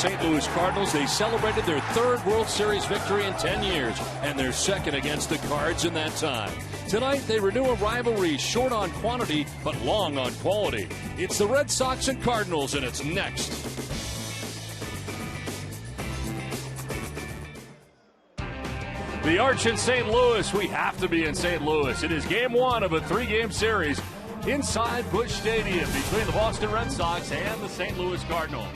St. Louis Cardinals. They celebrated their third World Series victory in 10 years and their second against the Cards in that time. Tonight, they renew a rivalry short on quantity but long on quality. It's the Red Sox and Cardinals, and it's next. The Arch in St. Louis. We have to be in St. Louis. It is game one of a three-game series inside Busch Stadium between the Boston Red Sox and the St. Louis Cardinals.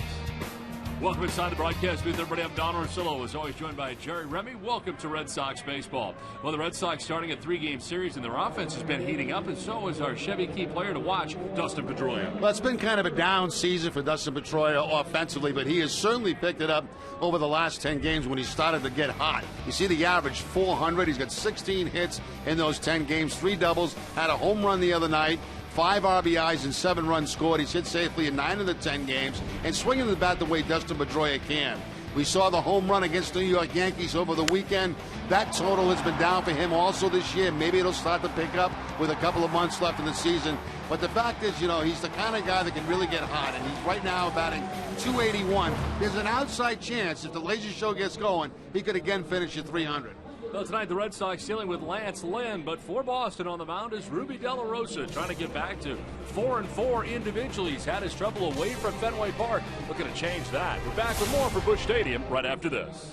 Welcome inside the broadcast booth, everybody. I'm Don Orsillo, as always, joined by Jerry Remy. Welcome to Red Sox baseball. Well, the Red Sox starting a three-game series, and their offense has been heating up, and so is our Chevy key player to watch, Dustin Pedroia. Well, it's been kind of a down season for Dustin Pedroia offensively, but he has certainly picked it up over the last 10 games when he started to get hot. You see the average 400. He's got 16 hits in those 10 games, 3 doubles, had a home run the other night. 5 RBIs and 7 runs scored. He's hit safely in 9 of the 10 games and swinging the bat the way Dustin Pedroia can. We saw the home run against the New York Yankees over the weekend. That total has been down for him also this year. Maybe it'll start to pick up with a couple of months left in the season. But the fact is, he's the kind of guy that can really get hot, and he's right now batting .281. There's an outside chance if the laser show gets going, he could again finish at .300. Well, tonight the Red Sox dealing with Lance Lynn, but for Boston on the mound is Ruby De La Rosa, trying to get back to 4-4 individually. He's had his trouble away from Fenway Park. Looking to change that. We're back with more for Busch Stadium right after this.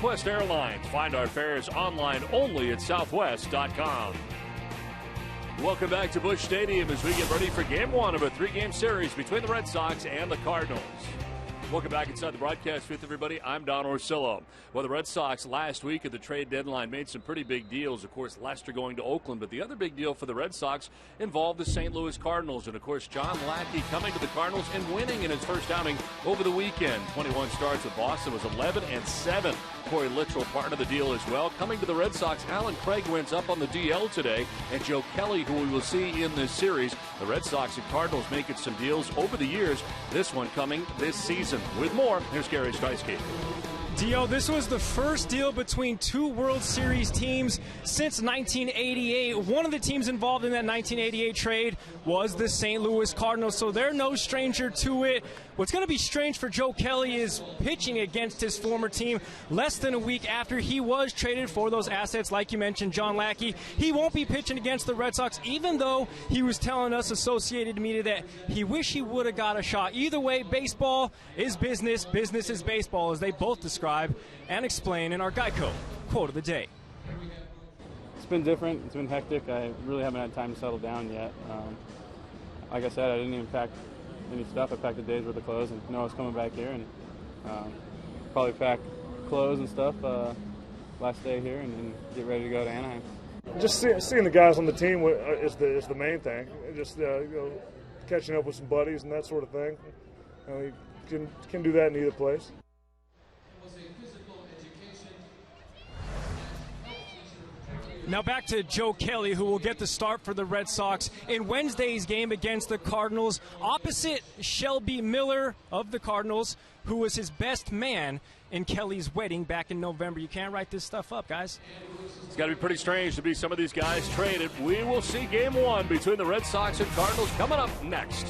Southwest Airlines. Find our fares online only at southwest.com. Welcome back to Busch Stadium as we get ready for game one of a three-game series between the Red Sox and the Cardinals. Welcome back inside the broadcast with everybody. I'm Don Orsillo. Well, the Red Sox last week at the trade deadline made some pretty big deals. Of course, Lester going to Oakland, but the other big deal for the Red Sox involved the St. Louis Cardinals. And, of course, John Lackey coming to the Cardinals and winning in his first outing over the weekend. 21 starts with Boston was 11-7. Corey Littrell part of the deal as well. Coming to the Red Sox, Alan Craig wins up on the DL today, and Joe Kelly, who we will see in this series. The Red Sox and Cardinals making some deals over the years. This one coming this season. With more, here's Gary Streisky. Dio, this was the first deal between two World Series teams since 1988. One of the teams involved in that 1988 trade was the St. Louis Cardinals, so they're no stranger to it. What's going to be strange for Joe Kelly is pitching against his former team less than a week after he was traded for those assets, like you mentioned, John Lackey. He won't be pitching against the Red Sox, even though he was telling us, Associated Media, that he wished he would have got a shot. Either way, baseball is business, business is baseball, as they both describe and explain in our Geico quote of the day. It's been different. It's been hectic. I really haven't had time to settle down yet. Like I said, I didn't even pack any stuff. I packed a day's worth of clothes and know I was coming back here, and probably pack clothes and stuff last day here and get ready to go to Anaheim. Just seeing the guys on the team is the main thing. Just catching up with some buddies and that sort of thing. You can do that in either place. Now back to Joe Kelly, who will get the start for the Red Sox in Wednesday's game against the Cardinals, opposite Shelby Miller of the Cardinals, who was his best man in Kelly's wedding back in November. You can't write this stuff up, guys. It's got to be pretty strange to be some of these guys traded. We will see game one between the Red Sox and Cardinals coming up next.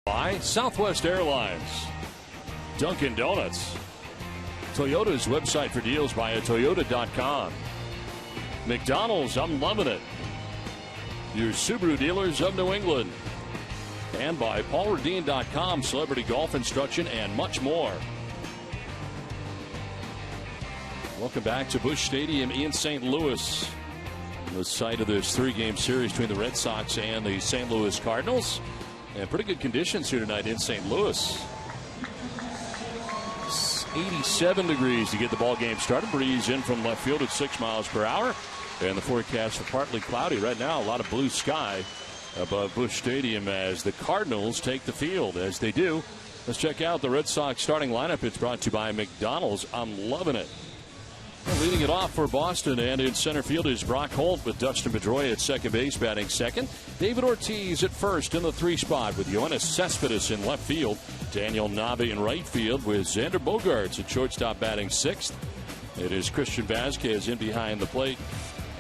By Southwest Airlines, Dunkin' Donuts, Toyota's website for deals via Toyota.com, McDonald's, I'm loving it, your Subaru dealers of New England, and by PaulRadine.com, celebrity golf instruction, and much more. Welcome back to Busch Stadium in St. Louis, the site of this 3-game series between the Red Sox and the St. Louis Cardinals. And pretty good conditions here tonight in St. Louis. It's 87 degrees to get the ball game started. Breeze in from left field at 6 miles per hour. And the forecast for partly cloudy right now. A lot of blue sky above Busch Stadium as the Cardinals take the field. As they do, let's check out the Red Sox starting lineup. It's brought to you by McDonald's. I'm loving it. Leading it off for Boston, and in center field is Brock Holt with Dustin Pedroia at second base batting second. David Ortiz at first in the 3 spot with Yoenis Cespedes in left field. Daniel Nave in right field with Xander Bogaerts at shortstop batting sixth. It is Christian Vasquez in behind the plate.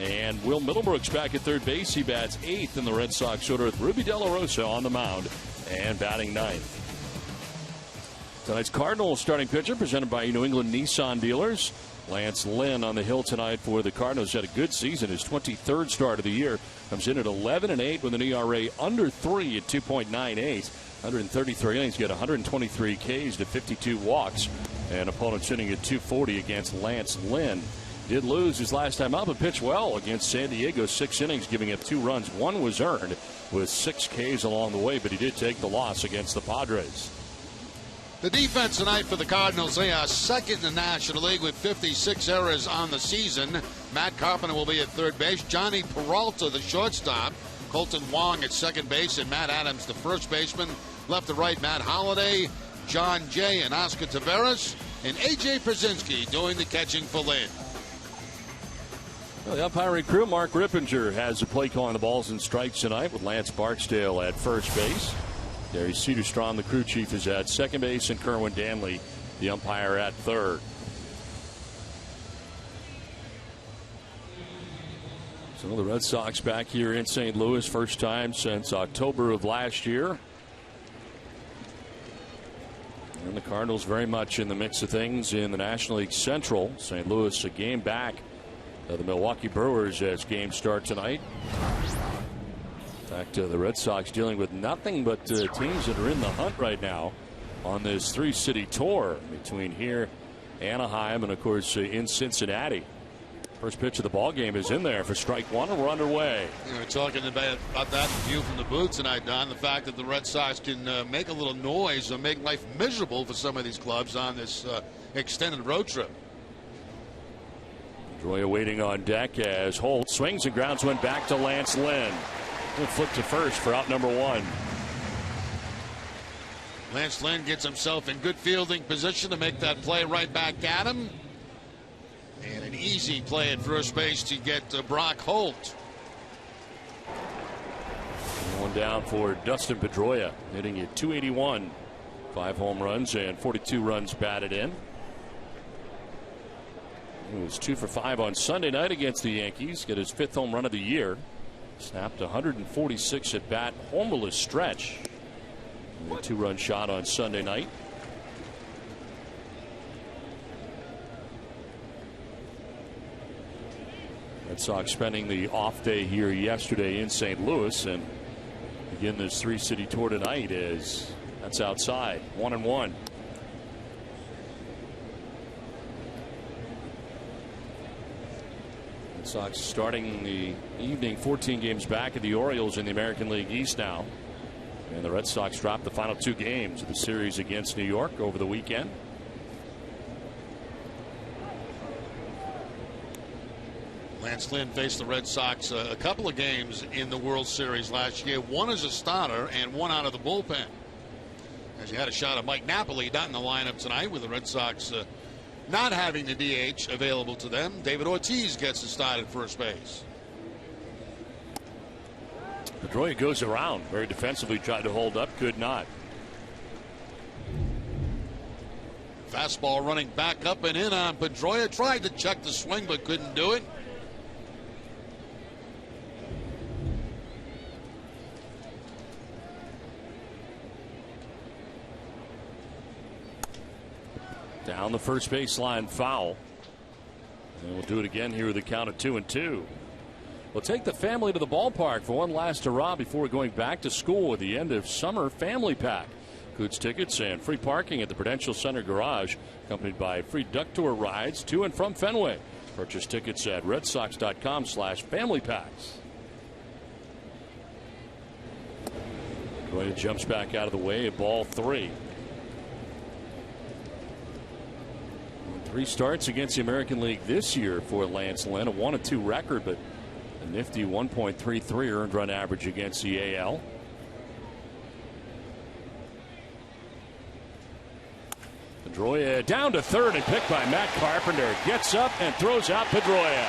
And Will Middlebrooks back at third base. He bats eighth in the Red Sox order with Ruby De La Rosa on the mound and batting ninth. Tonight's Cardinals starting pitcher presented by New England Nissan dealers. Lance Lynn on the hill tonight for the Cardinals. Had a good season. His 23rd start of the year. Comes in at 11-8 with an ERA under 3 at 2.98. 133 innings, get 123 Ks to 52 walks. And opponent sitting at 240 against Lance Lynn. Did lose his last time out, but pitched well against San Diego. 6 innings, giving up 2 runs. 1 was earned with 6 Ks along the way, but he did take the loss against the Padres. The defense tonight for the Cardinals, they are second in the National League with 56 errors on the season. Matt Carpenter will be at third base. Johnny Peralta, the shortstop. Colton Wong at second base, and Matt Adams, the first baseman. Left to right, Matt Holliday, John Jay, and Oscar Taveras. And A.J. Przinsky doing the catching for Lynn. Well, the umpiring crew, Mark Rippinger, has the play calling the balls and strikes tonight with Lance Barksdale at first base. Gary Cedarstrom, the crew chief, is at second base, and Kerwin Danley, the umpire, at third. So the Red Sox back here in St. Louis, first time since October of last year. And the Cardinals very much in the mix of things in the National League Central. St. Louis a game back of the Milwaukee Brewers as games start tonight. In fact, the Red Sox dealing with nothing but teams that are in the hunt right now on this 3-city tour between here, Anaheim, and of course in Cincinnati. First pitch of the ball game is in there for strike one, and we're underway. We're talking about that view from the booth tonight, Don. The fact that the Red Sox can make a little noise or make life miserable for some of these clubs on this extended road trip. Pedroia waiting on deck as Holt swings and grounds one back to Lance Lynn. He'll flip to first for out number 1. Lance Lynn gets himself in good fielding position to make that play right back at him. And an easy play at first base to get Brock Holt. One down for Dustin Pedroia, hitting at .281. 5 home runs and 42 runs batted in. He was 2 for 5 on Sunday night against the Yankees. Get his 5th home run of the year. Snapped 146 at bat, homerless stretch. And a 2-run shot on Sunday night. Red Sox spending the off day here yesterday in St. Louis, and begin this 3-city tour tonight as that's outside. 1-1. Red Sox starting the evening 14 games back at the Orioles in the American League East now. And the Red Sox dropped the final 2 games of the series against New York over the weekend. Lance Lynn faced the Red Sox a couple of games in the World Series last year. 1 as a starter and 1 out of the bullpen. As you had a shot of Mike Napoli not in the lineup tonight with the Red Sox not having the DH available to them. David Ortiz gets the start at first base. Pedroia goes around, very defensively, tried to hold up, could not. Fastball running back up and in on Pedroia. Tried to check the swing but couldn't do it. Down the first baseline foul. And we'll do it again here with a count of 2-2. We'll take the family to the ballpark for one last hurrah before going back to school with the end of summer family pack. Includes tickets and free parking at the Prudential Center Garage, accompanied by free duck tour rides to and from Fenway. Purchase tickets at redsox.com/familypacks. Pedroia jumps back out of the way at ball 3. 3 starts against the American League this year for Lance Lynn. A 1-2 record, but a nifty 1.33 earned run average against the AL. Pedroia down to third and picked by Matt Carpenter. Gets up and throws out Pedroia.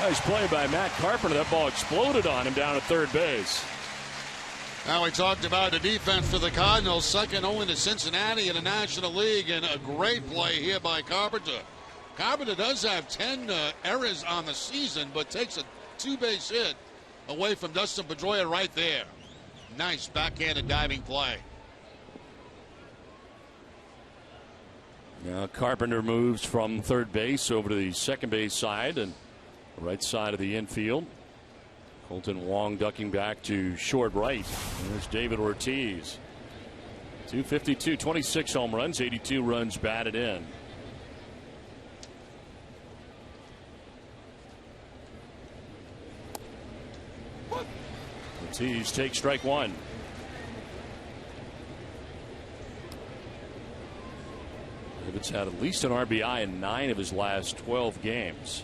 Nice play by Matt Carpenter. That ball exploded on him down at third base. Now we talked about the defense for the Cardinals, second only to Cincinnati in the National League, and a great play here by Carpenter. Carpenter does have 10 errors on the season, but takes a 2-base hit away from Dustin Pedroia right there. Nice backhanded diving play. Now Carpenter moves from third base over to the second base side and the right side of the infield. Colton Wong ducking back to short right. There's David Ortiz. 252, 26 home runs, 82 runs batted in. Ortiz takes strike 1. David's had at least an RBI in 9 of his last 12 games.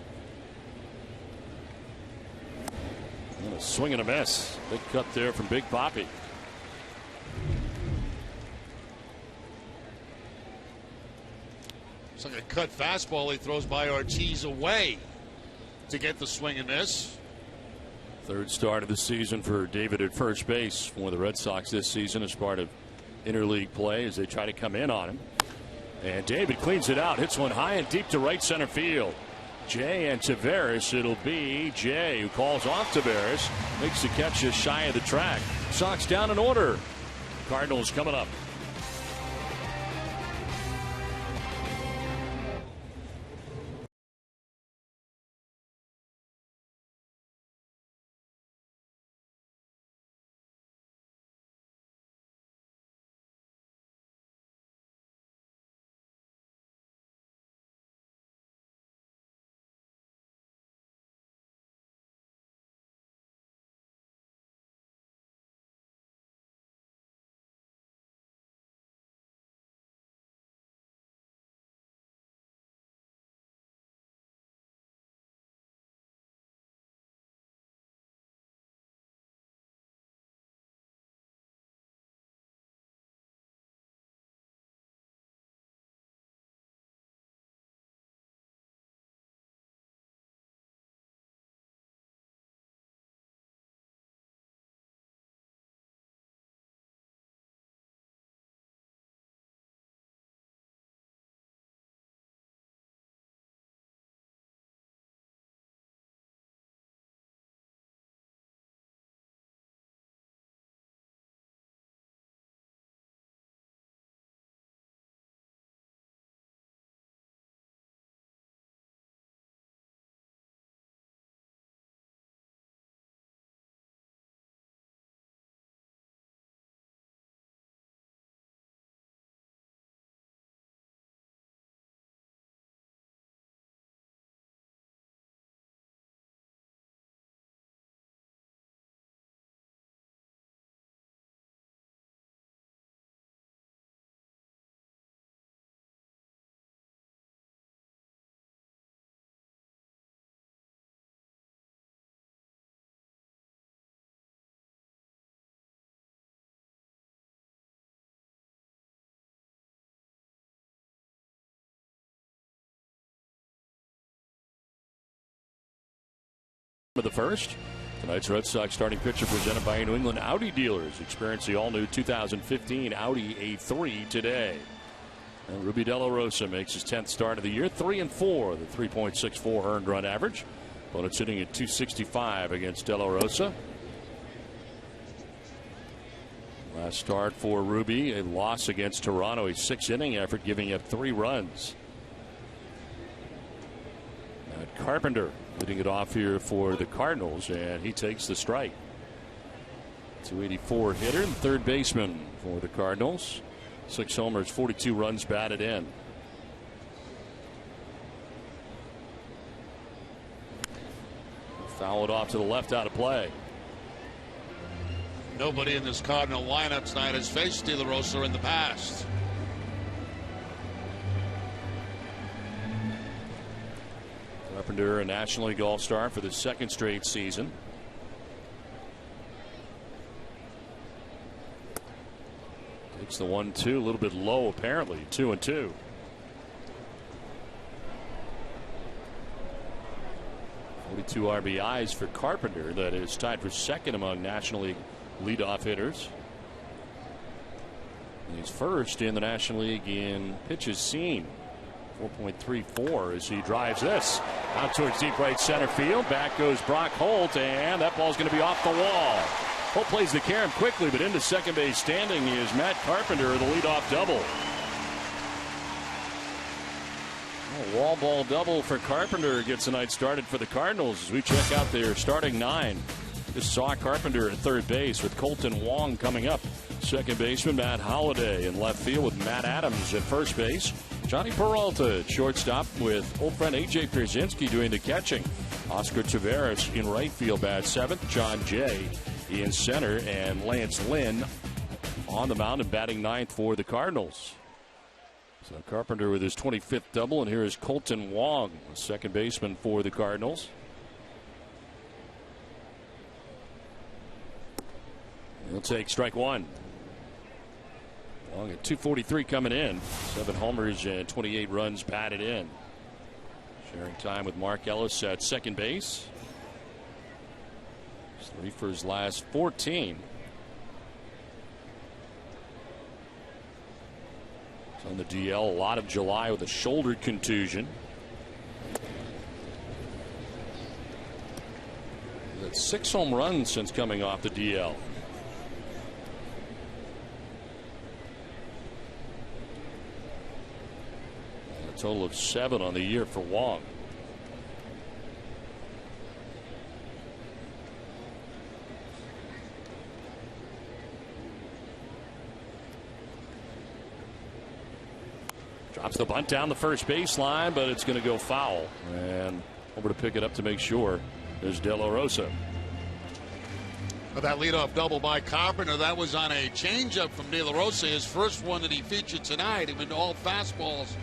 And a swing and a miss. Big cut there from Big Papi. It's like a cut fastball he throws by Ortiz away to get the swing and miss. Third start of the season for David at first base for the Red Sox this season as part of interleague play as they try to come in on him. And David cleans it out, hits one high and deep to right center field. Jay and Taveras. It'll be Jay who calls off Taveras. Makes the catch just shy of the track. Sox down in order. Cardinals coming up. The first. Tonight's Red Sox starting pitcher presented by New England Audi dealers. Experience the all-new 2015 Audi A3 today. And Ruby De La Rosa makes his 10th start of the year, 3-4, the 3.64 earned run average. Opponent sitting at 265 against De La Rosa. Last start for Ruby, a loss against Toronto, a 6-inning effort, giving up 3 runs. Carpenter leading it off here for the Cardinals, and he takes the strike. 284 hitter and third baseman for the Cardinals. 6 homers, 42 runs batted in. Foul it off to the left, out of play. Nobody in this Cardinal lineup tonight has faced De La Rosa in the past. Carpenter, a National League All-Star for the 2nd straight season. Takes the 1-2, a little bit low apparently. 2-2. Two RBIs for Carpenter. That is tied for 2nd among National League leadoff hitters. He's 1st in the National League in pitches seen. 4.34 as he drives this out towards deep right center field. Back goes Brock Holt, and that ball's going to be off the wall. Holt plays the carom quickly, but into second base standing is Matt Carpenter, the leadoff double. Wall ball double for Carpenter gets the night started for the Cardinals as we check out their starting 9. Just saw Carpenter at third base with Colton Wong coming up. Second baseman Matt Holliday in left field with Matt Adams at first base. Johnny Peralta at shortstop with old friend A.J. Pierzynski doing the catching. Oscar Taveras in right field bat 7th. John Jay in center, and Lance Lynn on the mound and batting 9th for the Cardinals. So Carpenter with his 25th double, and here is Colton Wong, second baseman for the Cardinals. He'll take strike 1. Wong at 243 coming in. 7 homers and 28 runs batted in. Sharing time with Mark Ellis at second base. 3 for his last 14. On the DL a lot of July with a shoulder contusion. That's 6 home runs since coming off the DL. And a total of 7 on the year for Wong. Drops the bunt down the first baseline, but it's going to go foul. And over to pick it up to make sure is De La Rosa. But that leadoff double by Carpenter, that was on a changeup from De La Rosa, his first one that he featured tonight. He went all fastballs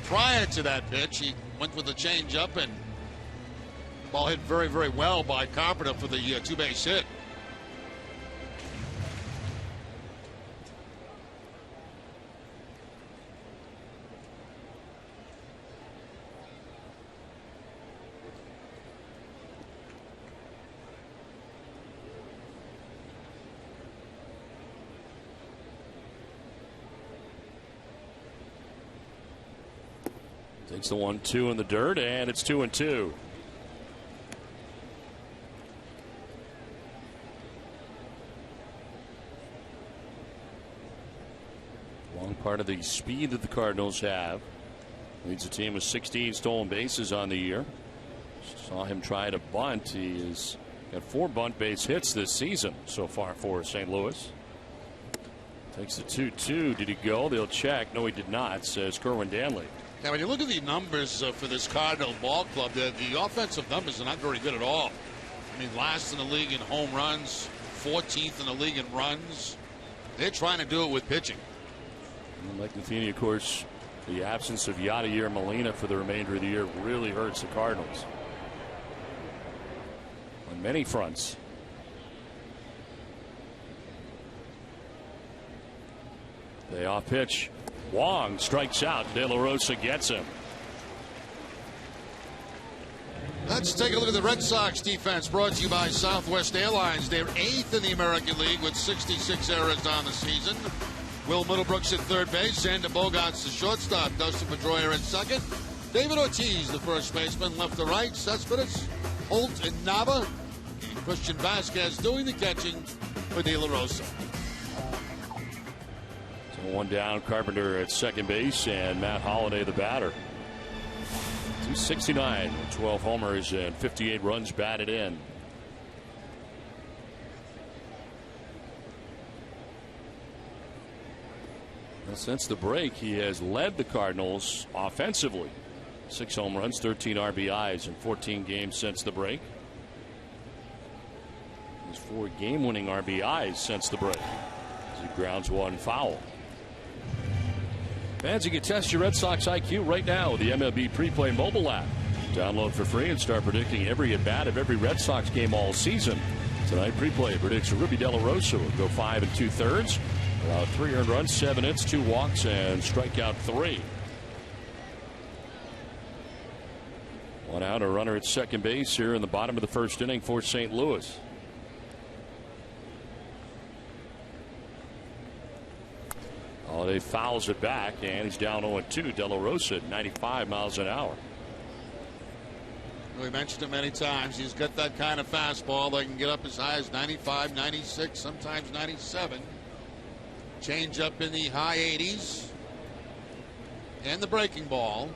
prior to that pitch. He went with the changeup, and the ball hit very, very well by Carpenter for the 2-base hit. Takes the 1-2 in the dirt, and it's 2-2. Long part of the speed that the Cardinals have. Leads the team with 16 stolen bases on the year. Saw him try to bunt. He has got 4 bunt base hits this season so far for St. Louis. Takes the 2-2. Did he go? They'll check. No, he did not, says Kerwin Danley. Now, when you look at the numbers for this Cardinal ball club, the offensive numbers are not very good at all. I mean, last in the league in home runs, 14th in the league in runs. They're trying to do it with pitching. And like Matheny, of course, the absence of Yadier Molina for the remainder of the year really hurts the Cardinals on many fronts. The off pitch. Wong strikes out. De La Rosa gets him. Let's take a look at the Red Sox defense, brought to you by Southwest Airlines. They're 8th in the American League with 66 errors on the season. Will Middlebrooks at third base. Xander Bogaerts the shortstop. Dustin Pedroia at second. David Ortiz, the first baseman, left to right. Cespedes, Holt, and Nava. And Christian Vasquez doing the catching for De La Rosa. So 1 down, Carpenter at second base, and Matt Holliday the batter. 269, 12 homers and 58 runs batted in. Well, since the break, he has led the Cardinals offensively. 6 home runs, 13 RBIs in 14 games since the break. He's 4 game-winning RBIs since the break. He grounds 1 foul. Fans, you can test your Red Sox IQ right now with the MLB Pre-Play mobile app. Download for free and start predicting every at-bat of every Red Sox game all season. Tonight, Pre-Play predicts Ruby De La Rosa will go 5 2/3. Allowed 3 earned runs, 7 hits, 2 walks, and strikeout 3. 1 out, a runner at second base here in the bottom of the first inning for St. Louis. Holiday fouls it back, and he's down 0-2. De La Rosa at 95 miles an hour. We mentioned it many times. He's got that kind of fastball that can get up as high as 95, 96, sometimes 97. Change up in the high 80s. And the breaking ball.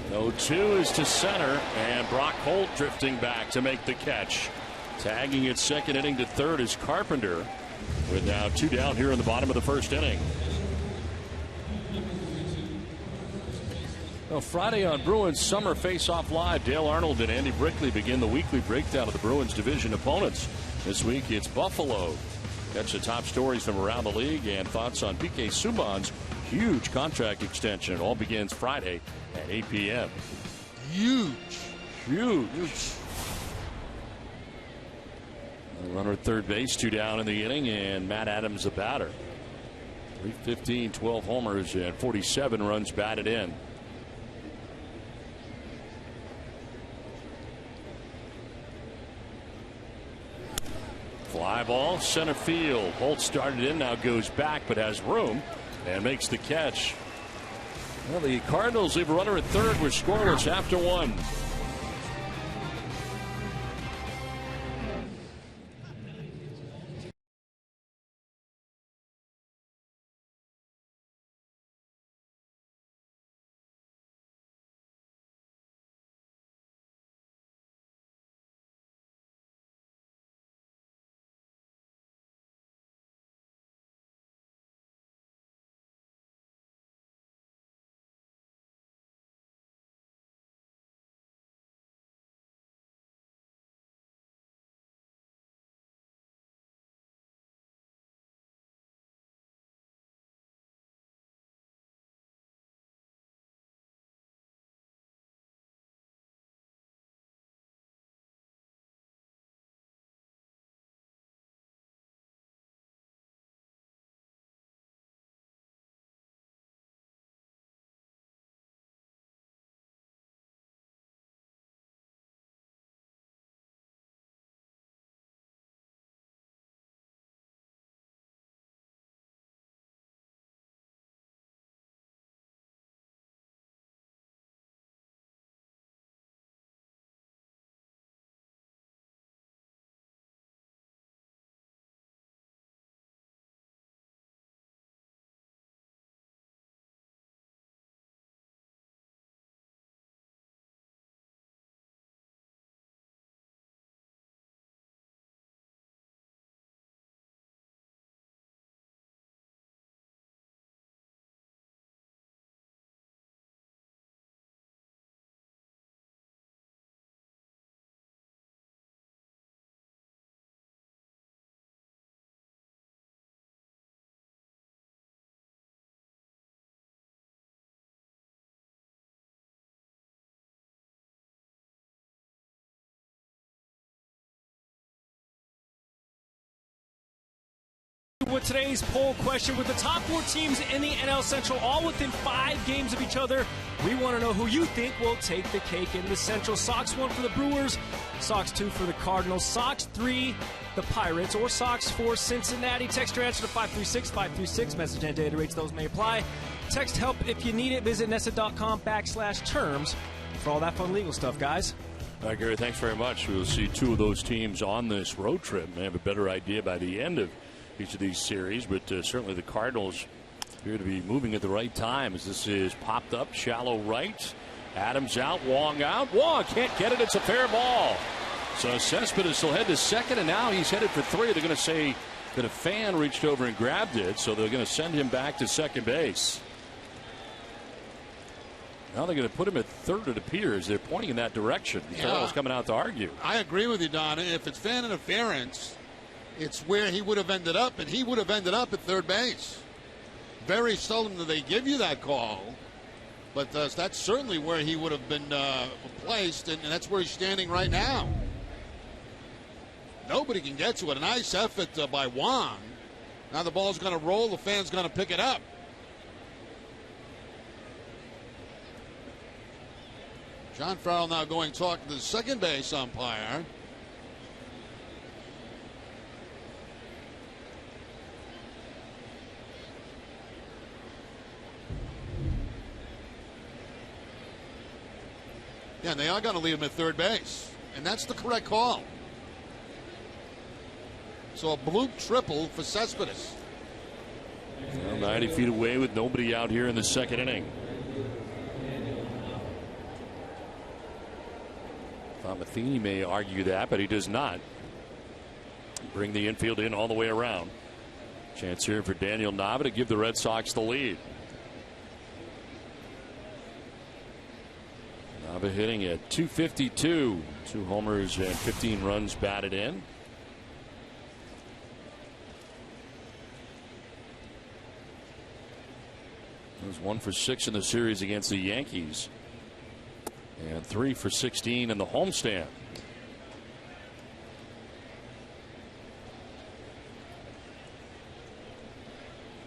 No 2 is to center, and Brock Holt drifting back to make the catch. Tagging its second inning to third is Carpenter, with now 2 down here in the bottom of the first inning. Well, Friday on Bruins Summer Face-Off Live, Dale Arnold and Andy Brickley begin the weekly breakdown of the Bruins division opponents. This week it's Buffalo. Catch the top stories from around the league and thoughts on PK Subban's huge contract extension. It all begins Friday at 8 p.m. Huge. Runner at third base, 2 down in the inning, and Matt Adams the batter. 315, 12 homers, and 47 runs batted in. Fly ball, center field. Holt started in, now goes back, but has room and makes the catch. Well, the Cardinals leave a runner at third. We're scoreless after 1. With today's poll question, with the top 4 teams in the NL Central all within 5 games of each other, we want to know who you think will take the cake in the Central. Sox 1 for the Brewers, Sox 2 for the Cardinals, Sox 3 the Pirates, or Sox 4 Cincinnati. Text your answer to 536-536. Message and data rates, those may apply. Text help if you need it. Visit NESA.com/terms for all that fun legal stuff, guys. All right, Gary, thanks very much. We'll see two of those teams on this road trip. May have a better idea by the end of each of these series, but certainly the Cardinals appear to be moving at the right time as this is popped up, shallow right. Adams out, Wong out. Wong can't get it. It's a fair ball. So Cespedes will head to second, and now he's headed for third. They're going to say that a fan reached over and grabbed it, so they're going to send him back to second base. Now they're going to put him at third, it appears. They're pointing in that direction. Farrell's coming out to argue. I agree with you, Don. If it's fan interference, it's where he would have ended up, and he would have ended up at third base. Very seldom do they give you that call, but that's certainly where he would have been placed, and that's where he's standing right now. Nobody can get to it. A nice effort by Wong. Now the ball's going to roll. The fan's going to pick it up. John Farrell now going to talk to the second base umpire. Yeah, and they are going to leave him at third base. And that's the correct call. So a bloop triple for Cespedes. Well, 90 feet away with nobody out here in the second inning. Matheny may argue that, but he does not. Bring the infield in all the way around. Chance here for Daniel Nava to give the Red Sox the lead. Nava hitting at .252. 2 homers and 15 runs batted in. He was 1 for 6 in the series against the Yankees. And 3 for 16 in the homestand.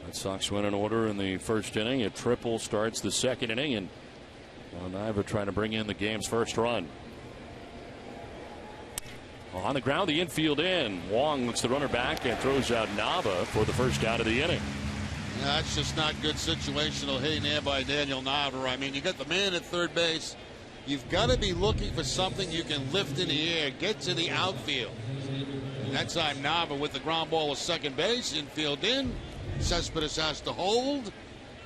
Red Sox win in order in the first inning. A triple starts the second inning, and Nava trying to bring in the game's first run. On the ground, the infield in. Wong looks the runner back and throws out Nava for the first out of the inning. Yeah, that's just not good situational hitting there by Daniel Nava. I mean, you got the man at third base. You've got to be looking for something you can lift in the air, get to the outfield. And that time Nava with the ground ball to second base, infield in. Cespedes has to hold.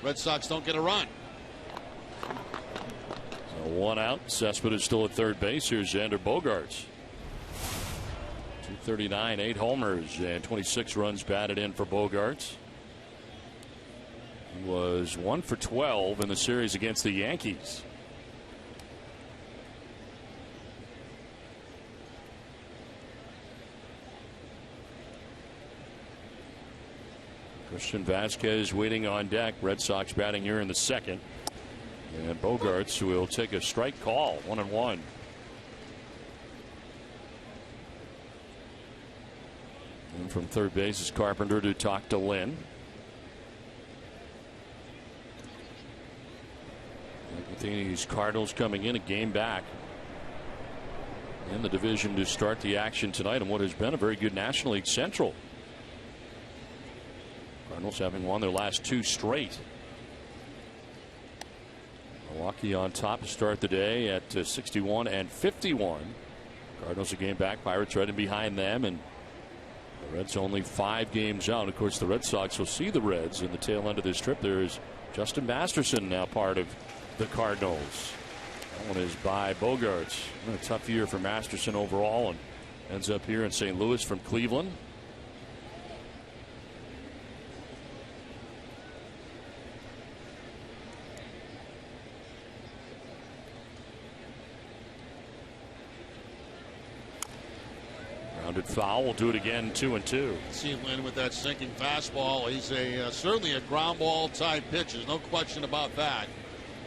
Red Sox don't get a run. So 1 out. Cespedes still at third base. Here's Xander Bogaerts. 239, 8 homers, and 26 runs batted in for Bogaerts. He was 1 for 12 in the series against the Yankees. Christian Vasquez waiting on deck. Red Sox batting here in the second. And Bogaerts will take a strike call. 1-1. And from third base is Carpenter to talk to Lynn. Matheny's Cardinals coming in a game back in the division to start the action tonight in what has been a very good National League Central. Cardinals having won their last 2 straight. Milwaukee on top to start the day at 61 and 51. Cardinals a game back. Pirates right in behind them, and the Reds only 5 games out. Of course, the Red Sox will see the Reds in the tail end of this trip. There is Justin Masterson now part of the Cardinals. That one is by Bogaerts. A tough year for Masterson overall, and ends up here in St. Louis from Cleveland. Rounded foul. We'll do it again. 2-2. See Lynn with that sinking fastball. He's certainly a ground ball type pitcher. There's no question about that.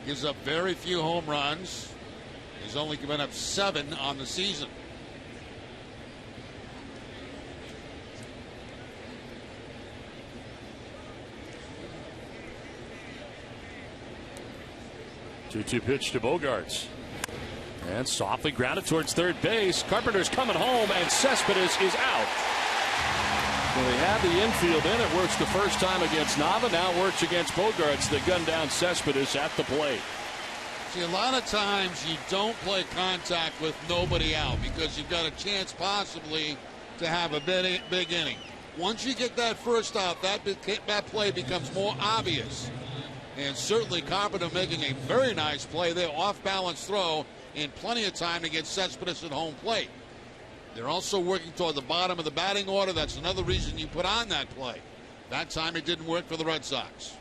Gives up very few home runs. He's only given up 7 on the season. Two pitch to Bogaerts. And softly grounded towards third base. Carpenter's coming home, and Cespedes is out. So they have the infield in. It works the first time against Nava. Now it works against Bogaerts. They gun down Cespedes at the plate. See, a lot of times you don't play contact with nobody out because you've got a chance possibly to have a big inning. Once you get that first out, that play becomes more obvious. And certainly Carpenter making a very nice play there, off-balance throw, and plenty of time to get Cespedes at home plate. They're also working toward the bottom of the batting order. That's another reason you put on that play. That time it didn't work for the Red Sox.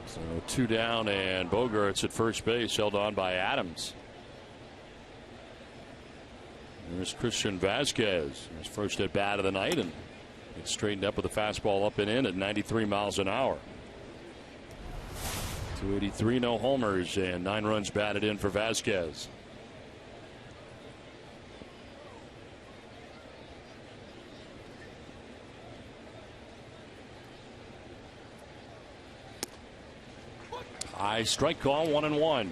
So 2 down, and Bogaerts at first base, held on by Adams. There's Christian Vasquez, his first at bat of the night, and it's straightened up with a fastball up and in at 93 miles an hour. 283, no homers, and 9 runs batted in for Vasquez. High strike call, 1-1.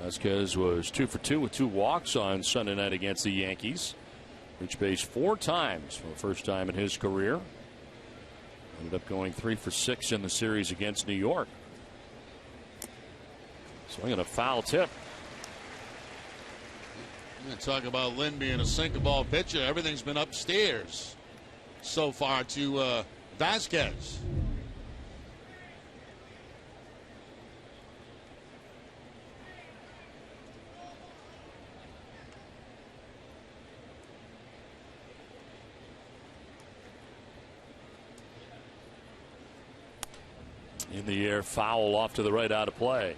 Vasquez was 2 for 2 with 2 walks on Sunday night against the Yankees. Reached base 4 times for the first time in his career. Ended up going 3 for 6 in the series against New York. Swinging a foul tip. You talk about Lynn being a sinker ball pitcher. Everything's been upstairs so far to Vasquez. In the air, foul off to the right, out of play.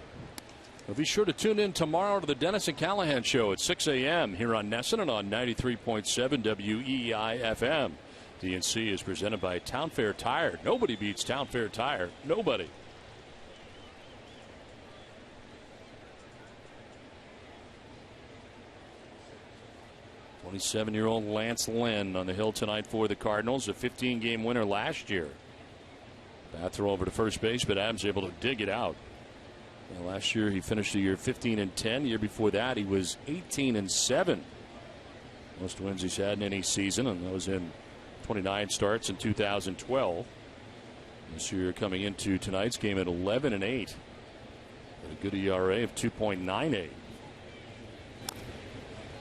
Well, be sure to tune in tomorrow to the Dennis and Callahan Show at 6 a.m. here on Nesson and on 93.7 WEEI FM. DNC is presented by Town Fair Tire. Nobody beats Town Fair Tire. Nobody. '27-year-old Lance Lynn on the hill tonight for the Cardinals, a 15-game winner last year. Bat throw over to first base, but Adams able to dig it out. Well, last year he finished the year 15-10. The year before that he was 18-7. Most wins he's had in any season, and those in 29 starts in 2012. This year coming into tonight's game at 11-8. A good ERA of 2.98.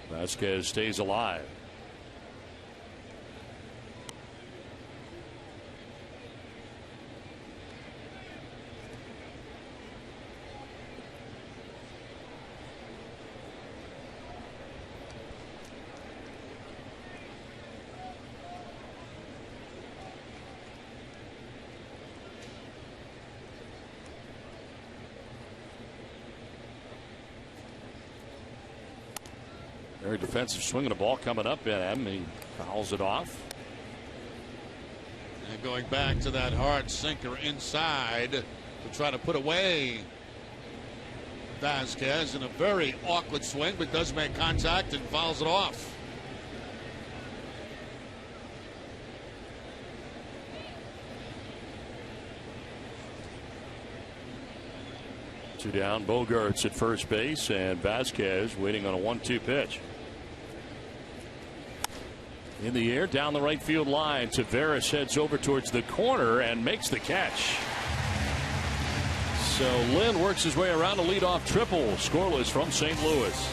Vasquez stays alive. Very defensive swing and a ball coming up at him. He fouls it off. And going back to that hard sinker inside to try to put away Vasquez in a very awkward swing, but does make contact and fouls it off. Two down, Bogaerts at first base, and Vasquez waiting on a 1-2 pitch. In the air, down the right field line. Taveras heads over towards the corner and makes the catch. So Lynn works his way around a leadoff triple. Scoreless from St. Louis.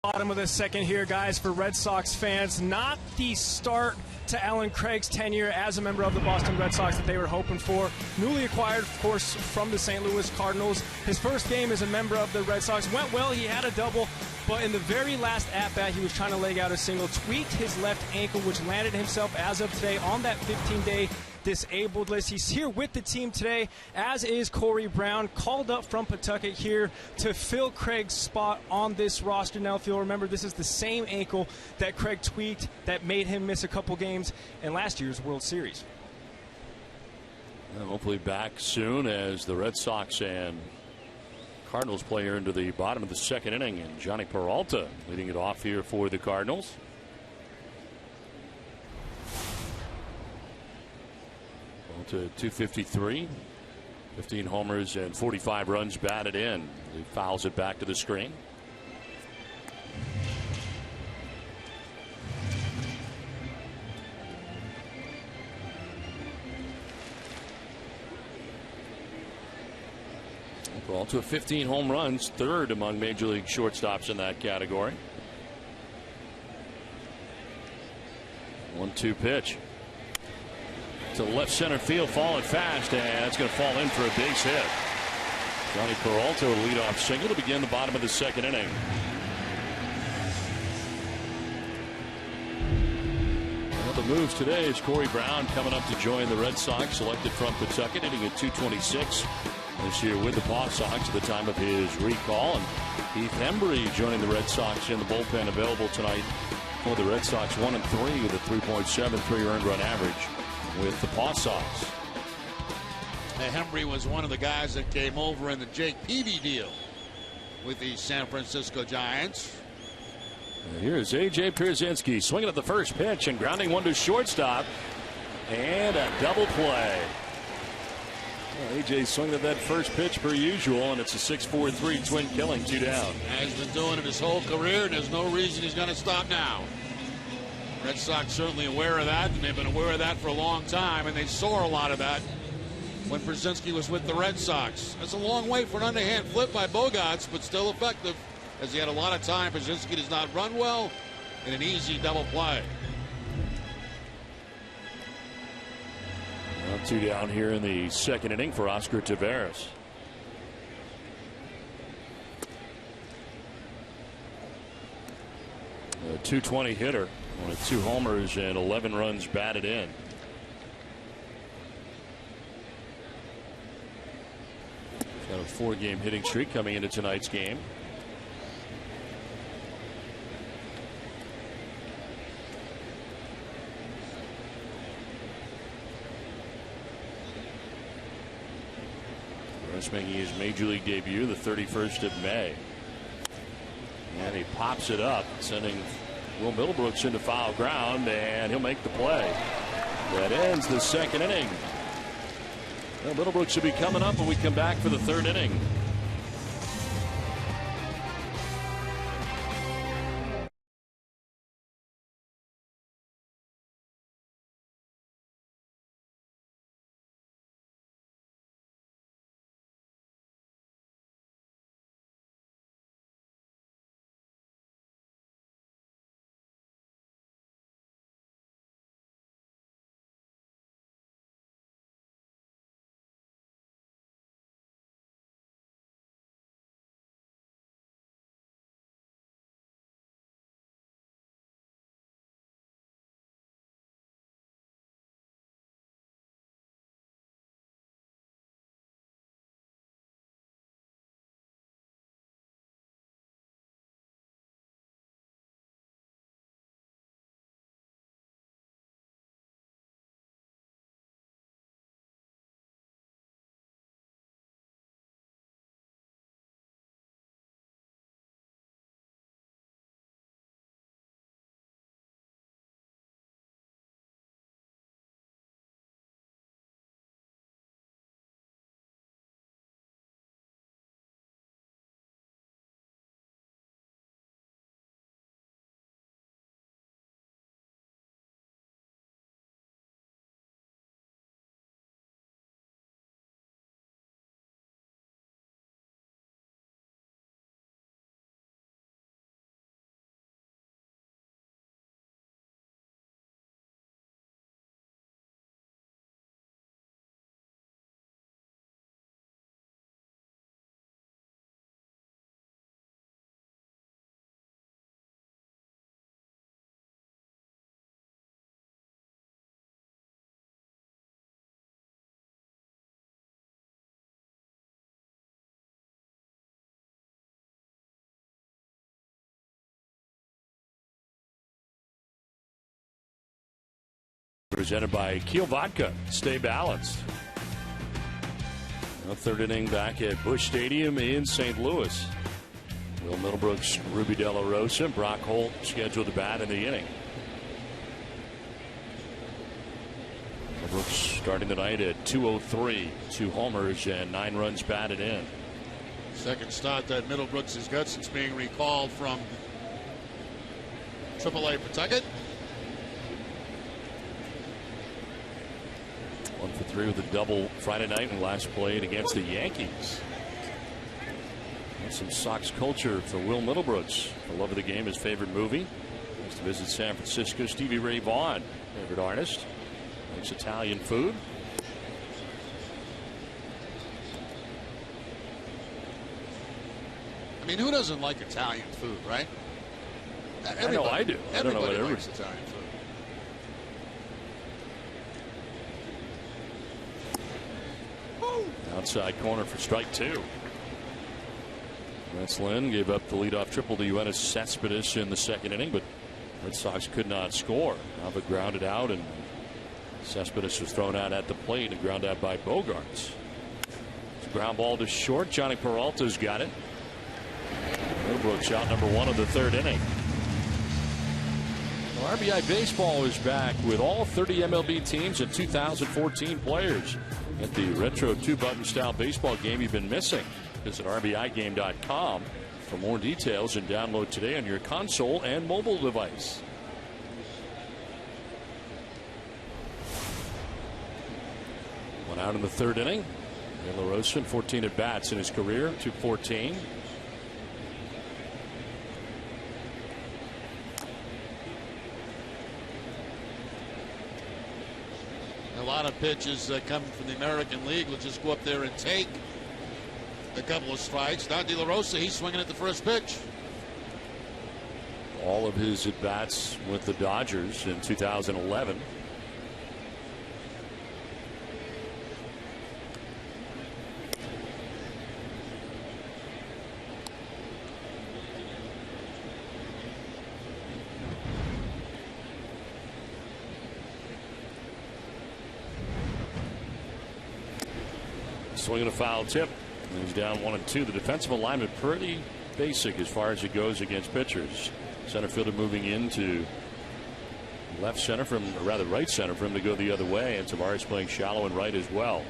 Bottom of the second here, guys, for Red Sox fans. Not the start to Alan Craig's tenure as a member of the Boston Red Sox that they were hoping for. Newly acquired, of course, from the St. Louis Cardinals. His first game as a member of the Red Sox went well. He had a double, but in the very last at-bat, he was trying to leg out a single, tweaked his left ankle, which landed himself, as of today, on that 15-day disabled list. He's here with the team today, as is Corey Brown, called up from Pawtucket here to fill Craig's spot on this roster. Now, if you'll remember, this is the same ankle that Craig tweaked that made him miss a couple games in last year's World Series. And hopefully back soon as the Red Sox and Cardinals play here into the bottom of the second inning, and Johnny Peralta leading it off here for the Cardinals. To 253, 15 homers and 45 runs batted in. He fouls it back to the screen. Peralta 15 home runs, third among Major League shortstops in that category. 1-2 pitch to left center field, falling fast, and it's going to fall in for a base hit. Johnny Peralta, a leadoff single to begin the bottom of the second inning. One of the moves today is Corey Brown coming up to join the Red Sox, selected from Pawtucket, hitting at 226 this year with the Paw Sox at the time of his recall. And Heath Hembree joining the Red Sox in the bullpen, available tonight for the Red Sox, 1-3 with a 3.73 earned run average with the Paw Sox. Hembree was one of the guys that came over in the Jake Peavy deal with the San Francisco Giants. And here's A.J. Pierzynski swinging at the first pitch and grounding one to shortstop, and a double play. Well, A.J. swinging at that first pitch per usual, and it's a 6-4-3 twin killing, 2 down. Has been doing it his whole career, and there's no reason he's going to stop now. Red Sox certainly aware of that, and they've been aware of that for a long time, and they saw a lot of that when Pierzynski was with the Red Sox. That's a long way for an underhand flip by Bogaerts, but still effective, as he had a lot of time. Pierzynski does not run well in an easy double play. Well, 2 down here in the second inning for Oscar Taveras. A 220 hitter with 2 homers and 11 runs batted in. He's got a 4-game hitting streak coming into tonight's game. Taveras making his major league debut the 31st of May. And he pops it up, sending Will Middlebrooks into foul ground, and he'll make the play. That ends the second inning. Well, Middlebrooks should be coming up when we come back for the third inning. Presented by Keel Vodka. Stay balanced. The third inning back at Busch Stadium in St. Louis. Will Middlebrooks, Ruby De La Rosa, Brock Holt scheduled to bat in the inning. Middlebrooks starting tonight at 203, 2 homers and 9 runs batted in. Second start that Middlebrooks has got since being recalled from AAA Pawtucket. 1 for 3 with a double Friday night and last played against the Yankees. And some Sox culture for Will Middlebrooks. The love of the game, his favorite movie. Likes to visit San Francisco. Stevie Ray Vaughan, favorite artist. Likes Italian food. I mean, who doesn't like Italian food, right? I know I do. I don't know what everybody likes Italian food. Outside corner for strike 2. That's Lynn gave up the leadoff triple to Yoenis Cespedes in the second inning, but Red Sox could not score. Alva grounded out, and Cespedes was thrown out at the plate and ground out by Bogarts. Ground ball to short. Johnny Peralta's got it. Middlebrooks out number 1 of the third inning. Well, RBI Baseball is back with all 30 MLB teams and 2014 players. At the retro 2-button style baseball game you've been missing. Visit RBIGame.com for more details and download today on your console and mobile device. One out in the third inning. De La Rosa, 14 at bats in his career, 214. A lot of pitches coming from the American League will just go up there and take a couple of strikes. Now De La Rosa, he's swinging at the first pitch. All of his at bats with the Dodgers in 2011. Swinging a foul tip. He's down 1-2. The defensive alignment pretty basic as far as it goes against pitchers. Center fielder moving into left center from, or rather right center for him to go the other way, and Tavares playing shallow and right as well.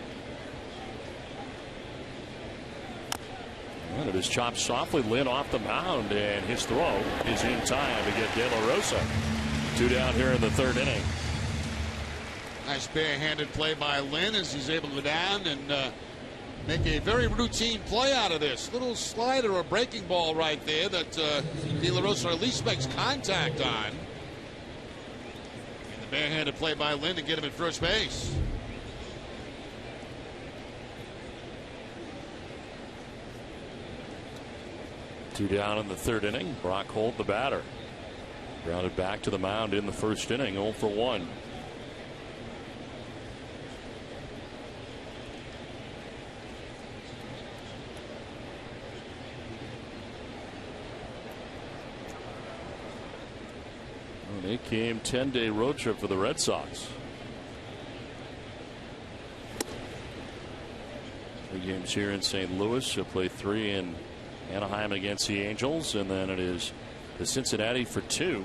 And it is chopped softly. Lynn off the mound, and his throw is in time to get De La Rosa. 2 down here in the third inning. Nice barehanded play by Lynn as he's able to go down and make a very routine play out of this. Little slider or breaking ball right there that De La Rosa at least makes contact on. And the barehanded play by Lynn to get him at first base. Two down in the third inning. Brock Holt, the batter. Grounded back to the mound in the first inning, 0 for 1. It came 10-day road trip for the Red Sox. 3 games here in St. Louis. They'll play 3 in Anaheim against the Angels, and then it is the Cincinnati for 2.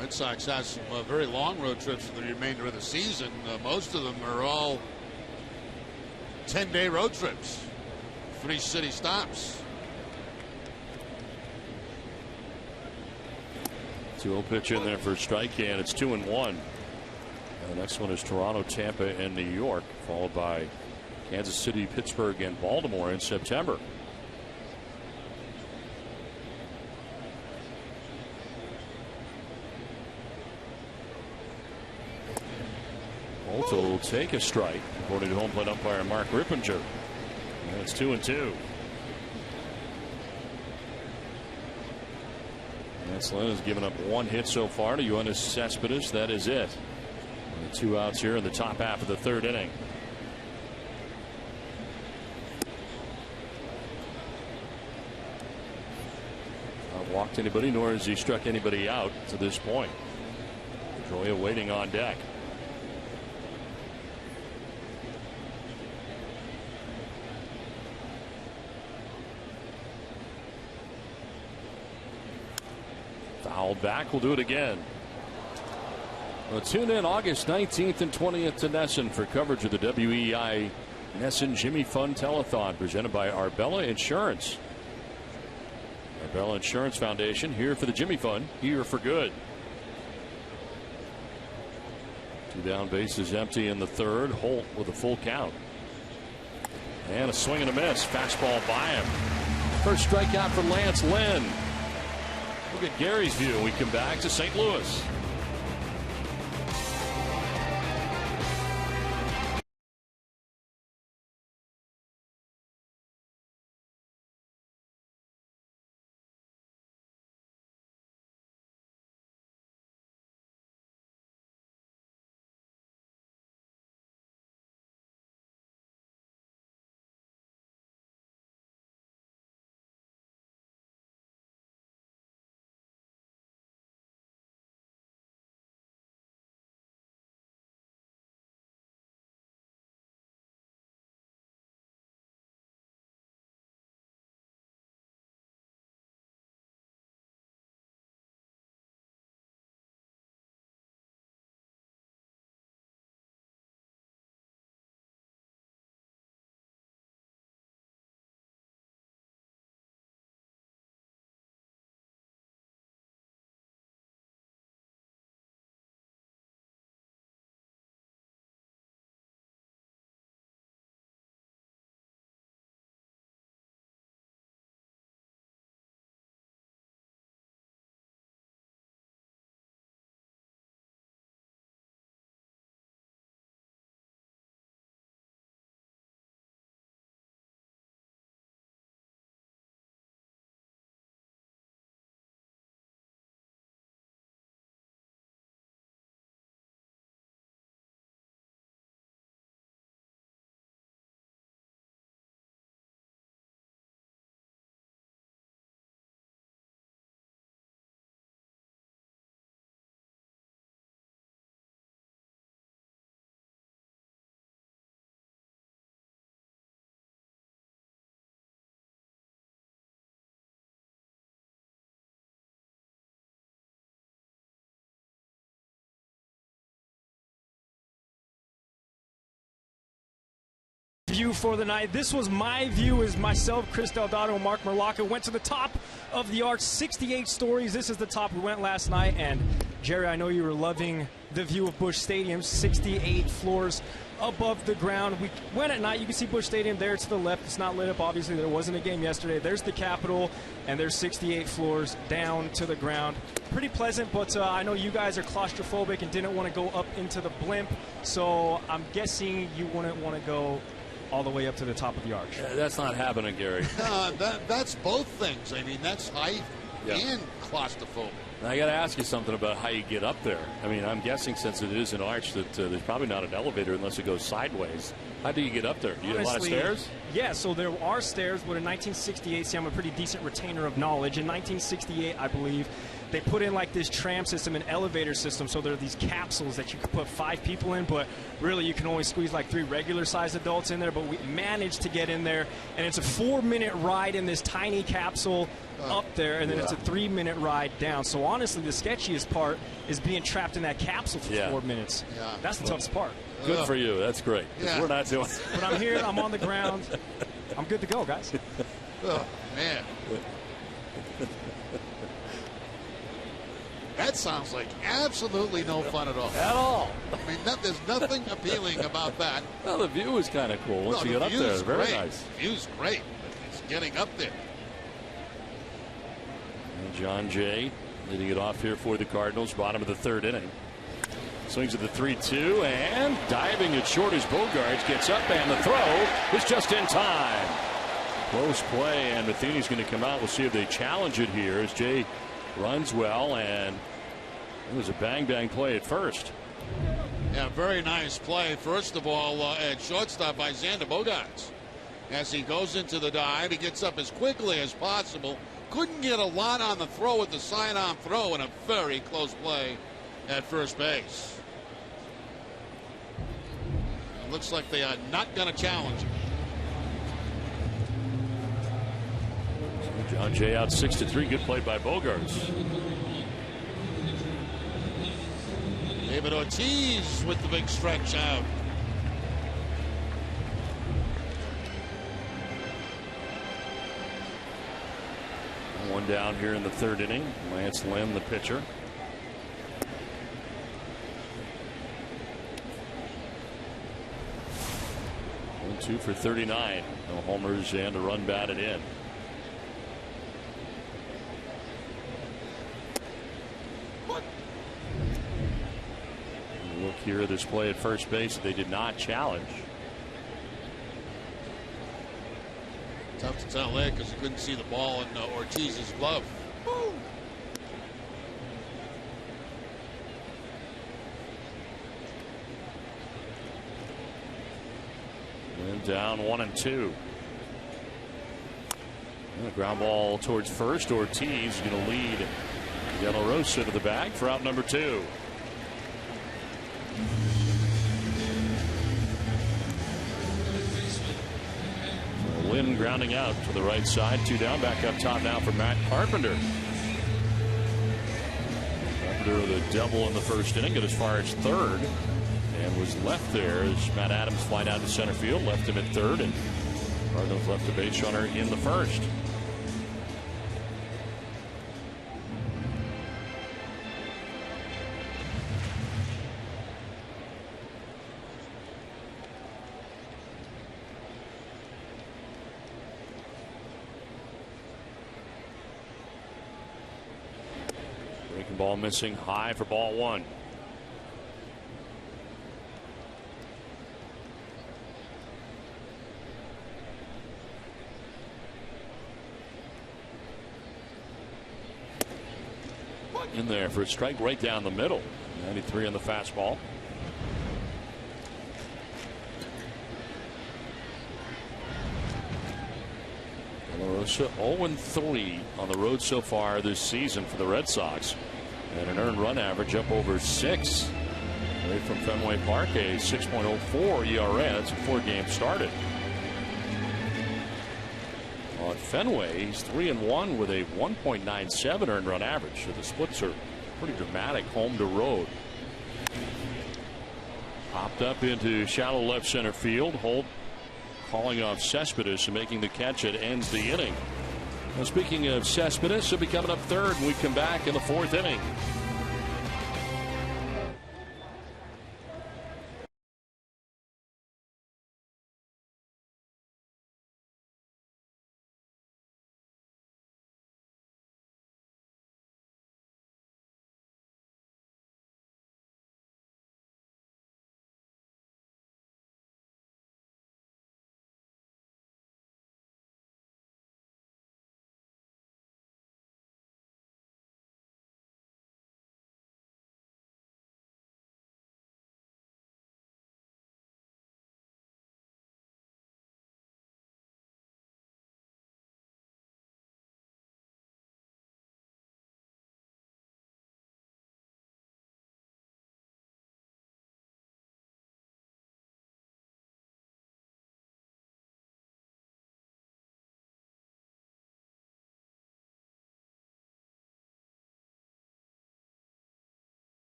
Red Sox have some very long road trips for the remainder of the season. Most of them are all 10-day road trips. 3 city stops. 2-0 pitch in there for a strike, and it's 2-1. The next one is Toronto, Tampa, and New York, followed by Kansas City, Pittsburgh, and Baltimore in September. Holt will take a strike, according to home plate umpire Mark Rippinger. And it's 2-2. Lynn has given up 1 hit so far to Yoenis Cespedes. That is it. And the 2 outs here in the top half of the third inning. Not walked anybody, nor has he struck anybody out to this point. Pedroia waiting on deck. Fouled back. We'll do it again. Well, tune in August 19th and 20th to Nesson for coverage of the WEI Nesson Jimmy Fund Telethon presented by Arbella Insurance. Arbella Insurance Foundation, here for the Jimmy Fund, here for good. 2 down, bases empty in the third. Holt with a full count. And a swing and a miss. Fastball by him. First strikeout for Lance Lynn. Look at Gary's view when we come back to St. Louis. View for the night. This was my view as myself, Chris Delgado, and Mark Merlocka went to the top of the arch, 68 stories. This is the top we went last night. And Jerry, I know you were loving the view of Busch Stadium, 68 floors above the ground. We went at night. You can see Busch Stadium there to the left. It's not lit up. Obviously, there wasn't a game yesterday. There's the Capitol, and there's 68 floors down to the ground. Pretty pleasant, but I know you guys are claustrophobic and didn't want to go up into the blimp. So I'm guessing you wouldn't want to go all the way up to the top of the arch. That's not happening, Gary. That's both things. I mean, that's height and claustrophobic. Now, I got to ask you something about how you get up there. I mean, I'm guessing since it is an arch that there's probably not an elevator unless it goes sideways. How do you get up there? Do you get a lot of stairs? Yeah, so there are stairs, but in 1968, see, I'm a pretty decent retainer of knowledge. In 1968, I believe, they put in like this tram system, an elevator system, so there are these capsules that you could put 5 people in, but really you can only squeeze like 3 regular-sized adults in there, but we managed to get in there, and it's a 4-minute ride in this tiny capsule up there, and then it's a 3-minute ride down. So honestly, the sketchiest part is being trapped in that capsule for 4 minutes. Yeah. That's the toughest part. Good for you. That's great. Yeah. We're not doing it. But I'm here. I'm on the ground. I'm good to go, guys. Oh, man. That sounds like absolutely no fun at all. At all. I mean, there's nothing appealing about that. Well, the view is kind of cool once you get up there. It's very nice. The view's great, but it's getting up there. And John Jay leading it off here for the Cardinals, bottom of the 3rd inning. Swings at the 3-2 and diving at short as Bogarts gets up, and the throw is just in time. Close play, and Matheny's going to come out. We'll see if they challenge it here as Jay runs well, and it was a bang play at first. Yeah, very nice play. First of all, at shortstop by Xander Bogaerts. as he goes into the dive. He gets up as quickly as possible. Couldn't get a lot on the throw with the sign-on throw, and a very close play at first base. It looks like they are not going to challenge him. John Jay out 6-3. Good play by Bogarts. David Ortiz with the big stretch out. One down here in the third inning. Lance Lynn, the pitcher. 1-2 for 39. No homers and a run batted in. Look here at this play at first base. They did not challenge. Tough to tell there because you couldn't see the ball in Ortiz's glove. Woo! And down 1-2. And a ground ball towards first. Ortiz going to lead De La Rosa to the bag for out number 2. Lynn grounding out to the right side. 2 down. Back up top now for Matt Carpenter. Carpenter with a double in the first inning. Got as far as third. And was left there as Matt Adams fly down to center field. Left him at third. And Cardinals left a base runner in the first. Ball missing high for ball 1. In there for a strike right down the middle. 93 on the fastball. De La Rosa 0-3 on the road so far this season for the Red Sox. And an earned run average up over 6. Away from Fenway Park, a 6.04 ERA. That's before game started. On Fenway, he's 3-1 with a 1.97 earned run average. So the splits are pretty dramatic home to road. Popped up into shallow left center field. Holt calling off Cespedes and making the catch that ends the inning. Now, speaking of Cespedes, he'll be coming up third when we come back in the 4th inning.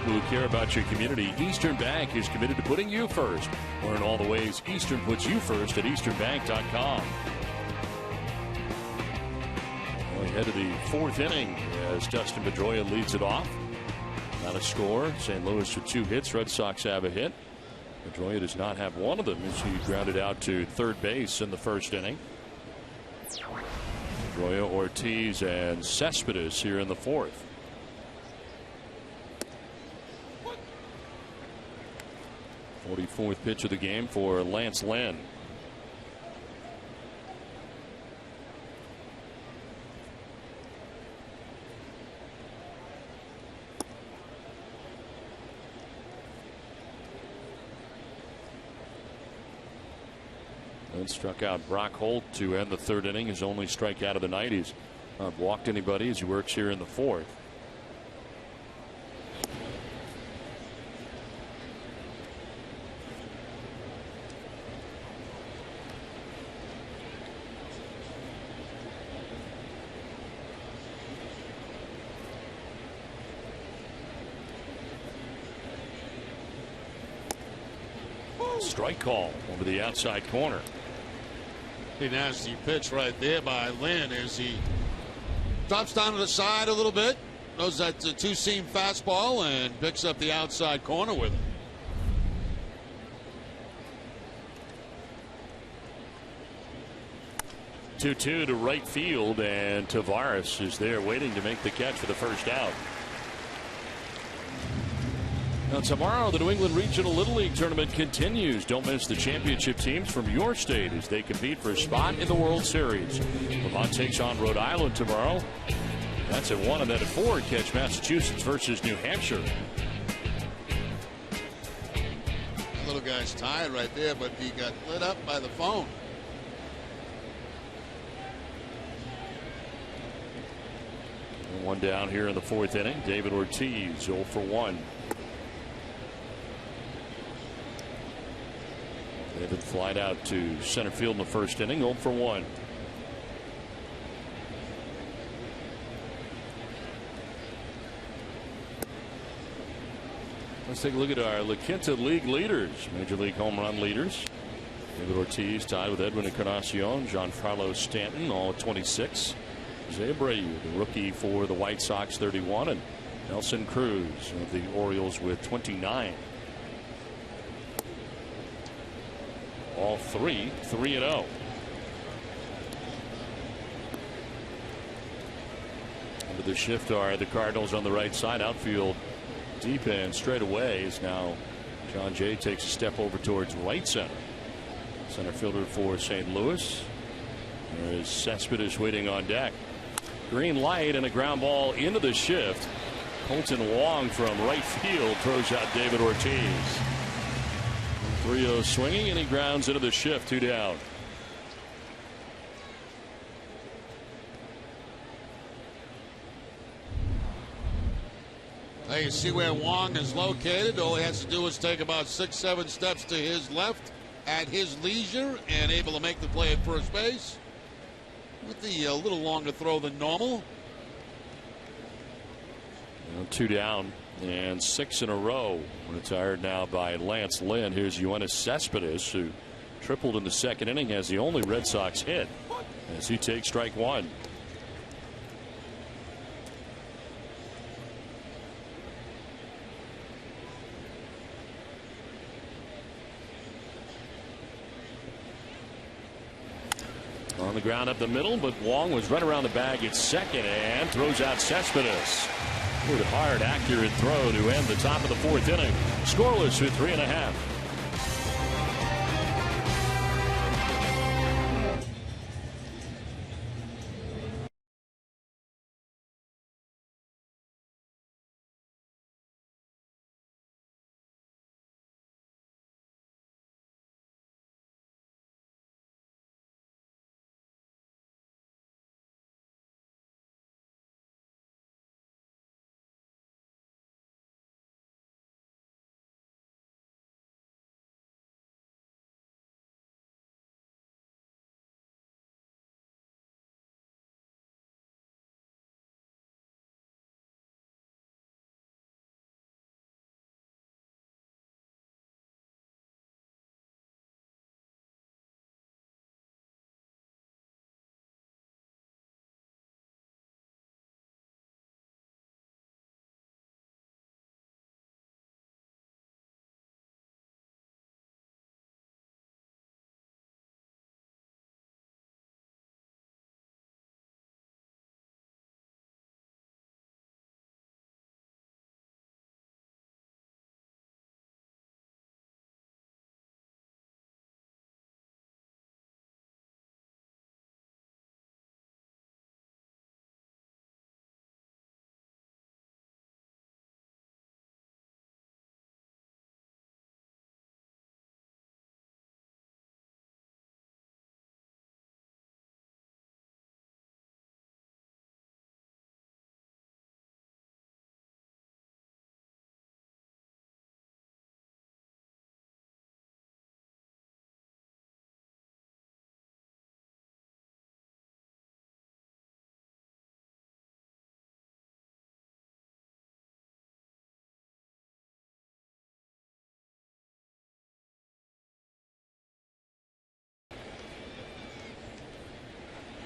people who care about your community, Eastern Bank is committed to putting you first. Learn all the ways Eastern puts you first at easternbank.com. We head to the fourth inning as Dustin Pedroia leads it off. Not a score. St. Louis with 2 hits. Red Sox have a hit. Pedroia does not have one of them as he grounded out to third base in the first inning. Pedroia, Ortiz, and Cespedes here in the fourth. The 44th pitch of the game for Lance Lynn. And struck out Brock Holt to end the third inning. His only strikeout of the night. He's not walked anybody as he works here in the fourth. Strike call over the outside corner. A nasty pitch right there by Lynn as he drops down to the side a little bit. Knows that's a two-seam fastball and picks up the outside corner with it. Two to right field, and Tavares is there waiting to make the catch for the first out. Now tomorrow, the New England Regional Little League Tournament continues. Don't miss the championship teams from your state as they compete for a spot in the World Series. Vermont takes on Rhode Island tomorrow. That's at 1, and then at 4, catch Massachusetts versus New Hampshire. Little guy's tired right there, but he got lit up by the phone. One down here in the fourth inning. David Ortiz 0 for 1. David flied out to center field in the first inning, 0 for 1. Let's take a look at our La Quinta League leaders, Major League home run leaders. David Ortiz tied with Edwin Encarnacion, Giancarlo Stanton, all at 26. Jose Abreu, the rookie for the White Sox, 31, and Nelson Cruz of the Orioles with 29. All 3-0. Into the shift are the Cardinals on the right side. Outfield deep and straight away is now John Jay takes a step over towards right center. Center fielder for St. Louis. There is Cespedes waiting on deck. Green light and a ground ball into the shift. Colton Wong from right field throws out David Ortiz. 3-0 swinging, and he grounds into the shift, 2 down. Now you see where Wong is located. All he has to do is take about 6-7 steps to his left at his leisure and able to make the play at first base with the little longer throw than normal. 2 down and 6 in a row. Retired now by Lance Lynn. Here's Yoenis Cespedes, who tripled in the second inning, has the only Red Sox hit as he takes strike 1. On the ground up the middle, but Wong was right around the bag at second and throws out Cespedes. With a hard, accurate throw to end the top of the fourth inning. Scoreless with 3.5.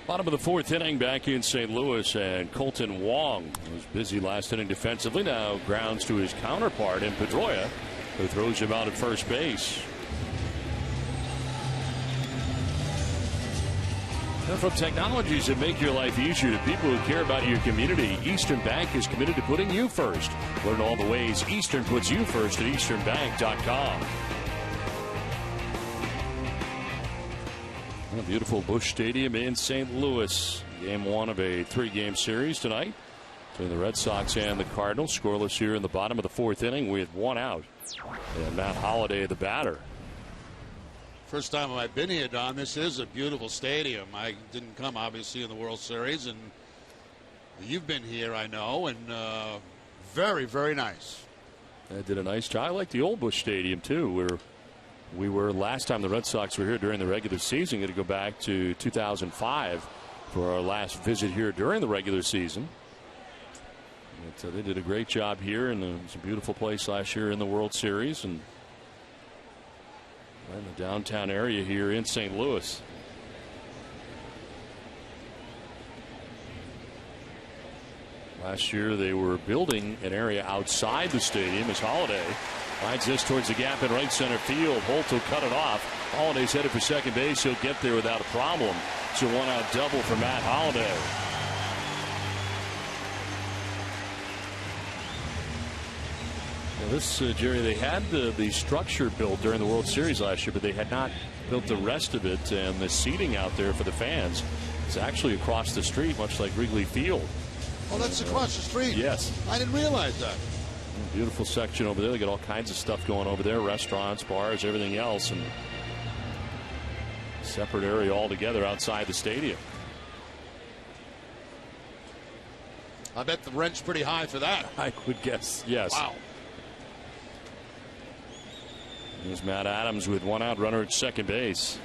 Bottom of the fourth inning back in St. Louis, and Colton Wong was busy last inning defensively. Now grounds to his counterpart in Pedroia, who throws him out at first base. Now, from technologies that make your life easier to people who care about your community, Eastern Bank is committed to putting you first. Learn all the ways Eastern puts you first at easternbank.com. A beautiful Busch Stadium in St. Louis. Game one of a three-game series tonight between the Red Sox and the Cardinals. Scoreless here in the bottom of the fourth inning with one out. And Matt Holliday, the batter. First time I've been here, Don. This is a beautiful stadium. I didn't come, obviously, in the World Series, and you've been here, I know, and very, very nice. They did a nice job. I like the old Busch Stadium, too, where we were last time the Red Sox were here during the regular season. Going to go back to 2005 for our last visit here during the regular season. But, they did a great job here, and it was a beautiful place last year in the World Series, and in the downtown area here in St. Louis. Last year they were building an area outside the stadium as Holliday lines this towards the gap in right center field. Holt will cut it off. Holliday's headed for second base. He'll get there without a problem. It's a one-out double for Matt Holliday. This, Jerry, they had the structure built during the World Series last year, but they had not built the rest of it, and the seating out there for the fans is actually across the street, much like Wrigley Field. Oh, that's across the street? Yes. I didn't realize that. Beautiful section over there. They got all kinds of stuff going over there, restaurants, bars, everything else, and separate area altogether outside the stadium. I bet the rent's pretty high for that. I would guess, yes. Wow. Here's Matt Adams with one out, runner at second base.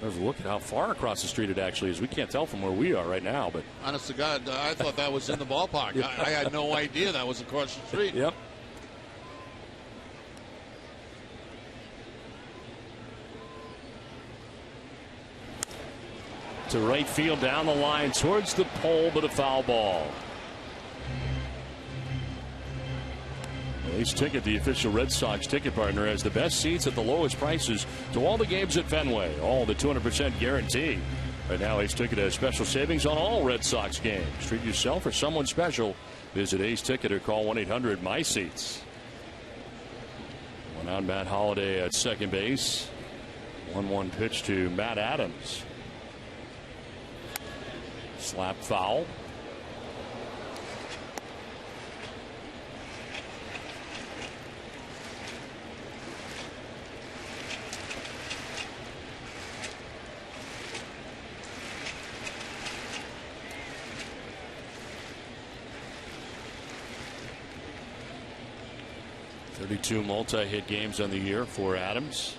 Let's look at how far across the street it actually is. We can't tell from where we are right now, but honest to God, I thought that was in the ballpark. I had no idea that was across the street. Yep. To right field, down the line towards the pole, but a foul ball. Ace Ticket, the official Red Sox ticket partner, has the best seats at the lowest prices to all the games at Fenway. All the 200% guarantee. Right now, Ace Ticket has special savings on all Red Sox games. Treat yourself or someone special. Visit Ace Ticket or call 1-800-MY-SEATS. One out, Matt Holliday at second base. 1-1 pitch to Matt Adams. Slap foul. Two multi-hit games on the year for Adams.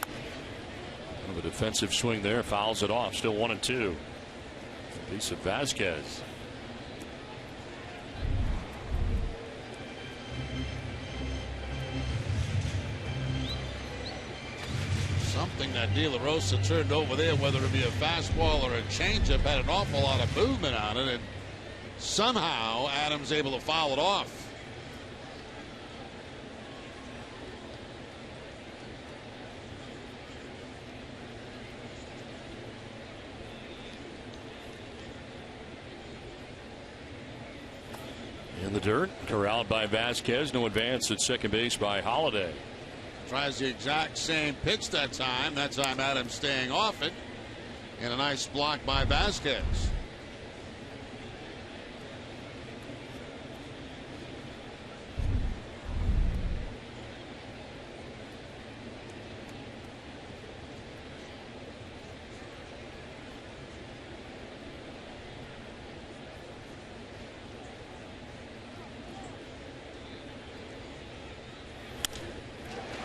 Kind of a defensive swing there, fouls it off. Still 1-2. Piece of Vasquez. Something that De La Rosa turned over there, whether it be a fastball or a changeup, had an awful lot of movement on it, and somehow Adams able to foul it off. In the dirt, corralled by Vasquez. No advance at second base by Holliday. Tries the exact same pitch that time. That time Adams staying off it. And a nice block by Vasquez.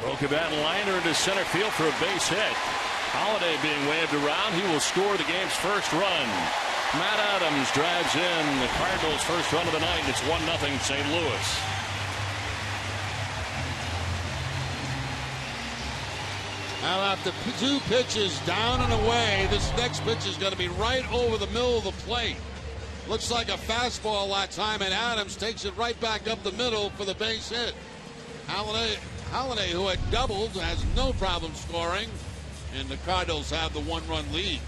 Broke a bat liner into center field for a base hit. Holiday being waved around. He will score the game's first run. Matt Adams drives in the Cardinals' first run of the night. It's 1-0 St. Louis. Now after 2 pitches down and away, this next pitch is going to be right over the middle of the plate. Looks like a fastball that time, and Adams takes it right back up the middle for the base hit. Holiday, who had doubled, has no problem scoring, and the Cardinals have the 1-run lead.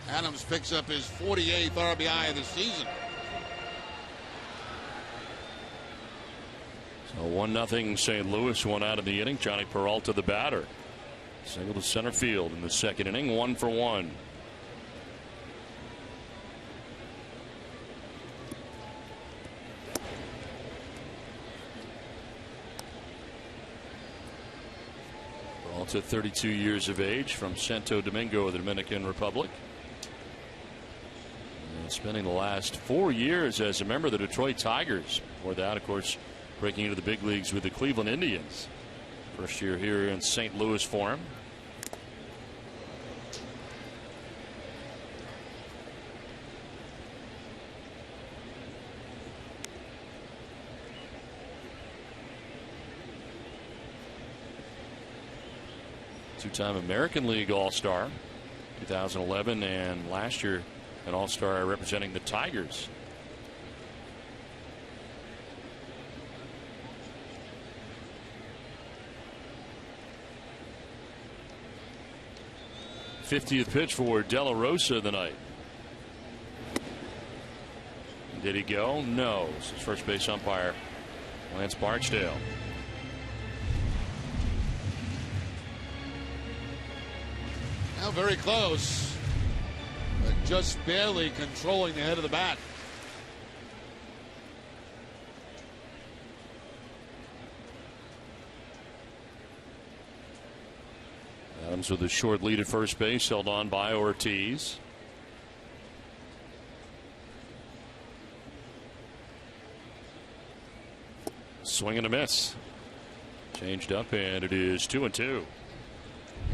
Adams picks up his 48th RBI of the season. So 1-0 St. Louis, 1 out of the inning. Johnny Peralta, the batter. Single to center field in the second inning, 1 for 1. Peralta, 32 years of age, from Santo Domingo, the Dominican Republic. And spending the last 4 years as a member of the Detroit Tigers. Before that, of course, breaking into the big leagues with the Cleveland Indians. First year here in St. Louis for him. Two-time American League All-Star, 2011, and last year an All-Star representing the Tigers. '50th pitch for De La Rosa tonight. Did he go? No. It's his first base umpire, Lance Barksdale. Now very close, but just barely controlling the head of the bat. Adams with a short lead at first base, held on by Ortiz. Swing and a miss. Changed up, and it is 2-2.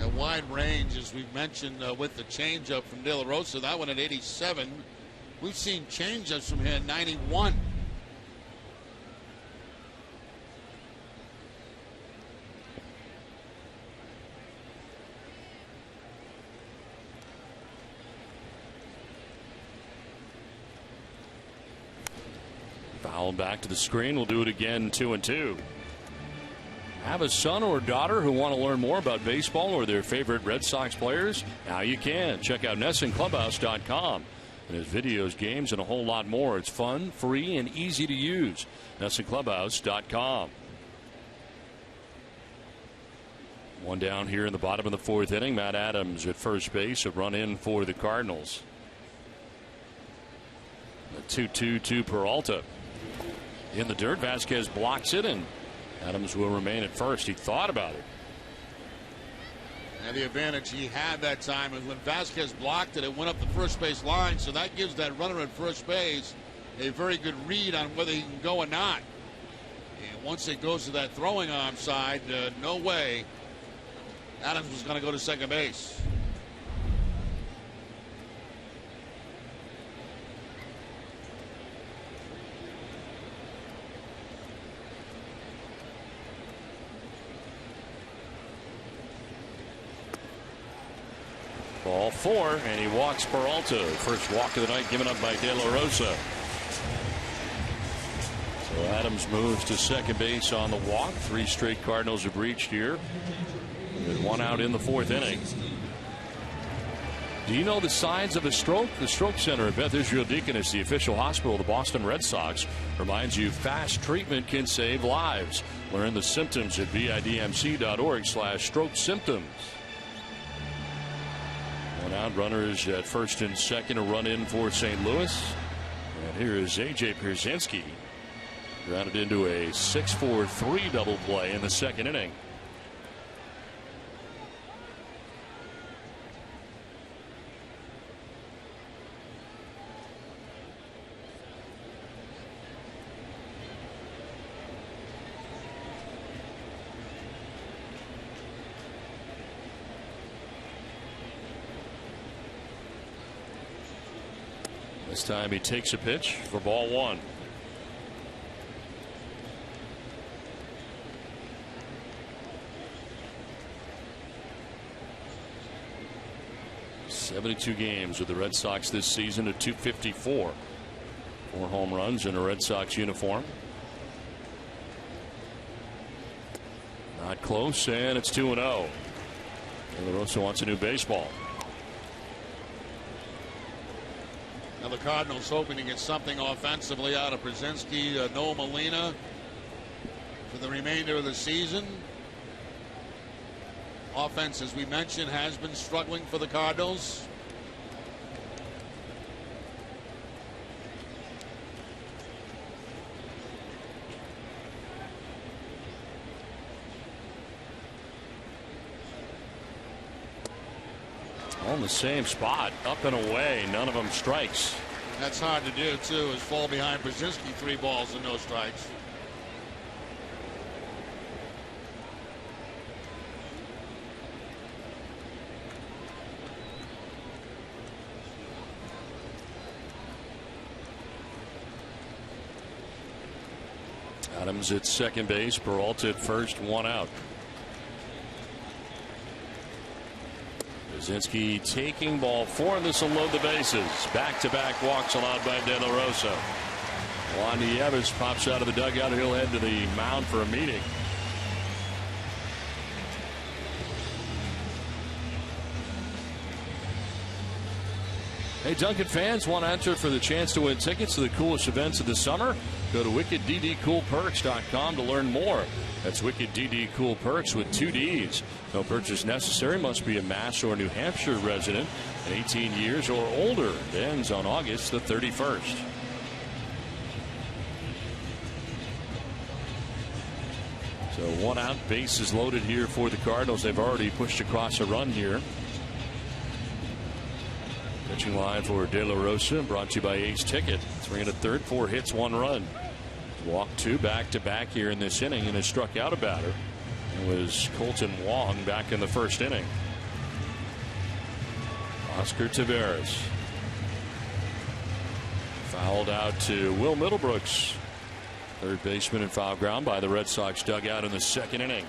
A wide range, as we mentioned, with the changeup from De La Rosa. That one at 87. We've seen changeups from here at 91. Foul back to the screen. We'll do it again, 2-2. Have a son or daughter who want to learn more about baseball or their favorite Red Sox players? Now you can. Check out NessonClubhouse.com. There's videos, games, and a whole lot more. It's fun, free, and easy to use. NessonClubhouse.com. One down here in the bottom of the 4th inning. Matt Adams at first base. A run in for the Cardinals. A 2-2 to Peralta. In the dirt, Vasquez blocks it, and Adams will remain at first. He thought about it. And the advantage he had that time is when Vasquez blocked it, it went up the first base line, so that gives that runner at first base a very good read on whether he can go or not. And once it goes to that throwing arm side, no way Adams was going to go to second base. Ball 4, and he walks Peralta. First walk of the night given up by De La Rosa. So Adams moves to second base on the walk. 3 straight Cardinals have reached here. With 1 out in the 4th inning. Do you know the signs of a stroke? The Stroke Center at Beth Israel Deaconess, the official hospital of the Boston Red Sox, reminds you fast treatment can save lives. Learn the symptoms at vidmc.org/stroke symptoms. 1 out, runners at first and second, a run in for St. Louis. And here is A.J. Pierzynski, grounded into a 6-4-3 double play in the second inning. This time he takes a pitch for ball one. "72 games with the Red Sox this season, at .254. 4 home runs in a Red Sox uniform. Not close, and it's 2-0. De La Rosa wants a new baseball. Now the Cardinals hoping to get something offensively out of Brzezinski, Noah Molina for the remainder of the season. Offense, as we mentioned, has been struggling for the Cardinals. On the same spot, up and away, none of them strikes. That's hard to do too, is fall behind Brzezinski, 3 balls and no strikes. Adams at second base, Peralta at first, 1 out. Brzezinski taking ball 4, and this will load the bases. Back-to-back walks allowed by De La Rosa. Juan Nieves pops out of the dugout. He'll head to the mound for a meeting. Hey, Duncan fans, want to enter for the chance to win tickets to the coolest events of the summer? Go to wickedddcoolperks.com to learn more. That's Wicked DD Cool Perks with 2 Ds. No purchase necessary. Must be a Mass or New Hampshire resident and 18 years or older. It ends on August the 31st. So 1 out, bases loaded here for the Cardinals. They've already pushed across a run here. Pitching line for De La Rosa, brought to you by Ace Ticket. 3 1/3, 4 hits, 1 run. Walked 2 back-to-back here in this inning, and has struck out a batter. It was Colton Wong back in the first inning. Oscar Taveras fouled out to Will Middlebrooks, third baseman, in foul ground by the Red Sox dugout in the second inning.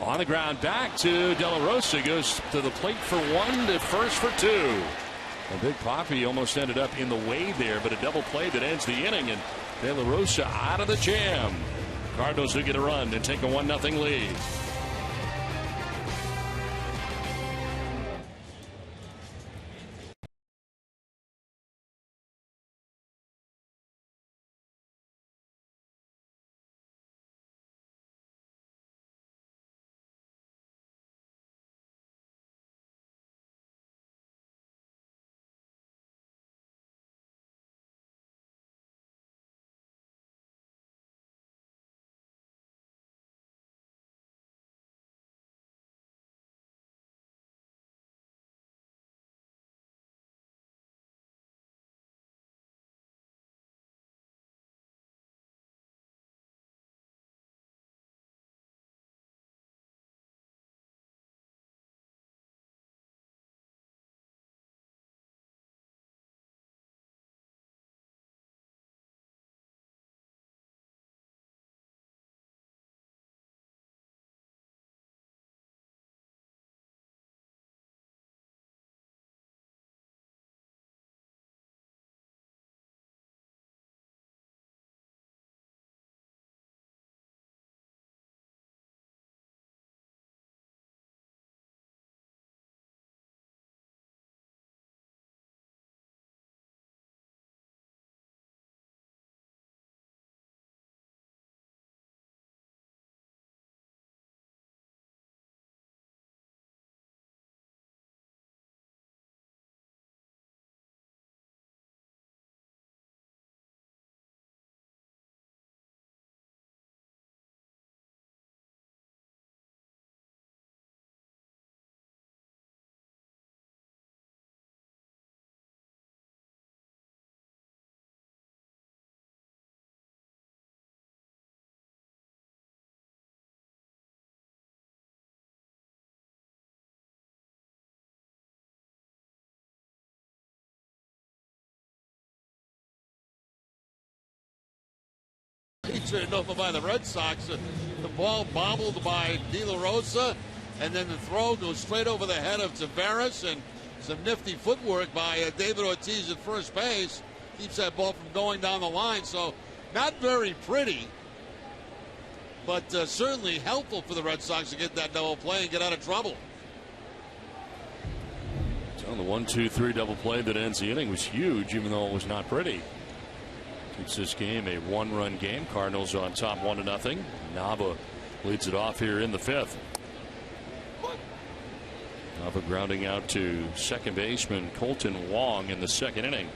On the ground, back to De La Rosa, goes to the plate for 1, to first for 2. A Big Papi almost ended up in the way there, but a double play that ends the inning, and De La Rosa out of the jam. Cardinals who get a run and take a 1-0 lead. He turned over by the Red Sox. The ball bobbled by De La Rosa, and then the throw goes straight over the head of Tavares, and some nifty footwork by David Ortiz at first base keeps that ball from going down the line. So not very pretty, but certainly helpful for the Red Sox to get that double play and get out of trouble. So the 1-2-3 double play that ends the inning was huge, even though it was not pretty. Keeps this game a one-run game. Cardinals on top 1-0. Nava leads it off here in the fifth. Nava grounding out to second baseman Colton Wong in the second inning.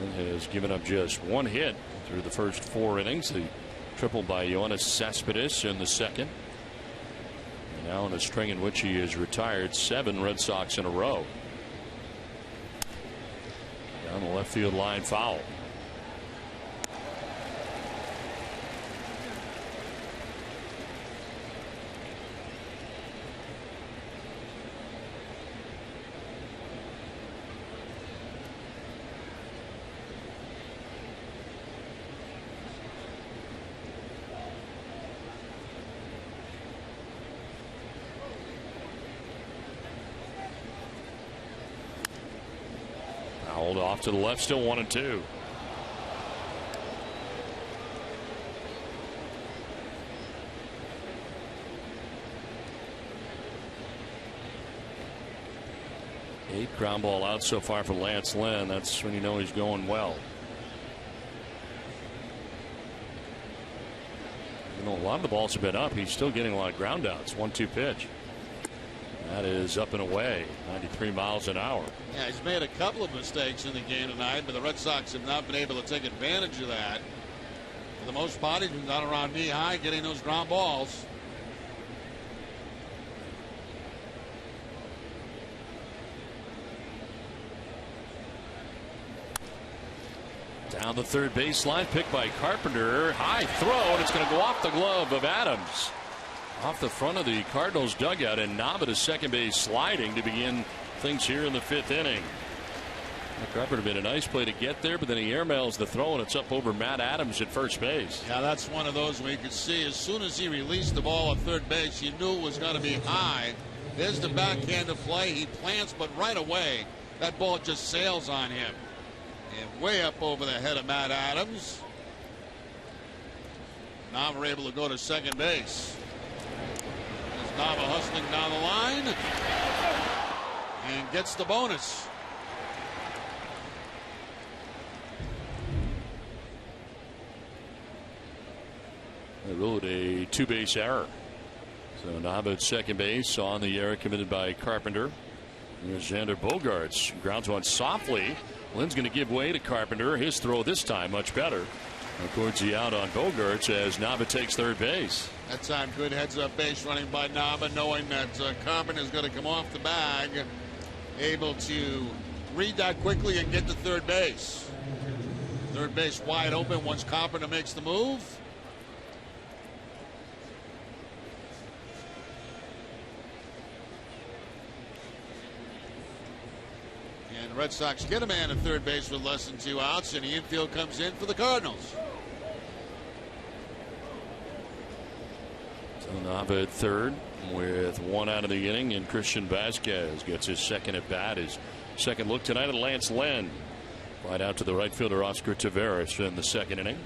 And has given up just one hit through the first 4 innings. The triple by Yoenis Cespedes in the second. And now in a string in which he has retired 7 Red Sox in a row. Down the left field line, foul. Fouled off to the left, still 1-2. Eight ground ball out so far for Lance Lynn. That's when you know he's going well. You know, a lot of the balls have been up. He's still getting a lot of ground outs. 1-2 pitch. That is up and away, 93 miles an hour. Yeah, he's made a couple of mistakes in the game tonight, but the Red Sox have not been able to take advantage of that. For the most part, he's been down around knee high getting those ground balls. Down the third baseline, picked by Carpenter. High throw, and it's going to go off the glove of Adams. Off the front of the Cardinals dugout, and Nava to second base sliding to begin things here in the 5th inning. Carpenter made a nice play to get there, but then he airmails the throw, and it's up over Matt Adams at first base. Yeah, that's one of those where you could see as soon as he released the ball at third base, you knew it was going to be high. There's the backhand of play. He plants, but right away, that ball just sails on him. And way up over the head of Matt Adams. Nava able to go to second base. Nava hustling down the line and gets the bonus. They ruled a 2-base error. So Nava at second base on the error committed by Carpenter. There's Xander Bogaerts. Grounds one softly. Lynn's going to give way to Carpenter. His throw this time much better. Records the out on Bogaerts as Nava takes third base. That time good heads up base running by Nava, knowing that Carpenter is going to come off the bag. Able to read that quickly and get to third base. Third base wide open once Carpenter makes the move. And the Red Sox get a man at third base with less than 2 outs, and the infield comes in for the Cardinals. So Nava at third with 1 out of the inning, and Christian Vasquez gets his second at bat. His second look tonight at Lance Lynn. Right out to the right fielder Oscar Taveras in the second inning.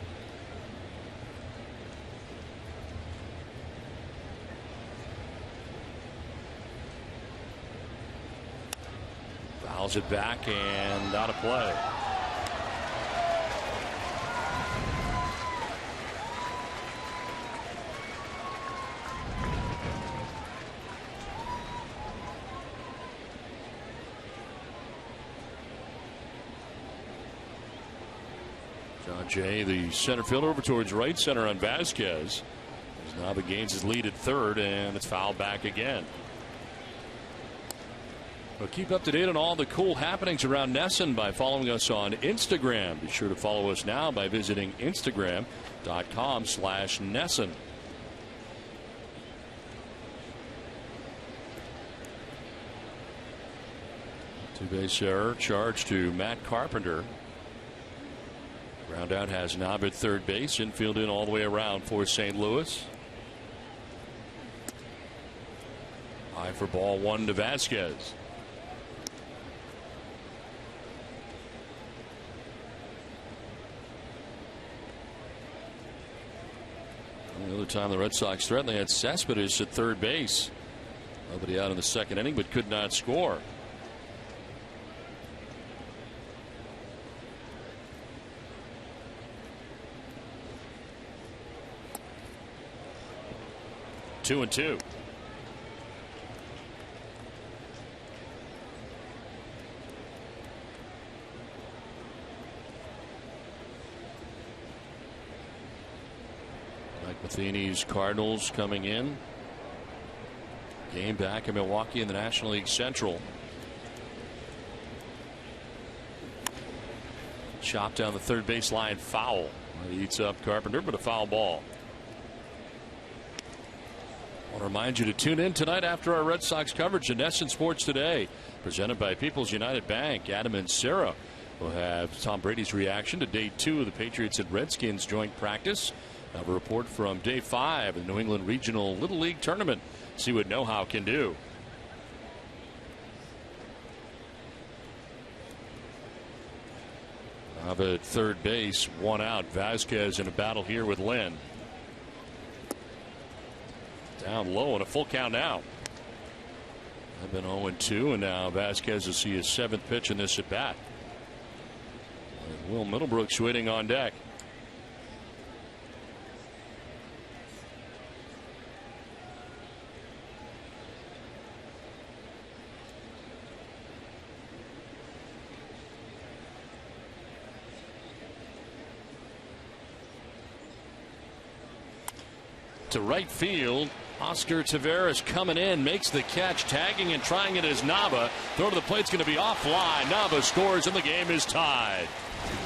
Fouls it back and out of play. John Jay, the center fielder, over towards right center on Vasquez. As Nava gains his lead at third, and it's fouled back again. Well, keep up to date on all the cool happenings around NESN by following us on Instagram. Be sure to follow us now by visiting Instagram.com/NESN. Two-base error charge to Matt Carpenter. Ground out has Knob at third base. Infield in all the way around for St. Louis. High for ball one to Vasquez. The other time the Red Sox threatened, they had Cespedes at third base. Nobody out in the second inning, but could not score. 2-2. Matheny's Cardinals coming in. Game back in Milwaukee in the National League Central. Chopped down the third baseline, foul. He eats up Carpenter, but a foul ball. I want to remind you to tune in tonight after our Red Sox coverage in NESN Sports Today, presented by People's United Bank. Adam and Sarah will have Tom Brady's reaction to day 2 of the Patriots and Redskins joint practice. Have a report from day 5 of the New England Regional Little League Tournament. See what know-how can do. Up at third base, one out. Vasquez in a battle here with Lynn. Down low and a full count now. I've been 0-2, and now Vasquez will see his 7th pitch in this at bat. Will Middlebrooks waiting on deck. To right field, Oscar Taveras coming in, makes the catch, tagging and trying it as Nava. Throw to the plate's going to be offline. Nava scores and the game is tied.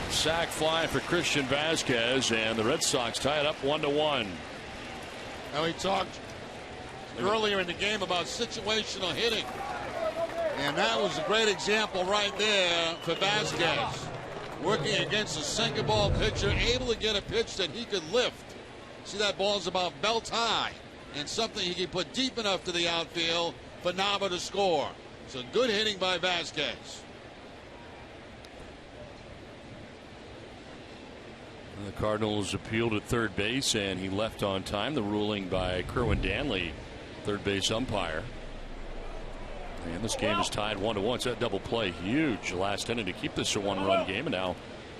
Sac fly for Christian Vasquez, and the Red Sox tie it up 1-1. Now, we talked earlier in the game about situational hitting, and that was a great example right there for Vasquez. Working against a sinker ball pitcher, able to get a pitch that he could lift. See, that ball's about belt high and something he can put deep enough to the outfield for Nava to score. So good hitting by Vasquez. The Cardinals appealed at third base, and he left on time. The ruling by Kerwin Danley, third base umpire. And this game is tied 1-1. It's a double play, huge last inning to keep this a one-run game. And now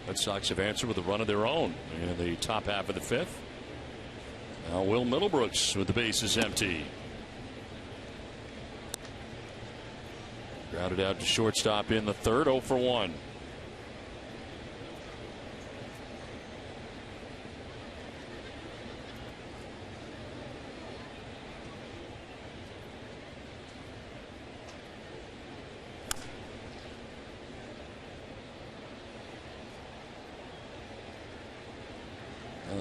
Red Sox have answered with a run of their own in the top half of the 5th. Now Will Middlebrooks with the bases empty. Grounded out to shortstop in the 3rd, 0 for 1.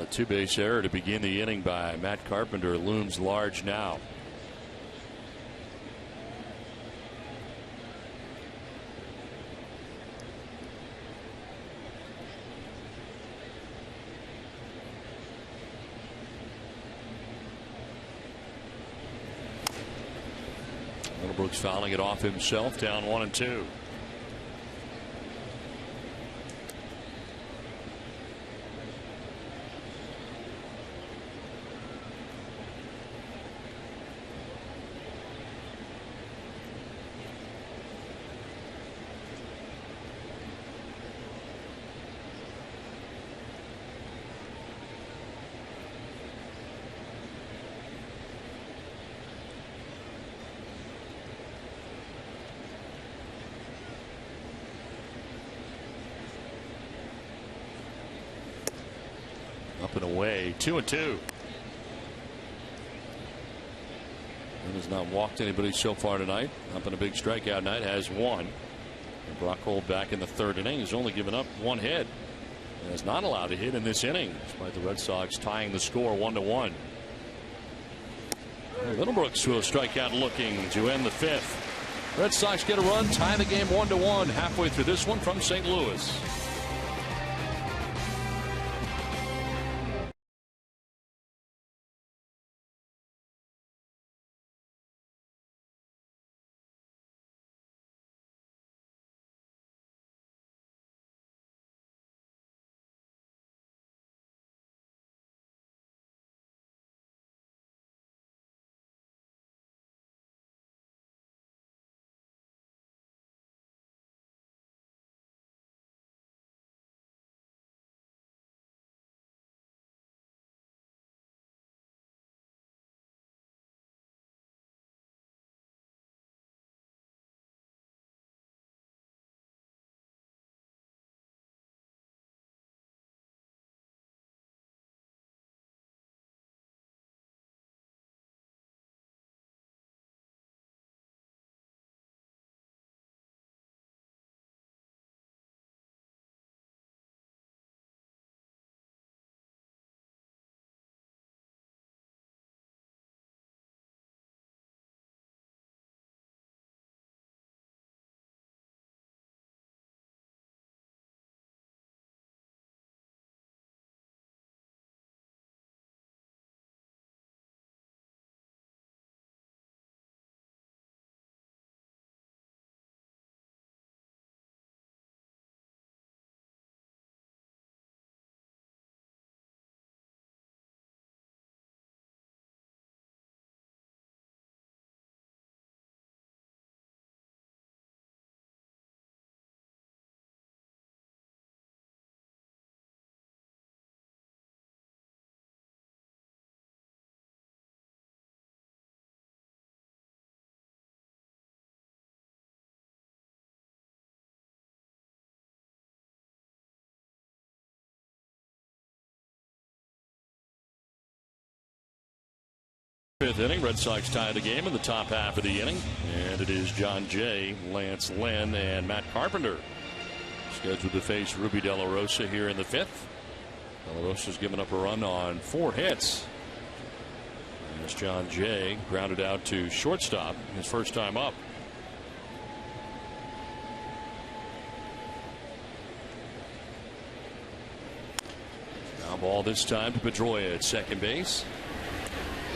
A two-base error to begin the inning by Matt Carpenter looms large now. Middlebrooks fouling it off himself, down 1-2. Up and away, 2-2. And has not walked anybody so far tonight. Up in a big strikeout night, has one. And Brock Holt back in the third inning has only given up one hit. And is not allowed to hit in this inning, despite the Red Sox tying the score 1-1. Middlebrooks will strike out looking to end the fifth. Red Sox get a run, tie the game 1-1 halfway through this one from St. Louis. Fifth inning, Red Sox tie the game in the top half of the inning, and it is John Jay, Lance Lynn, and Matt Carpenter scheduled to face Ruby De La Rosa here in the fifth. De La Rosa's given up a run on 4 hits. As John Jay grounded out to shortstop his first time up. Now ball this time to Pedroia at second base.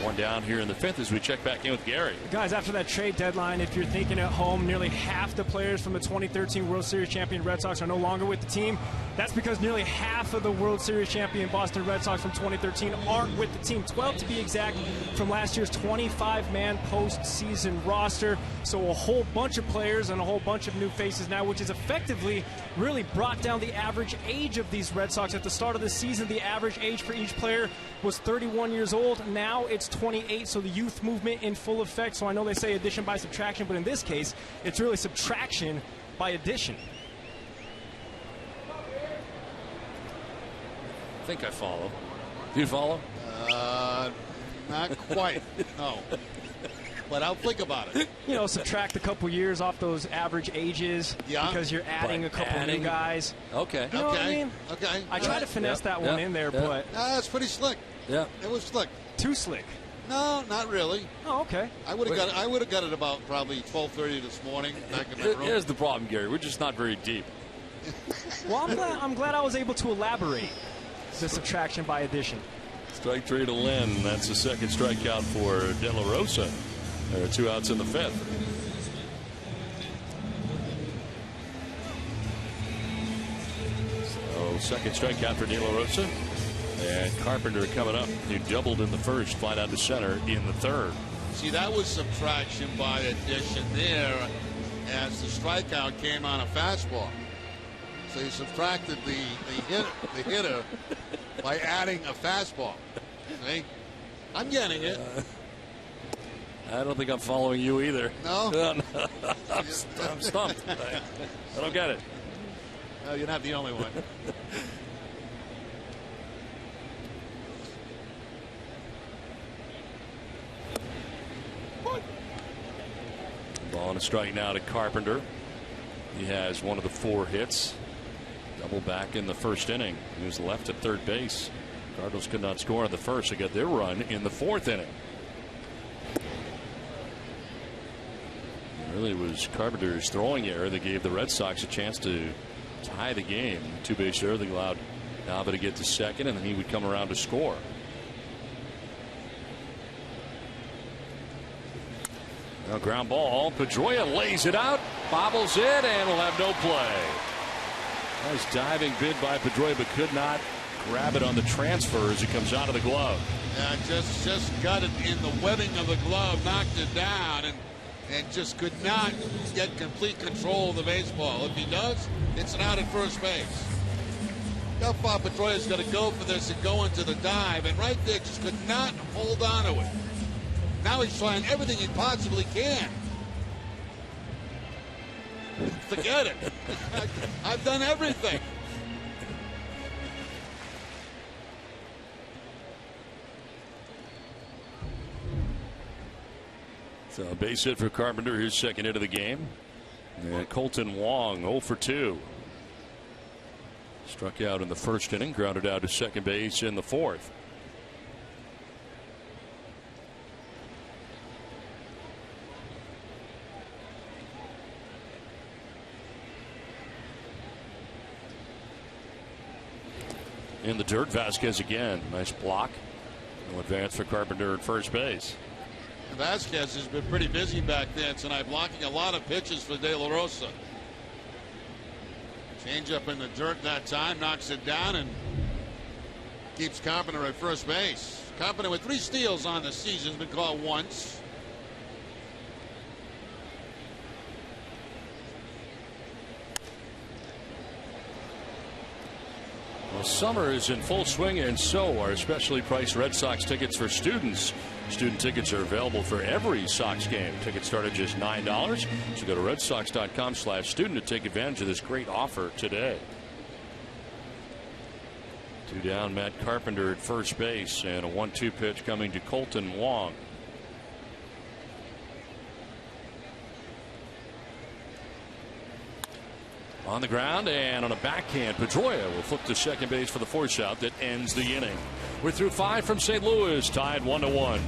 One down here in the fifth as we check back in with Gary. Guys, after that trade deadline, if you're thinking at home, nearly half the players from the 2013 World Series champion Red Sox are no longer with the team. That's because nearly half of the World Series champion Boston Red Sox from 2013 aren't with the team. 12 to be exact from last year's 25-man postseason roster. So a whole bunch of players and a whole bunch of new faces now, which has effectively really brought down the average age of these Red Sox. At the start of the season, the average age for each player was 31 years old. Now it's 28, so the youth movement in full effect. So I know they say addition by subtraction, but in this case, it's really subtraction by addition. I think I follow. Do you follow? Not quite. No. But I'll think about it. You know, subtract a couple years off those average ages because you're adding a couple new guys. Okay. You know what I mean? Okay. I tried to finesse that one in there, but that's pretty slick. Yeah. It was slick. Too slick. No, not really. Oh, okay. I would have got it about probably 12:30 this morning back in my room. Here's the problem, Gary. We're just not very deep. Well, I'm glad I was able to elaborate the subtraction by addition. Strike 3 to Lynn. That's the second strikeout for De La Rosa. There are 2 outs in the fifth. So second strikeout for De La Rosa. And Carpenter coming up. He doubled in the first, fly out to center in the third. See, that was subtraction by addition there as the strikeout came on a fastball. So you subtracted the hitter by adding a fastball. See? I'm getting it. I don't think I'm following you either. No? No. I'm stumped. I don't get it. No, you're not the only one. a strike now to Carpenter. He has one of the 4 hits. Double back in the first inning. He was left at third base. Cardinals could not score in the first. They got their run in the 4th inning. It really was Carpenter's throwing error that gave the Red Sox a chance to tie the game. 2-base error that allowed Nava to get to second, and then he would come around to score. Now ground ball. Pedroia lays it out, bobbles it, and will have no play. Nice diving bid by Pedroia, but could not grab it on the transfer as it comes out of the glove. Yeah, just got it in the webbing of the glove, knocked it down, and just could not get complete control of the baseball. If he does, it's an out at first base. How far Pedroia's going to go for this and go into the dive, and right there just could not hold on to it. Now he's trying everything he possibly can. Forget it. I've done everything. So a base hit for Carpenter, his second hit of the game. And Colton Wong 0 for 2. Struck out in the first inning, grounded out to second base in the 4th. In the dirt, Vasquez again. Nice block. No advance for Carpenter at first base. Vasquez has been pretty busy back there tonight, blocking a lot of pitches for De La Rosa. Change up in the dirt that time, knocks it down, and keeps Carpenter at first base. Carpenter with 3 steals on the season, has been called once. Well, summer is in full swing, and so are specially priced Red Sox tickets for students. Student tickets are available for every Sox game. Tickets start at just $9. So go to redsox.com/student to take advantage of this great offer today. 2 down, Matt Carpenter at first base, and a 1-2 pitch coming to Colton Wong. On the ground and on a backhand, Pedroia will flip to second base for the force out that ends the inning. We're through 5 from St. Louis, tied 1-1.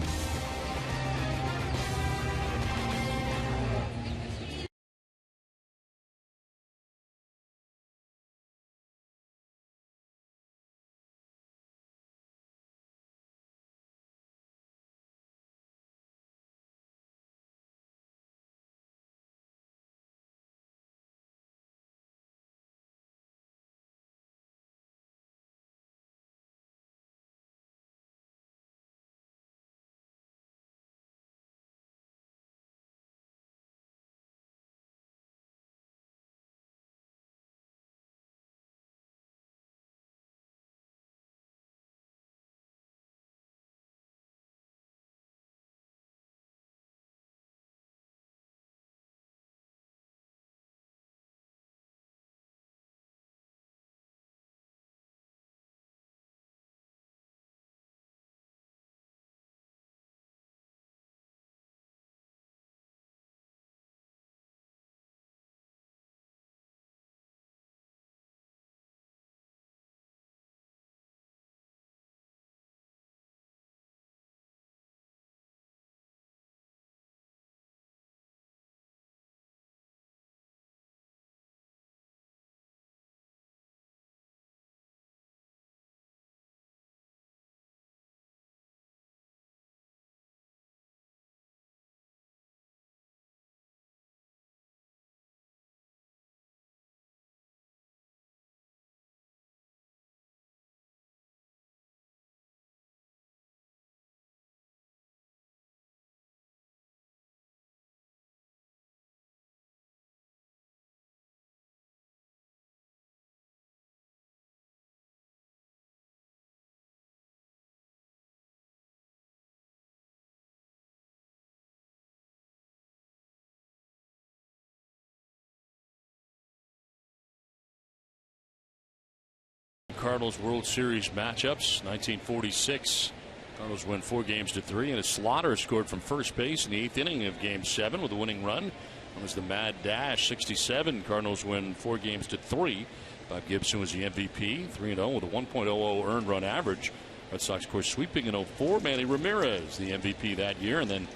Cardinals World Series matchups. 1946. Cardinals win 4 games to 3, and a Slaughter scored from first base in the 8th inning of Game 7 with a winning run. It was the mad dash. 67. Cardinals win 4-3. Bob Gibson was the MVP. 3-0 with a 1.00 earned run average. Red Sox, of course, sweeping in 04. Manny Ramirez, the MVP that year. And then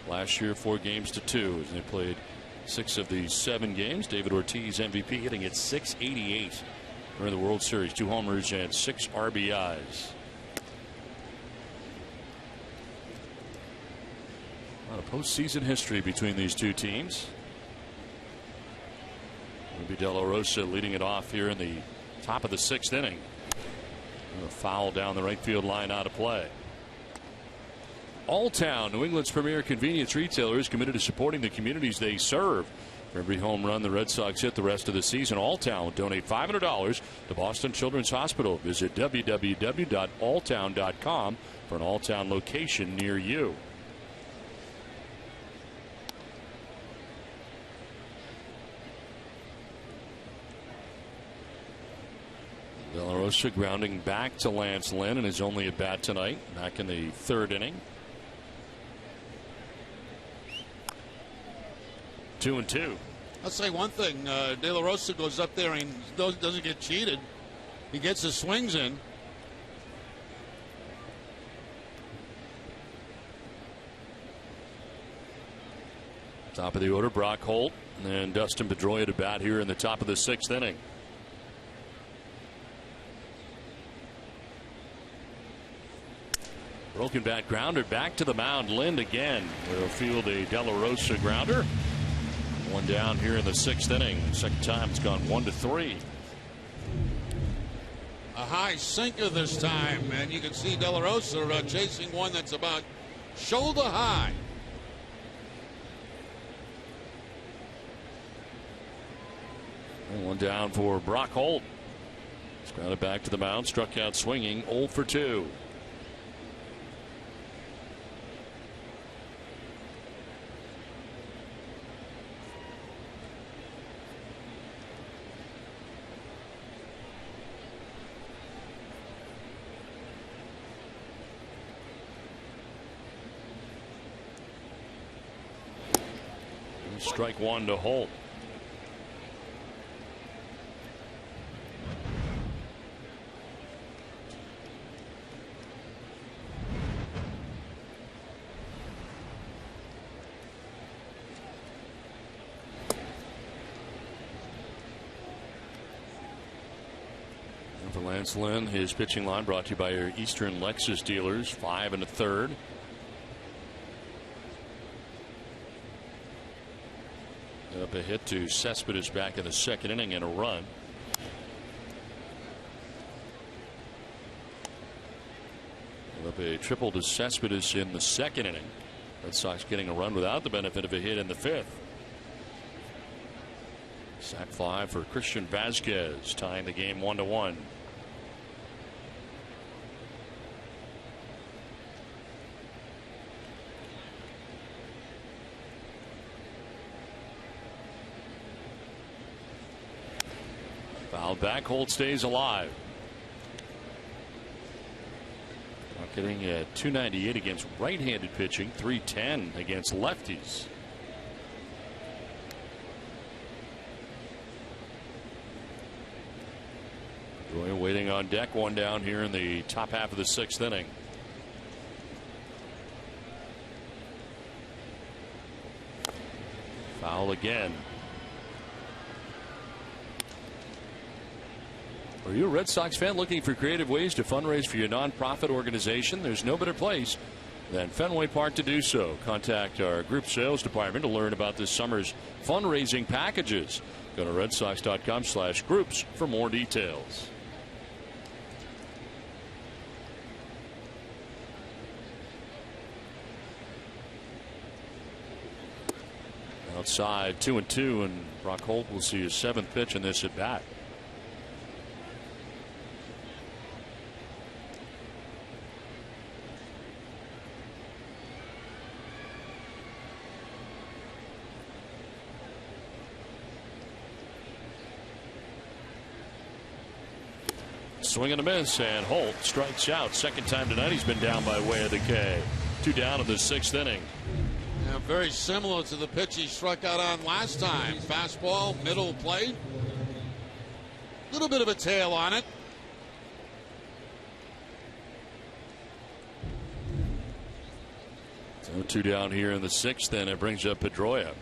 last year, 4-2. As they played 6 of the 7 games. David Ortiz, MVP, hitting at .688 during the World Series. 2 homers and 6 RBIs. A lot of postseason history between these two teams. Ruby De La Rosa leading it off here in the top of the 6th inning. And a foul down the right field line, out of play. Alltown, New England's premier convenience retailer, is committed to supporting the communities they serve. For every home run the Red Sox hit the rest of the season, Alltown will donate $500 to Boston Children's Hospital. Visit www.alltown.com for an Alltown location near you. De La Rosa grounding back to Lance Lynn in his only at bat tonight, back in the 3rd inning. 2-2. I'll say one thing. De La Rosa goes up there and doesn't get cheated. He gets his swings in. Top of the order, Brock Holt, and Dustin Pedroia to bat here in the top of the 6th inning. Broken bat grounder back to the mound. Lind again will field a De La Rosa grounder. One down here in the 6th inning. Second time it's gone 1-3. A high sinker this time, and you can see De La Rosa chasing one that's about shoulder high. And one down for Brock Holt. He's grounded back to the mound. Struck out swinging. 0 for 2. Strike 1 to Holt. And for Lance Lynn, his pitching line brought to you by your Eastern Lexus dealers. 5 1/3. Up a hit to Cespedes back in the 2nd inning and a run. Up a triple to Cespedes in the 2nd inning. Red Sox getting a run without the benefit of a hit in the 5th. Sac fly for Christian Vazquez, tying the game 1-1. Fouled back. Holt stays alive. Hitting at .298 against right-handed pitching, .310 against lefties. Roy waiting on deck, one down here in the top half of the 6th inning. Foul again. Are you a Red Sox fan looking for creative ways to fundraise for your nonprofit organization? There's no better place than Fenway Park to do so. Contact our group sales department to learn about this summer's fundraising packages. Go to redsox.com/groups for more details. Outside 2-2, and Brock Holt will see his 7th pitch in this at bat. Swing and a miss, and Holt strikes out. 2nd time tonight he's been down by way of the K. 2 down in the 6th inning. Yeah, very similar to the pitch he struck out on last time. Fastball, middle plate. Little bit of a tail on it. So 2 down here in the 6th, and it brings up Pedroia.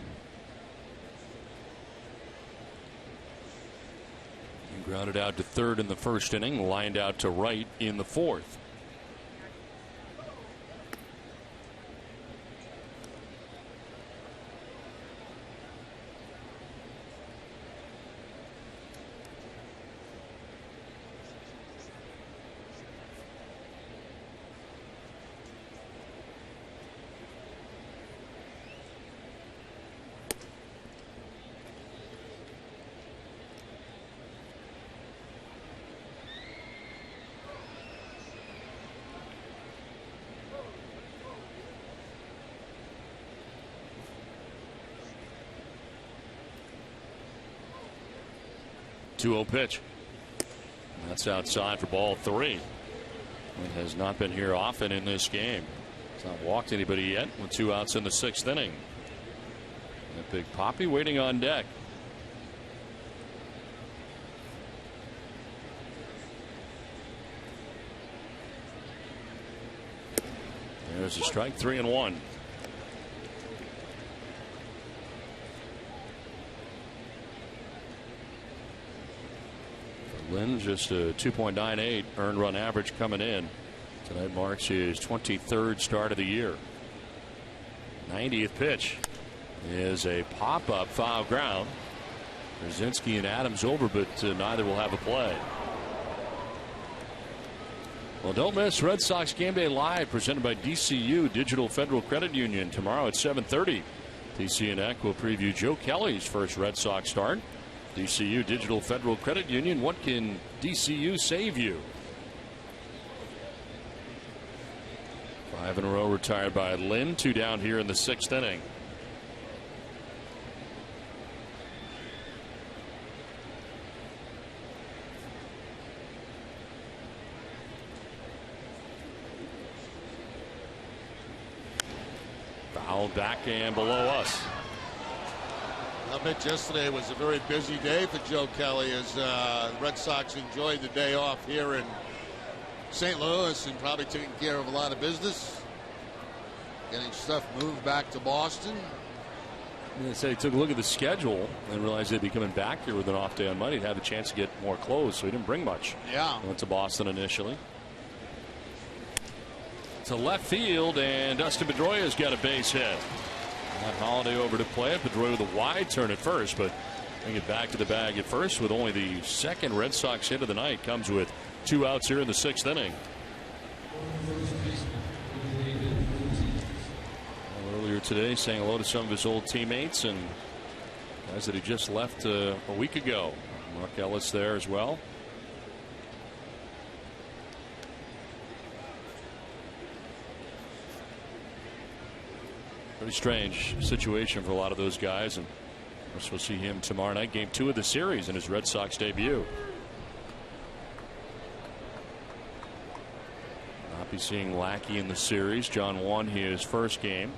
He grounded out to third in the 1st inning, lined out to right in the 4th. Two-0 pitch. That's outside for ball 3. It has not been here often in this game. It's not walked anybody yet with 2 outs in the 6th inning. That big Poppy waiting on deck. There's a strike, 3-1. Lynn just a 2.98 earned run average coming in. Tonight marks his 23rd start of the year. 90th pitch is a pop-up foul ground. Brzezinski and Adams over, but neither will have a play. Well, don't miss Red Sox Game Day Live, presented by DCU Digital Federal Credit Union, tomorrow at 7:30. TC and Eck will preview Joe Kelly's first Red Sox start. DCU Digital Federal Credit Union, what can DCU save you? 5 in a row retired by Lynn. 2 down here in the 6th inning. Foul back and below us. I bet yesterday was a very busy day for Joe Kelly as Red Sox enjoyed the day off here in St. Louis and probably taking care of a lot of business. Getting stuff moved back to Boston. They say he took a look at the schedule and realized they'd be coming back here with an off day on Monday. He'd have a chance to get more clothes, so he didn't bring much. Yeah. Went to Boston initially. To left field, and Dustin Pedroia's got a base hit. Not Holiday over to play it. Pedroia with a wide turn at first, but bring it back to the bag at first with only the 2nd Red Sox hit of the night. Comes with 2 outs here in the 6th inning. Earlier today, saying hello to some of his old teammates and guys that he just left a week ago. Mark Ellis there as well. Pretty strange situation for a lot of those guys, and of course we'll see him tomorrow night, game 2 of the series in his Red Sox debut. Not be seeing Lackey in the series. John won his first game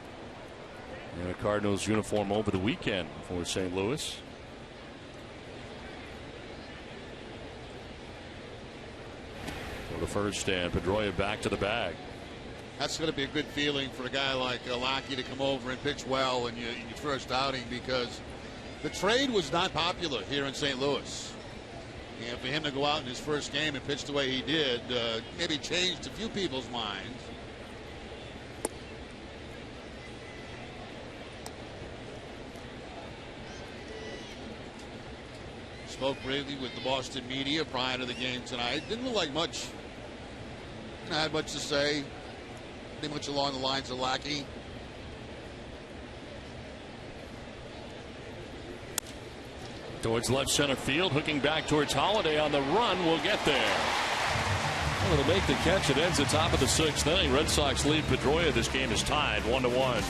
in a Cardinals uniform over the weekend for St. Louis. Go to first, and Pedroia back to the bag. That's going to be a good feeling for a guy like Lackey to come over and pitch well in your first outing, because the trade was not popular here in St. Louis. And for him to go out in his first game and pitch the way he did maybe changed a few people's minds. Spoke briefly with the Boston media prior to the game tonight. Didn't look like much. Didn't have much to say. Pretty much along the lines of Lackey. Towards left center field, hooking back towards Holiday on the run, will get there. Well, to make the catch, it ends the top of the 6th inning. Red Sox lead Pedroia. This game is tied 1-1.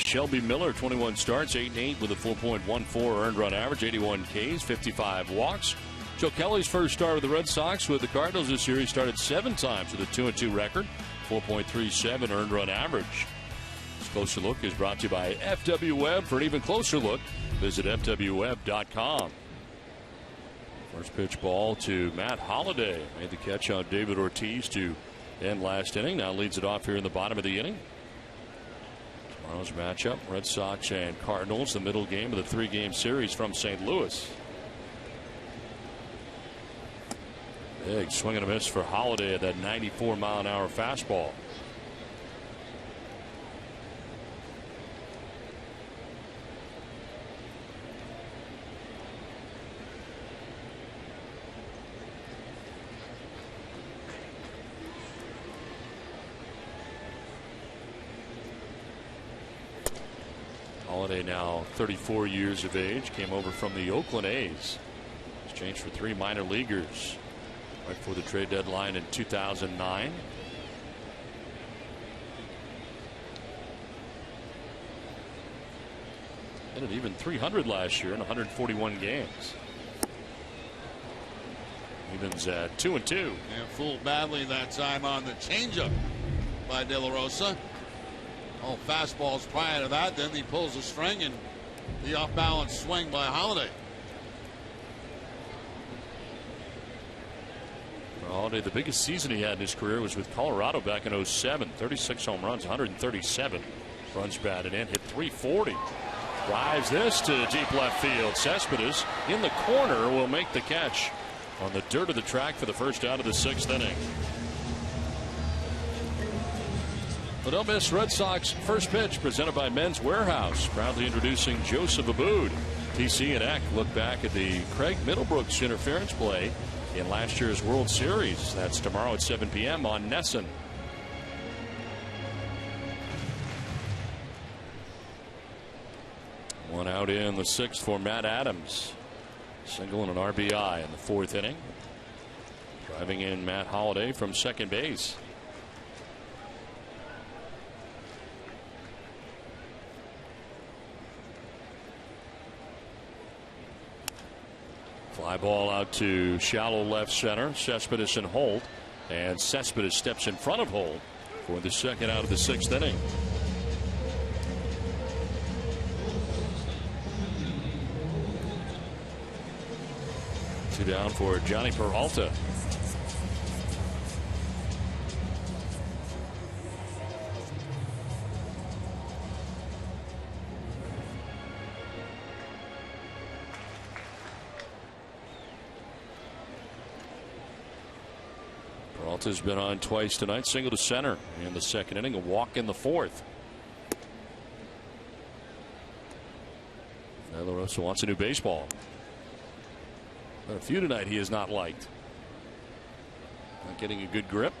Shelby Miller, 21 starts, 8-8 with a 4.14 earned run average, 81 Ks, 55 walks. Joe Kelly's first start with the Red Sox with the Cardinals this year. He started 7 times with a 2-2 record, 4.37 earned run average. This closer look is brought to you by FW Web. For an even closer look, visit FWWeb.com. First pitch ball to Matt Holliday. Made the catch on David Ortiz to end last inning. Now leads it off here in the bottom of the inning. Tomorrow's matchup, Red Sox and Cardinals, the middle game of the 3-game series from St. Louis. Big swing and a miss for Holliday at that 94-mile-an-hour fastball. Holliday, now 34 years of age, came over from the Oakland A's. He's changed for 3 minor leaguers right before the trade deadline in 2009. Hit it even 300 last year in 141 games. Evens at 2-2. And fooled badly that time on the changeup by De La Rosa. All fastballs prior to that. Then he pulls a string and the off balance swing by Holliday. Holliday, the biggest season he had in his career was with Colorado back in 07. 36 home runs, 137 runs batted in, hit 340. Drives this to deep left field. Cespedes in the corner will make the catch on the dirt of the track for the first out of the 6th inning. But don't miss Red Sox first pitch, presented by Men's Warehouse, proudly introducing Joseph Abood. TC and Eck look back at the Craig Middlebrooks interference play in last year's World Series. That's tomorrow at 7 p.m. on NESN. One out in the 6th for Matt Adams. Single and an RBI in the 4th inning. Driving in Matt Holliday from second base. Fly ball out to shallow left center. Cespedes and Holt. And Cespedes steps in front of Holt for the second out of the 6th inning. Two down for Johnny Peralta. Peralta's been on twice tonight. Single to center in the 2nd inning. A walk in the 4th. De La Rosa wants a new baseball. But a few tonight he has not liked. Not getting a good grip.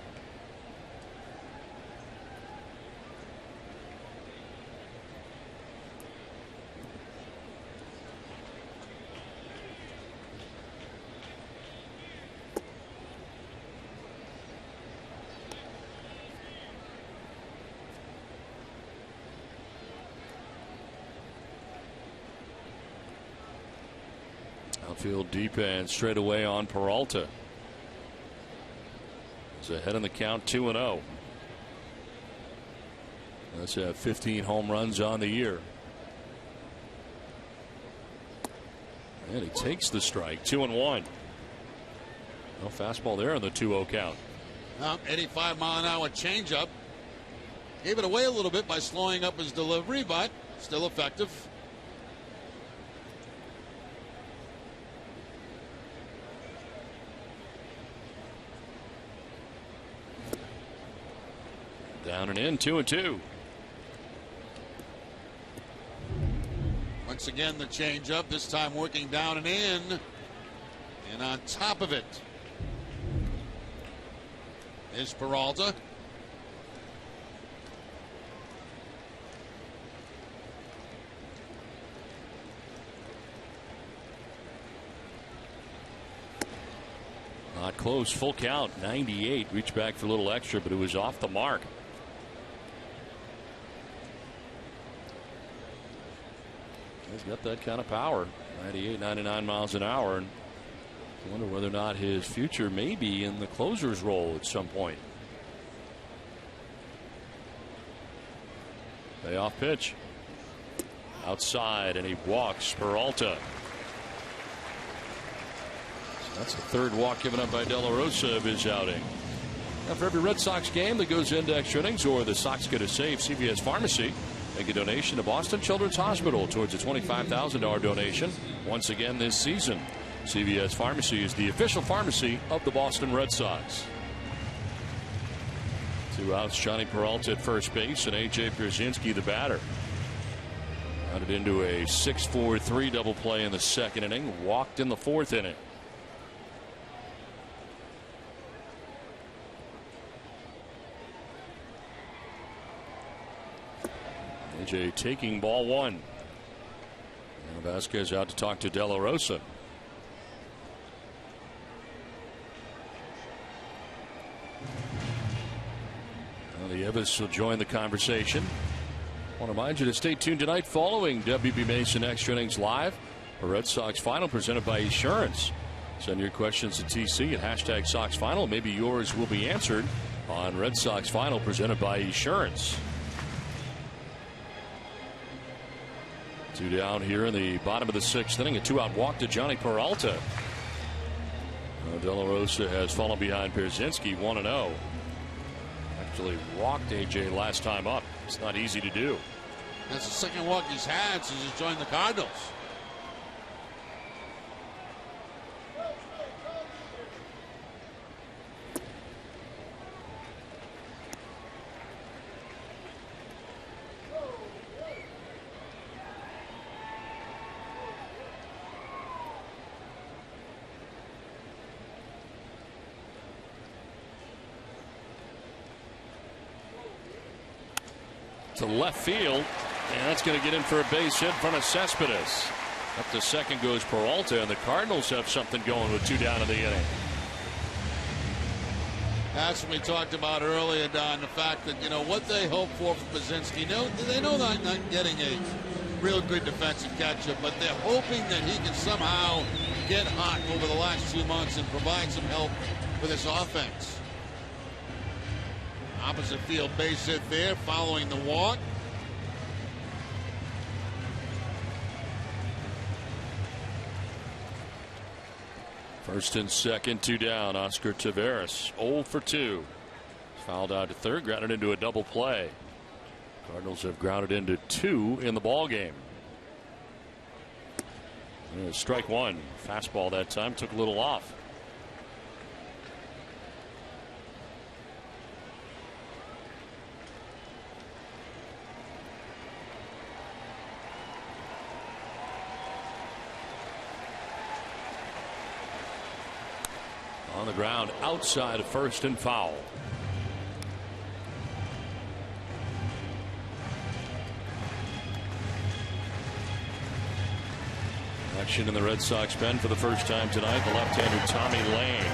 Outfield deep and straight away on Peralta. It's ahead in the count, 2-0. That's 15 home runs on the year. And he takes the strike, 2-1. No fastball there on the 2-0 count. 85-mile-an-hour changeup. Gave it away a little bit by slowing up his delivery, but still effective. Down and in, 2-2. Once again, the changeup, this time working down and in. And on top of it is Peralta. Not close, full count, 98. Reached back for a little extra, but it was off the mark. He's got that kind of power, 98, 99 miles an hour. And I wonder whether or not his future may be in the closer's role at some point. Payoff pitch. Outside, and he walks Peralta. So that's the third walk given up by De La Rosa of his outing. Now, for every Red Sox game that goes into extra innings or the Sox get a save, CVS Pharmacy make a donation to Boston Children's Hospital towards a $25,000 donation once again this season. CVS Pharmacy is the official pharmacy of the Boston Red Sox. 2 outs, Johnny Peralta at first base and A.J. Pierzynski the batter. Got it into a 6-4-3 double play in the second inning. Walked in the fourth inning. AJ taking ball one. And Vasquez out to talk to De La Rosa. Well, the Evis will join the conversation. I want to remind you to stay tuned tonight following WB Mason Extra Innings Live. A Red Sox Final presented by Esurance. Send your questions to TC at hashtag Sox Final. Maybe yours will be answered on Red Sox Final presented by Esurance. 2 down here in the bottom of the 6th inning. A 2-out walk to Johnny Peralta. De La Rosa has fallen behind Pierzynski 1-0. Actually walked AJ last time up. It's not easy to do. That's the second walk he's had since he's joined the Cardinals. To left field, and that's going to get in for a base hit in front of Cespedes. Up to second goes Peralta, and the Cardinals have something going with 2 down in the inning. That's what we talked about earlier, Don, the fact that, what they hope for Pierzynski. They know they're not getting a real good defensive catcher, but they're hoping that he can somehow get hot over the last 2 months and provide some help for this offense. Opposite field base hit there following the walk. First and second, 2 down. Oscar Taveras 0 for 2. Fouled out to third, grounded into a double play. Cardinals have grounded into 2 in the ball game. Strike one. Fastball that time, took a little off. On the ground outside of first and foul. Action in the Red Sox pen for the first time tonight. The left-hander Tommy Lane.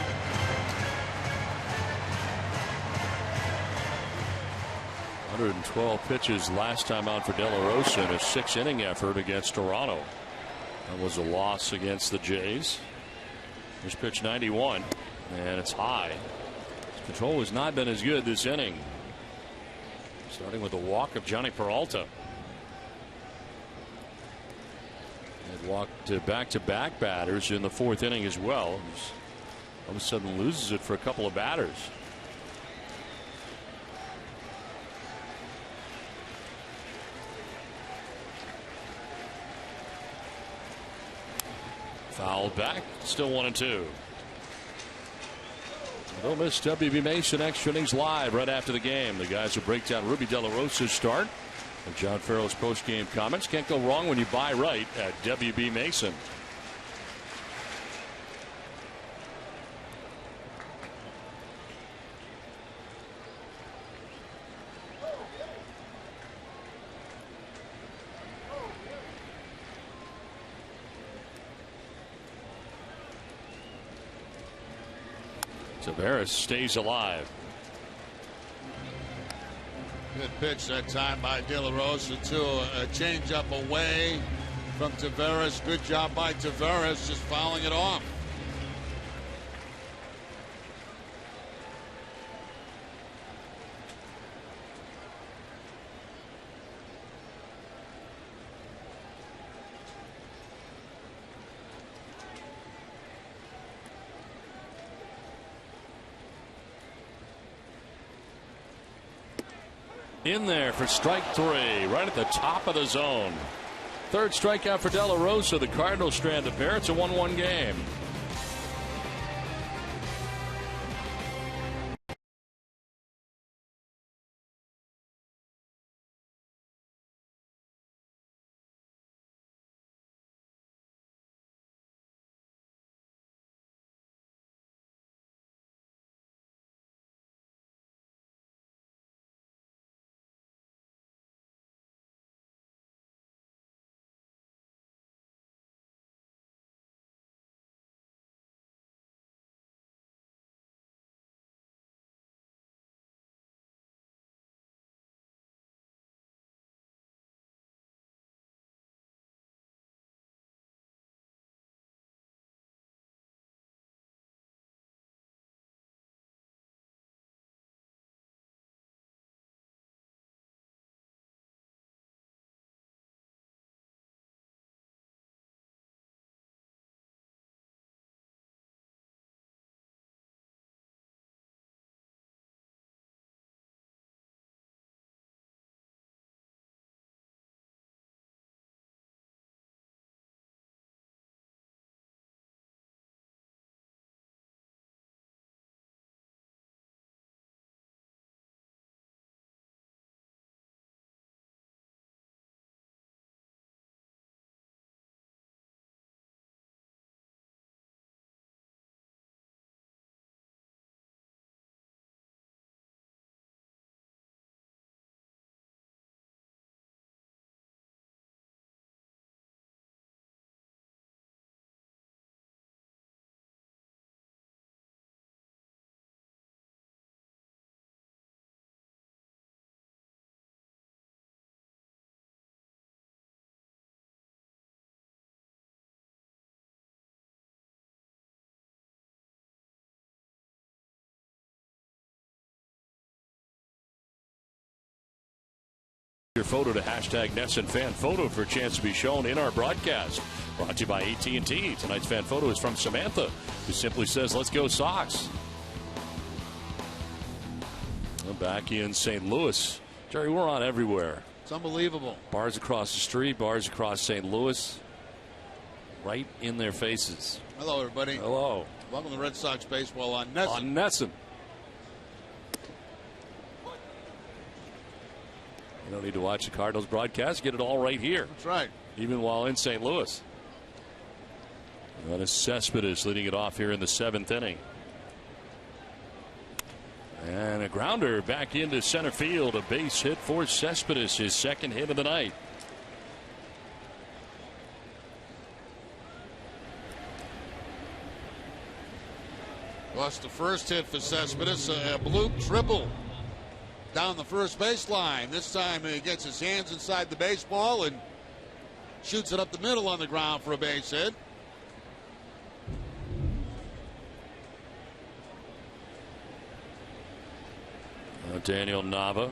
.112 pitches last time out for De La Rosa in a 6-inning effort against Toronto. That was a loss against the Jays. Here's pitch 91, and it's high. His control has not been as good this inning. Starting with a walk of Johnny Peralta. He walked back-to-back batters in the 4th inning as well. He's all of a sudden loses it for a couple of batters. Fouled back, still 1-2. Don't miss WB Mason Extra Innings Live right after the game. The guys will break down Ruby De La Rosa's start and John Farrell's post-game comments. Can't go wrong when you buy right at WB Mason. Taveras stays alive. Good pitch that time by De La Rosa to a changeup away from Taveras. Good job by Taveras, just fouling it off. In there for strike 3, right at the top of the zone. Third strikeout for De La Rosa. The Cardinals strand a pair. It's a 1-1 game. Your photo to hashtag NESN Fan Photo for a chance to be shown in our broadcast. Brought to you by AT&T. Tonight's fan photo is from Samantha, who simply says, "Let's go Sox." Back in St. Louis. Jerry, we're on everywhere. It's unbelievable. Bars across the street, bars across St. Louis. Right in their faces. Hello, everybody. Hello. Welcome to Red Sox Baseball on NESN. On NESN. You don't need to watch the Cardinals broadcast. Get it all right here. That's right. Even while in St. Louis. That is Cespedes leading it off here in the 7th inning. And a grounder back into center field. A base hit for Cespedes, his second hit of the night. Lost the first hit for Cespedes, a bloop triple down the first baseline. This time he gets his hands inside the baseball and shoots it up the middle on the ground for a base hit. Daniel Nava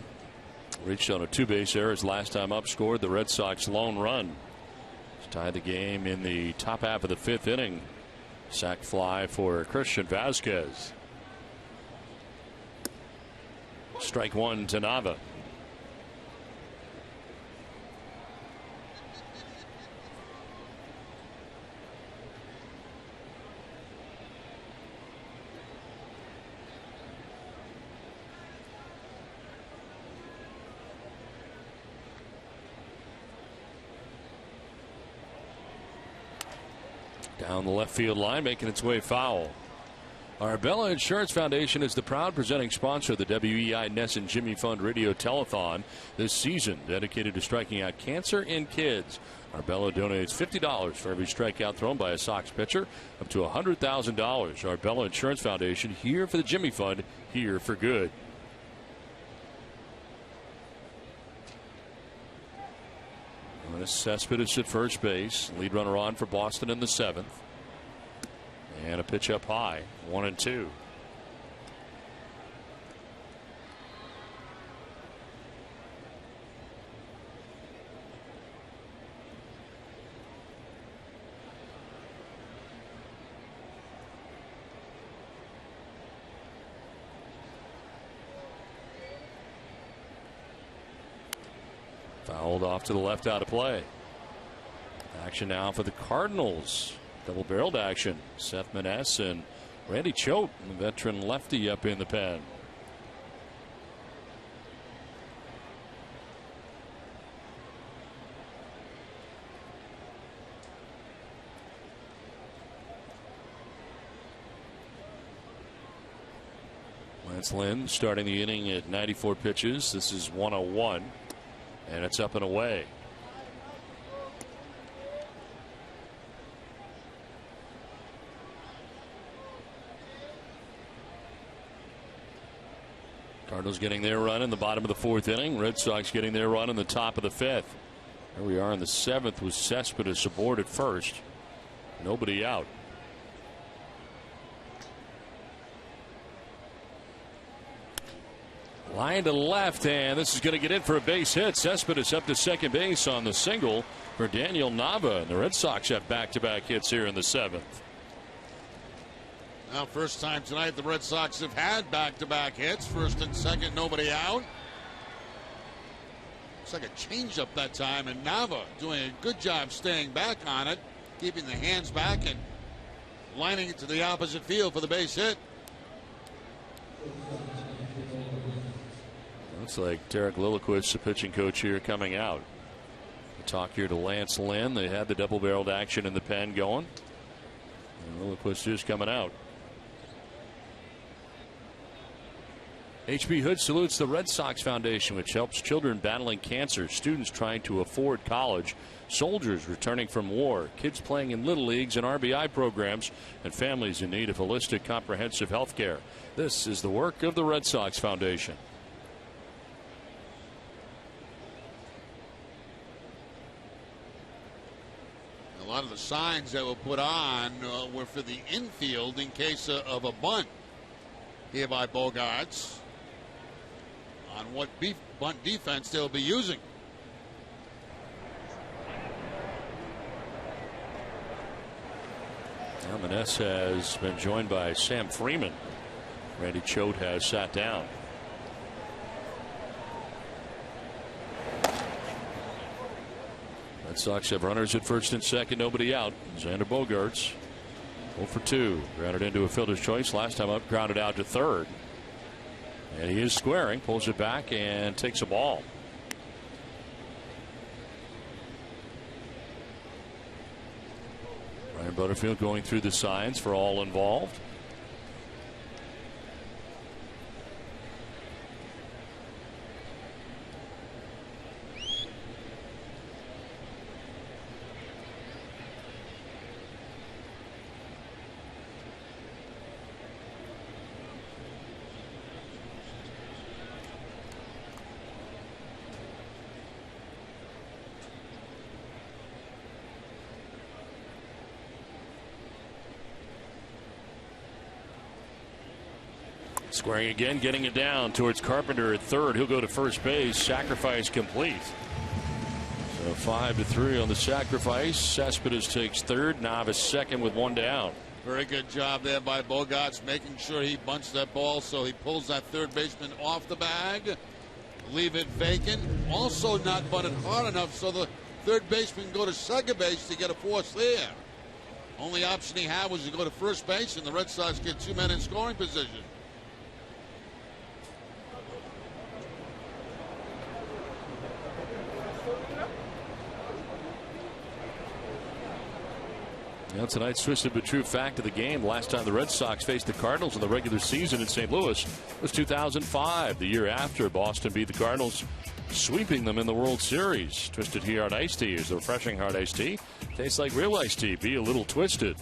reached on a 2-base error his last time up, scored the Red Sox lone run. He's tied the game in the top half of the 5th inning. Sac fly for Christian Vasquez. Strike 1 to Nava. Down the left field line, making its way foul. Arbella Insurance Foundation is the proud presenting sponsor of the WEI NESN Jimmy Fund Radio Telethon this season, dedicated to striking out cancer in kids. Arbella donates $50 for every strikeout thrown by a Sox pitcher, up to $100,000. Arbella Insurance Foundation, here for the Jimmy Fund, here for good. Cespedes at first base. Lead runner on for Boston in the 7th. And a pitch up high. 1-2. Fouled off to the left, out of play. Action now for the Cardinals. Double-barreled action. Seth Maness and Randy Choate, the veteran lefty, up in the pen. Lance Lynn starting the inning at 94 pitches. This is 101. And it's up and away. Cardinals getting their run in the bottom of the 4th inning. Red Sox getting their run in the top of the 5th. Here we are in the 7th with Cespedes aboard at first. Nobody out. Line to left, and this is going to get in for a base hit. Cespedes up to second base on the single for Daniel Nava. And the Red Sox have back-to-back hits here in the 7th. Now, first time tonight the Red Sox have had back-to-back hits. First and second, nobody out. Looks like a changeup that time, and Nava doing a good job staying back on it, keeping the hands back and lining it to the opposite field for the base hit. Looks like Derek Lilliquist, the pitching coach here, coming out. We talk here to Lance Lynn. They had the double-barreled action in the pen going. And Lilliquist is coming out. H.B. Hood salutes the Red Sox Foundation, which helps children battling cancer, students trying to afford college, soldiers returning from war, kids playing in little leagues and RBI programs, and families in need of holistic, comprehensive health care. This is the work of the Red Sox Foundation. A lot of the signs that were put on were for the infield in case of a bunt here by Bogaerts on what bunt defense they'll be using. Now Maness has been joined by Sam Freeman. Randy Choate has sat down. Red Sox have runners at first and second, nobody out. Xander Bogaerts 0 for 2. Grounded into a fielder's choice. Last time up, grounded out to third. And he is squaring, pulls it back, and takes a ball. Ryan Butterfield going through the signs for all involved. Squaring again, getting it down towards Carpenter at third. He'll go to first base. Sacrifice complete. So 5-3 on the sacrifice. Cespedes takes third. Navas second with one down. Very good job there by Bogaerts, making sure he bunts that ball so he pulls that third baseman off the bag. Leave it vacant. Also not bunted hard enough so the third baseman can go to second base to get a force there. Only option he had was to go to first base, and the Red Sox get 2 men in scoring position. Now tonight's twisted but true fact of the game. Last time the Red Sox faced the Cardinals in the regular season in St. Louis was 2005. The year after, Boston beat the Cardinals, sweeping them in the World Series. Twisted here on iced tea is the refreshing hard iced tea. Tastes like real iced tea. Be a little twisted.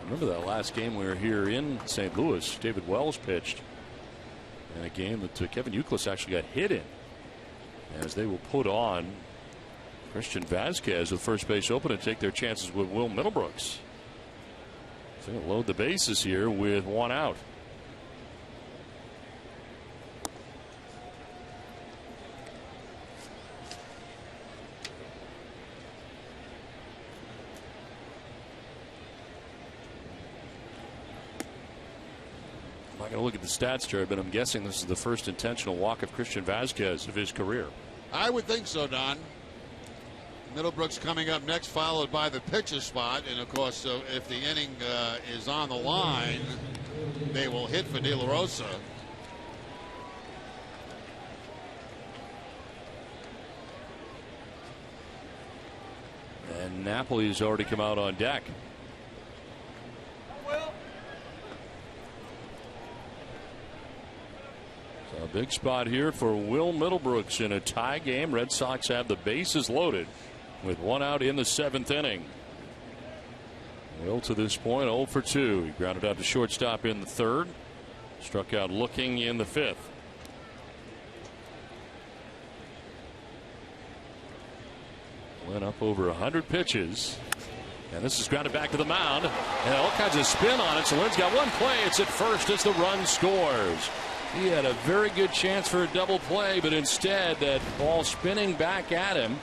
Remember that last game we were here in St. Louis. David Wells pitched in a game that Kevin Youkilis actually got hit in, as they will put on Christian Vazquez with first base open to take their chances with Will Middlebrooks. So they'll load the bases here with one out. I'm not going to look at the stats, Jerry, but I'm guessing this is the first intentional walk of Christian Vazquez of his career. I would think so, Don. Middlebrooks coming up next, followed by the pitcher spot. And, of course, if the inning is on the line, they will hit for De La Rosa. And Napoli's already come out on deck. So a big spot here for Will Middlebrooks in a tie game. Red Sox have the bases loaded with one out in the 7th inning. Will to this point 0 for 2. He grounded out to shortstop in the 3rd. Struck out looking in the 5th. Went up over 100 pitches. And this is grounded back to the mound. And all kinds of spin on it. So Lynn's got one play. It's at first as the run scores. He had a very good chance for a double play, but instead that ball spinning back at him.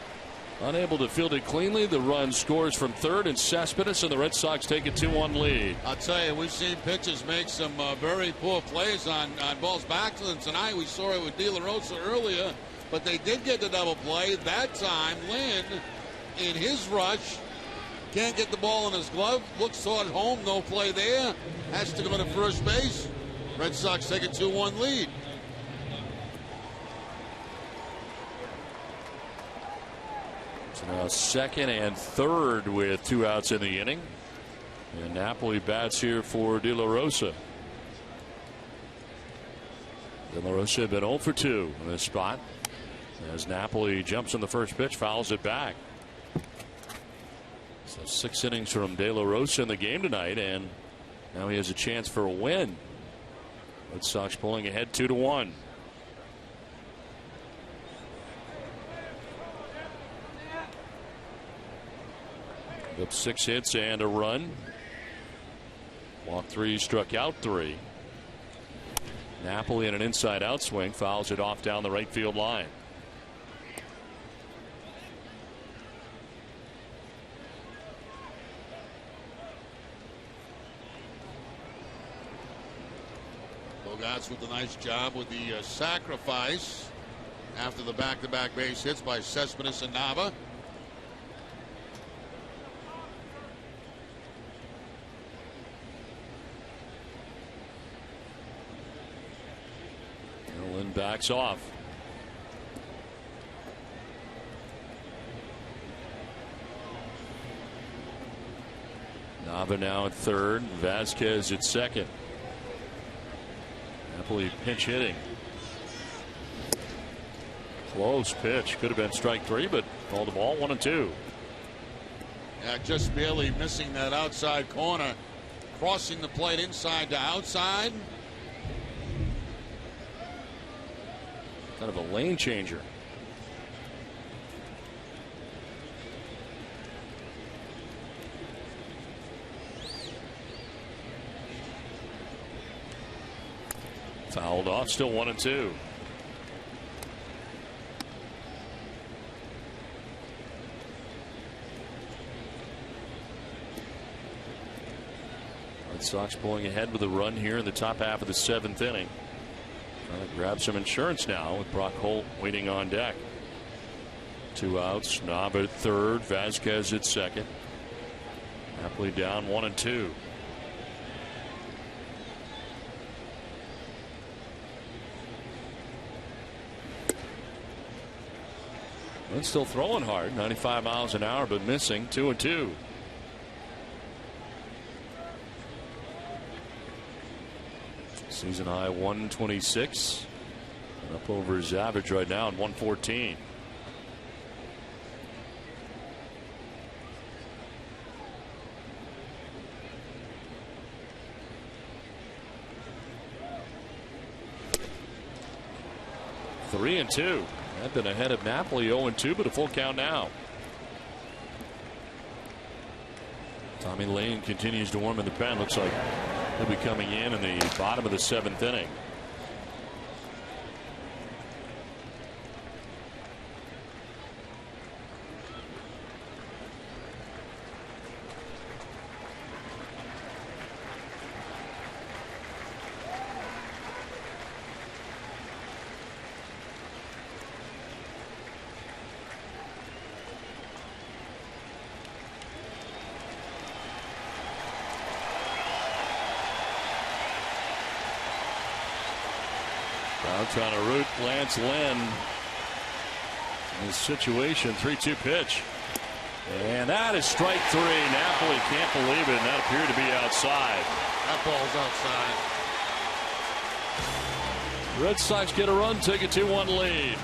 Unable to field it cleanly. The run scores from 3rd, and Cespedes and the Red Sox take a 2-1 lead. I'll tell you, we've seen pitchers make some very poor plays on balls back to them tonight. We saw it with De La Rosa earlier, but they did get the double play. That time, Lynn, in his rush, can't get the ball in his glove. Looks toward home, no play there. Has to go to first base. Red Sox take a 2-1 lead. So now 2nd and 3rd with 2 outs in the inning. And Napoli bats here for De La Rosa. De La Rosa had been 0 for 2 in this spot. As Napoli jumps on the first pitch, fouls it back. So 6 innings from De La Rosa in the game tonight, and now he has a chance for a win. Red Sox pulling ahead 2-1. Up 6 hits and a run. Walked 3, struck out 3. Napoli in an inside out swing fouls it off down the right field line. Bogarts with a nice job with the sacrifice after the back-to-back base hits by Cespedes and Nava. Lynn backs off. Nava now at 3rd. Vazquez at 2nd. Napoli pinch hitting. Close pitch. Could have been strike 3, but called the ball 1-2. Yeah, just barely missing that outside corner. Crossing the plate inside to outside. Kind of a lane changer. Fouled off, still 1-2. Red Sox pulling ahead with a run here in the top half of the 7th inning. Trying to grab some insurance now with Brock Holt waiting on deck. 2 outs. Nava at 3rd. Vazquez at 2nd. Napoli down 1-2. And still throwing hard. 95 miles an hour, but missing. 2-2. Season high 126. And up over his average right now at 114. Three and 2. Had been ahead of Napoli 0-2, but a full count now. Tommy Lane continues to warm in the pen. Looks like he'll be coming in the bottom of the 7th inning. Trying to root Lance Lynn in this situation. 3-2 pitch. And that is strike 3. Napoli can't believe it, and that appeared to be outside. That ball's outside. Red Sox get a run, take a 2-1 lead.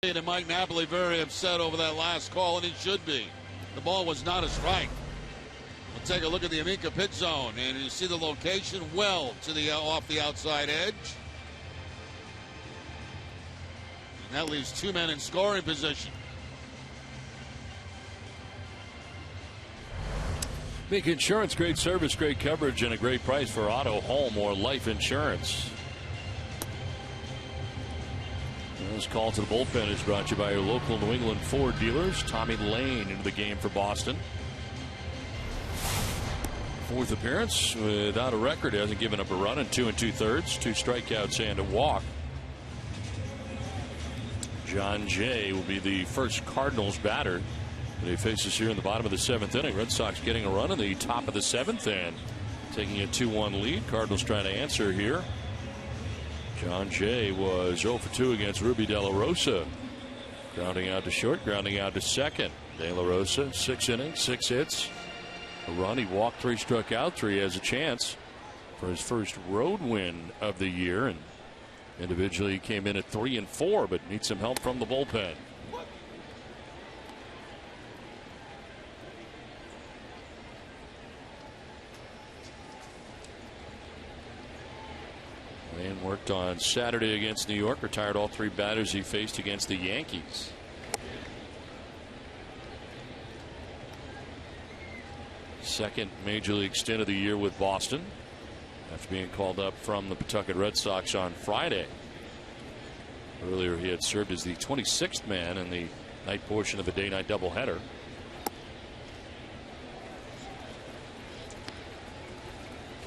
And Mike Napoli very upset over that last call, and he should be. The ball was not a strike. We'll take a look at the Amica pitch zone, and you see the location well to the off the outside edge. And that leaves 2 men in scoring position. Make Insurance, great service, great coverage, and a great price for auto, home, or life insurance. This call to the bullpen is brought to you by your local New England Ford dealers. Tommy Lane into the game for Boston. 4th appearance without a record. He hasn't given up a run in 2 2/3. 2 strikeouts and a walk. John Jay will be the first Cardinals batter that he faces here in the bottom of the 7th inning. Red Sox getting a run in the top of the 7th and taking a 2-1 lead. Cardinals trying to answer here. John Jay was 0 for 2 against Ruby De La Rosa. Grounding out to short, grounding out to second. De La Rosa, 6 innings, 6 hits. A run, he walked 3, struck out 3. He has a chance for his first road win of the year. And individually he came in at 3 and 4, but needs some help from the bullpen. And worked on Saturday against New York. Retired all 3 batters he faced against the Yankees. Second major league stint of the year with Boston, after being called up from the Pawtucket Red Sox on Friday. Earlier he had served as the 26th man in the night portion of a day-night doubleheader.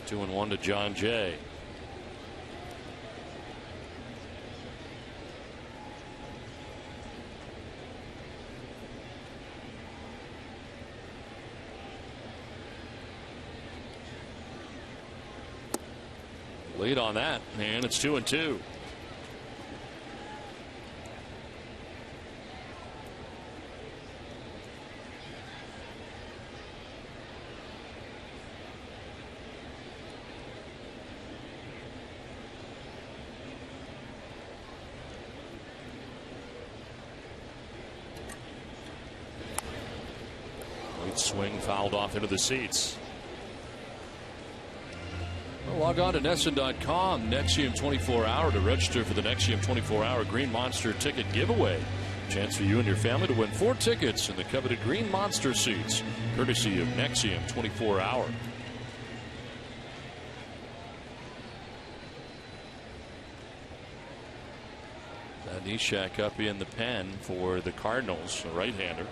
Two and 1 to John Jay. Lead on that, and it's 2-2. Swing fouled off into the seats. Well, log on to NESN.com, Nexium 24-hour, to register for the Nexium 24-hour Green Monster ticket giveaway. Chance for you and your family to win 4 tickets in the coveted Green Monster seats, courtesy of Nexium 24-hour. Nishak up in the pen for the Cardinals, a right-hander.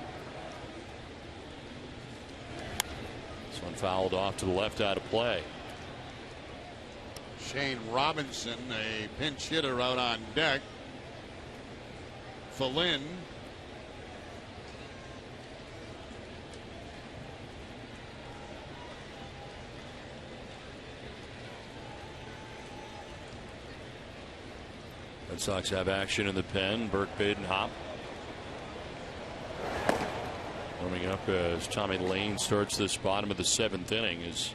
One fouled off to the left out of play. Shane Robinson, a pinch hitter, out on deck. Flynn. Red Sox have action in the pen. Burke Badenhop warming up as Tommy Lane starts this bottom of the 7th inning. His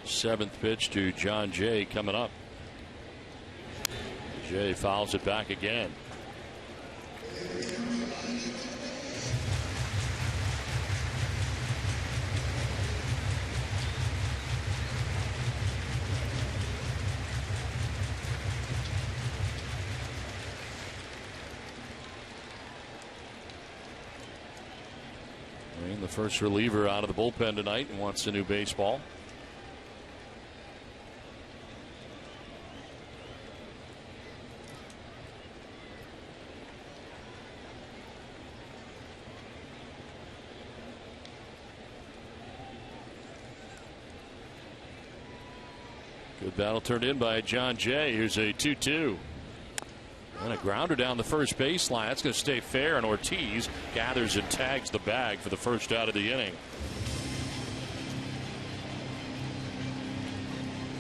7th pitch to John Jay coming up. Jay fouls it back again. The first reliever out of the bullpen tonight and wants a new baseball. Good battle turned in by John Jay. Here's a 2-2. And a grounder down the first baseline. That's going to stay fair, and Ortiz gathers and tags the bag for the first out of the inning.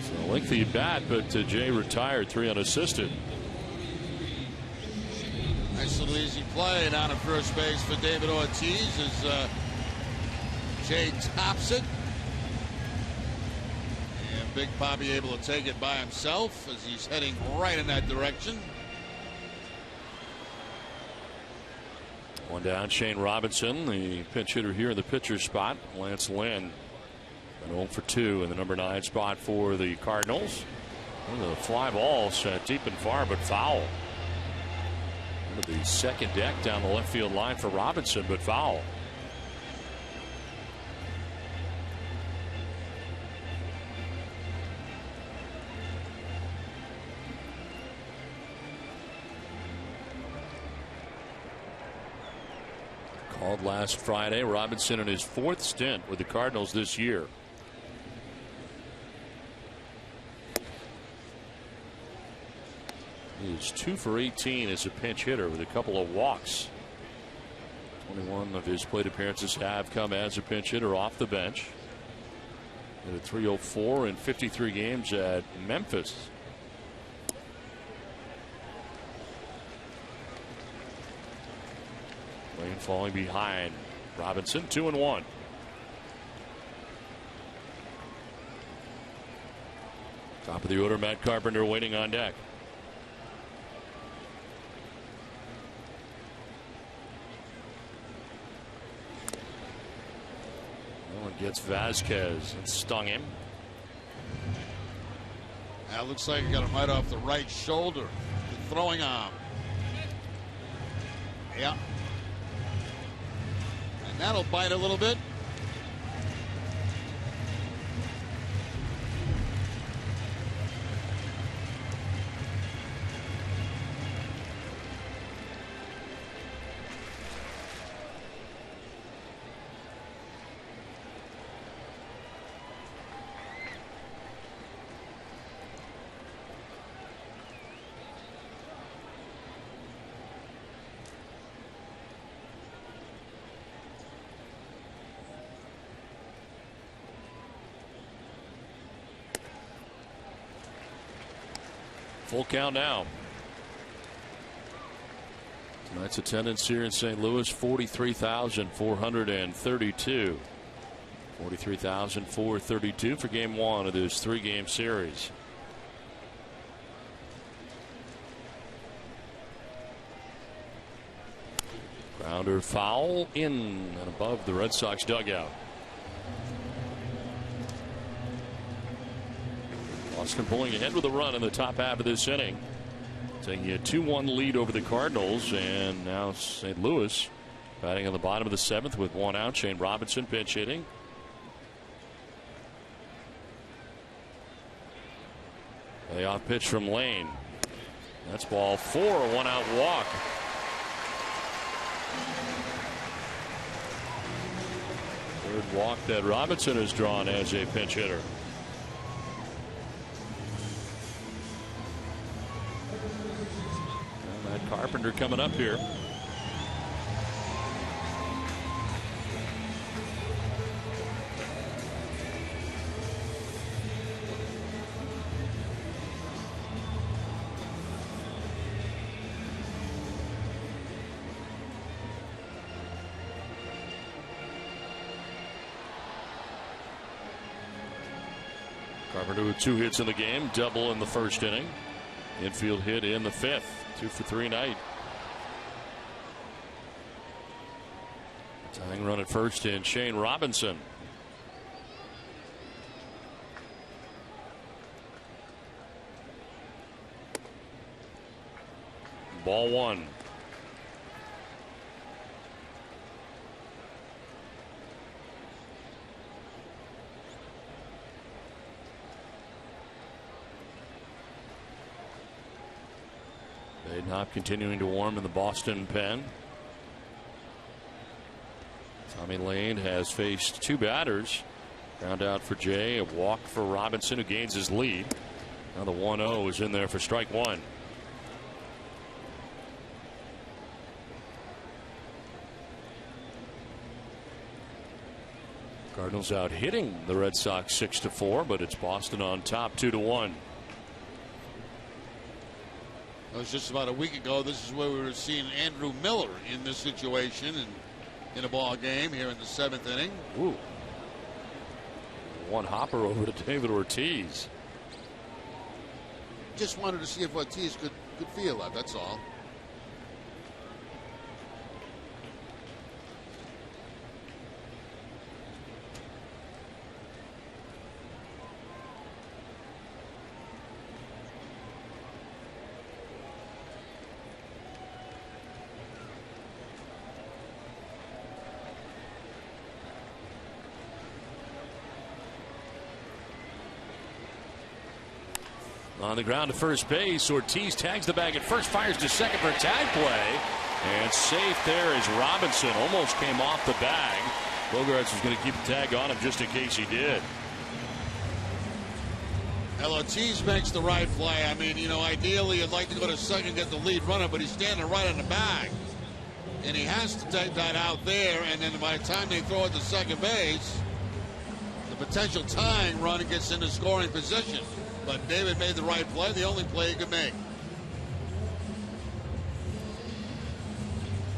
So a lengthy bat, but Jay retired 3 unassisted. Nice little easy play down at first base for David Ortiz as Jay tops it. And Big Papi able to take it by himself as he's heading right in that direction. One down, Shane Robinson, the pinch hitter here in the pitcher spot. Lance Lynn, an 0 for 2 in the number 9 spot for the Cardinals. One of the fly balls deep and far, but foul. Into the second deck down the left field line for Robinson, but foul. Called last Friday. Robinson in his 4th stint with the Cardinals this year. He's 2 for 18 as a pinch hitter with a couple of walks. 21 of his plate appearances have come as a pinch hitter off the bench. At a 304 in 53 games at Memphis. Lane falling behind. Robinson 2-1. Top of the order, Matt Carpenter waiting on deck. One gets Vasquez and stung him. That looks like he got him right off the right shoulder. The throwing arm. Yeah. And that'll bite a little bit. Full count now. Tonight's attendance here in St. Louis, 43,432. 43,432 for game one of this 3-game series. Grounder foul in and above the Red Sox dugout. Boston pulling ahead with a run in the top half of this inning. Taking a 2-1 lead over the Cardinals, and now St. Louis batting on the bottom of the 7th with 1 out. Shane Robinson pinch hitting. Payoff pitch from Lane. That's ball 4, a 1-out walk. Third walk that Robinson has drawn as a pinch hitter. And Matt Carpenter coming up here. Carpenter with 2 hits in the game, double in the first inning. Infield hit in the 5th. 2 for 3 night. Tying run at first in Shane Robinson. Ball 1. Badenhop continuing to warm in the Boston pen. Tommy Lane has faced 2 batters. Ground out for Jay, a walk for Robinson, who gains his lead. Now the 1-0 is in there for strike 1. Cardinals out hitting the Red Sox 6-4, but it's Boston on top 2-1. It was just about a week ago. This is where we were seeing Andrew Miller in this situation and in a ball game here in the 7th inning. Ooh. One hopper over to David Ortiz. Just wanted to see if Ortiz could feel that. That's all. On the ground to first base, Ortiz tags the bag at first, fires to second for a tag play, and safe there is Robinson. Almost came off the bag. Bogaerts was going to keep the tag on him just in case he did. Ortiz makes the right play. I mean, you know, ideally you'd like to go to second and get the lead runner, but he's standing right on the bag. And he has to take that out there, and then by the time they throw it to second base, the potential tying run gets into scoring position. But David made the right play, the only play he could make.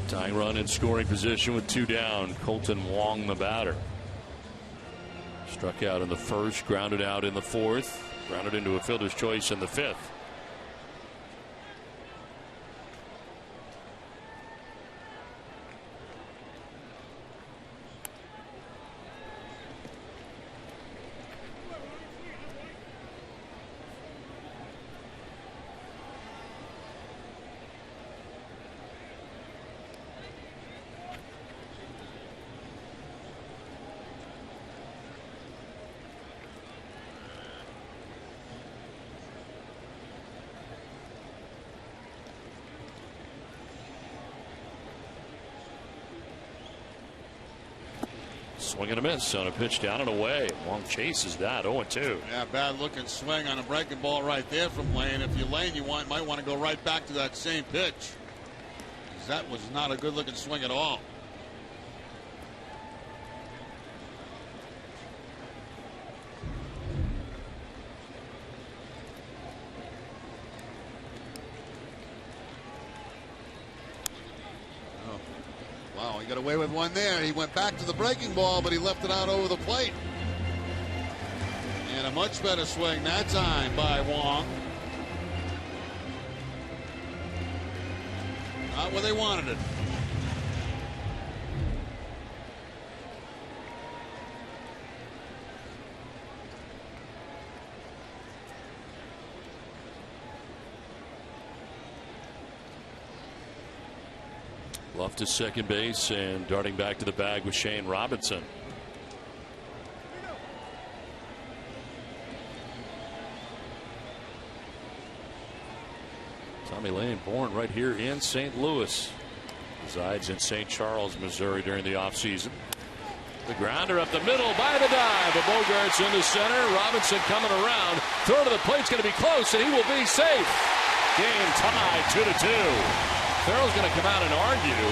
Tying run in scoring position with 2 down. Colton Wong, the batter. Struck out in the first, grounded out in the 4th, grounded into a fielder's choice in the 5th. Swing and a miss on a pitch down and away. Wong chases that 0-2. Yeah, bad looking swing on a breaking ball right there from Lane. If you're Lane, you might want to go right back to that same pitch. That was not a good looking swing at all. he got away with one there. He went back to the breaking ball, but he left it out over the plate. And a much better swing that time by Wong. Not where they wanted it. Left to second base and darting back to the bag with Shane Robinson. Tommy Lane, born right here in St. Louis, resides in St. Charles, Missouri during the offseason. The grounder up the middle by the dive. Bogart's in the center. Robinson coming around. Throw to the plate's going to be close, and he will be safe. Game tied 2-2. Farrell's going to come out and argue.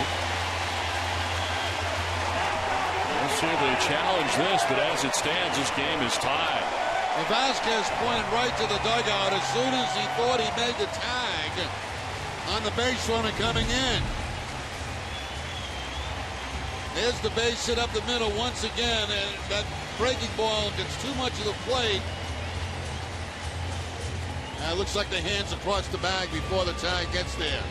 We'll see if they challenge this, but as it stands, this game is tied. Well, Vasquez pointed right to the dugout as soon as he thought he made the tag on the base runner coming in. There's the base hit up the middle once again, and that breaking ball gets too much of the plate. It looks like the hands across the bag before the tag gets there.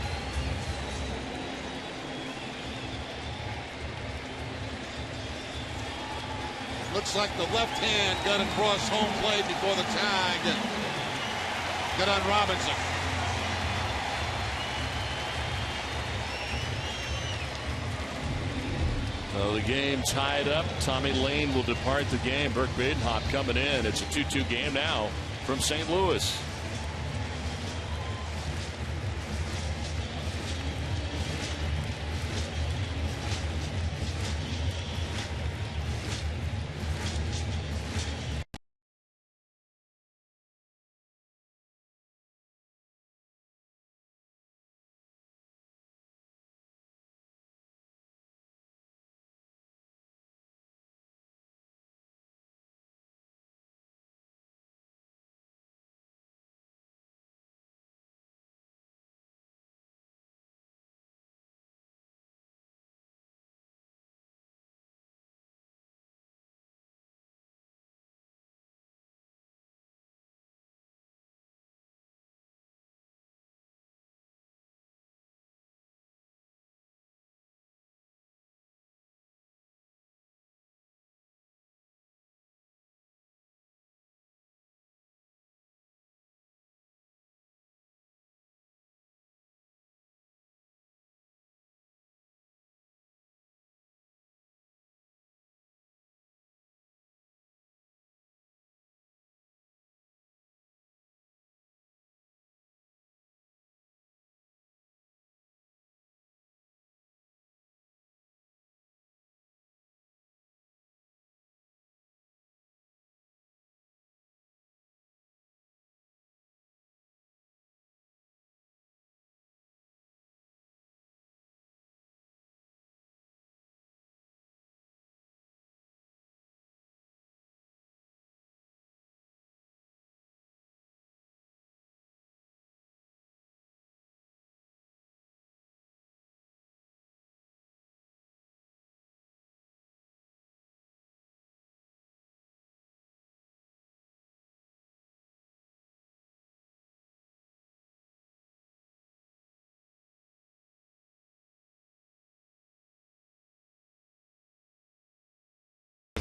Looks like the left hand got across home plate before the tag got on Robinson. Well, the game tied up. Tommy Lane will depart the game. Burke Badenhop coming in. It's a 2-2 game now from St. Louis.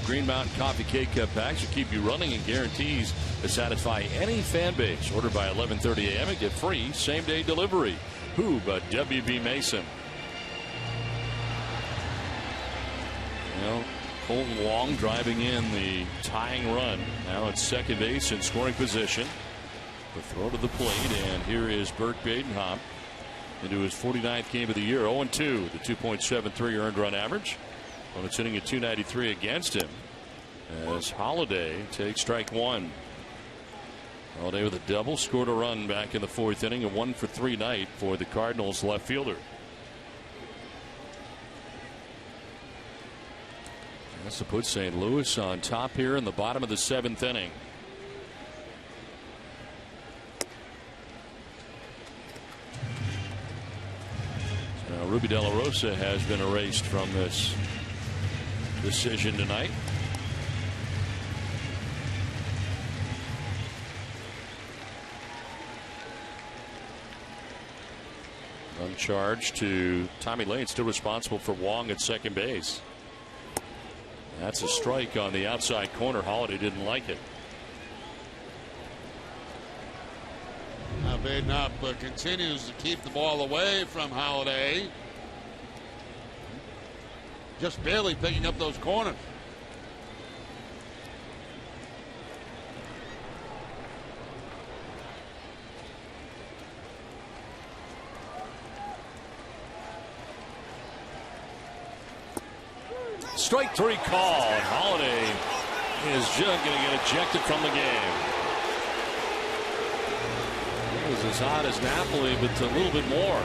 Green Mountain Coffee K-Cup packs will keep you running and guarantees to satisfy any fan base. Order by 11:30 a.m. and get free same-day delivery. Who but W.B. Mason? Well, Colton Wong driving in the tying run. Now at second base in scoring position. The throw to the plate, and here is Burke Badenhop into his 49th game of the year. 0-2, the 2.73 earned run average. Well, it's hitting at .293 against him as Holiday takes strike one. Holiday with a double, scored a run back in the fourth inning. A 1-for-3 night for the Cardinals left fielder. That's to put St. Louis on top here in the bottom of the seventh inning. Ruby De La Rosa has been erased from this decision tonight. Uncharged to Tommy Lane, still responsible for Wong at second base. That's a strike on the outside corner. Holiday didn't like it. Now Baden continues to keep the ball away from Holiday. Just barely picking up those corners. Strike 3 call, and Holiday is just going to get ejected from the game. He was as hot as Napoli, but a little bit more.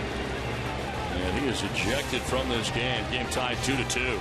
And he is ejected from this game. Game tied 2-2.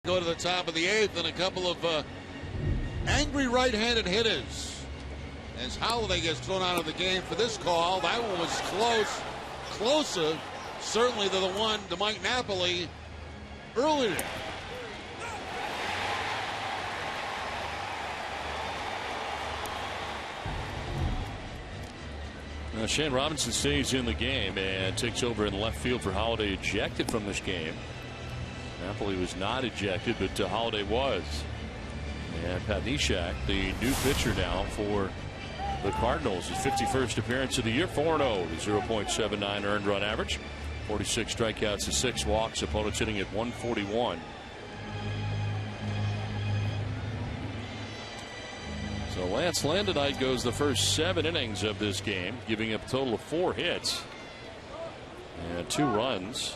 Go to the top of the 8th, and a couple of angry right-handed hitters. As Holiday gets thrown out of the game for this call, that one was close, closer, certainly to the one to Mike Napoli earlier. Shane Robinson stays in the game and takes over in left field for Holiday, ejected from this game. Napoli was not ejected, but Holiday was. And Pat Neshek, the new pitcher now for the Cardinals, his 51st appearance of the year, 4-0, 0.79 earned run average, 46 strikeouts to 6 walks, opponents hitting at 141. So Lance Lynn tonight goes the first 7 innings of this game, giving up a total of 4 hits and 2 runs.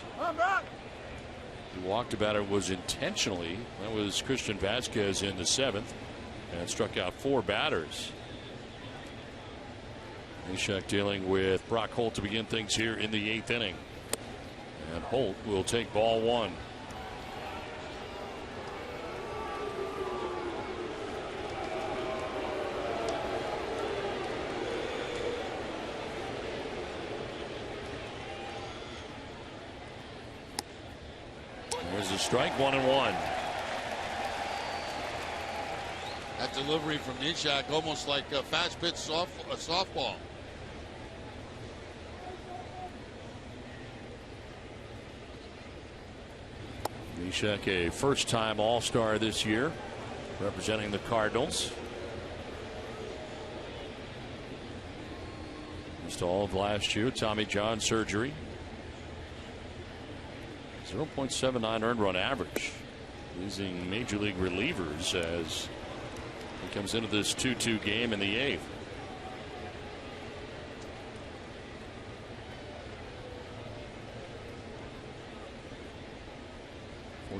The walked batter was intentionally. That was Christian Vasquez in the 7th, and struck out 4 batters. Neshek dealing with Brock Holt to begin things here in the 8th inning. And Holt will take ball 1. There's a strike, 1-1. That delivery from Neshek, almost like a fast pitch softball. Neshek, a first-time All-Star this year. representing the Cardinals. Missed all of last year. Tommy John surgery. 0.79 earned run average. Losing major league relievers as he comes into this 2-2 game in the 8th.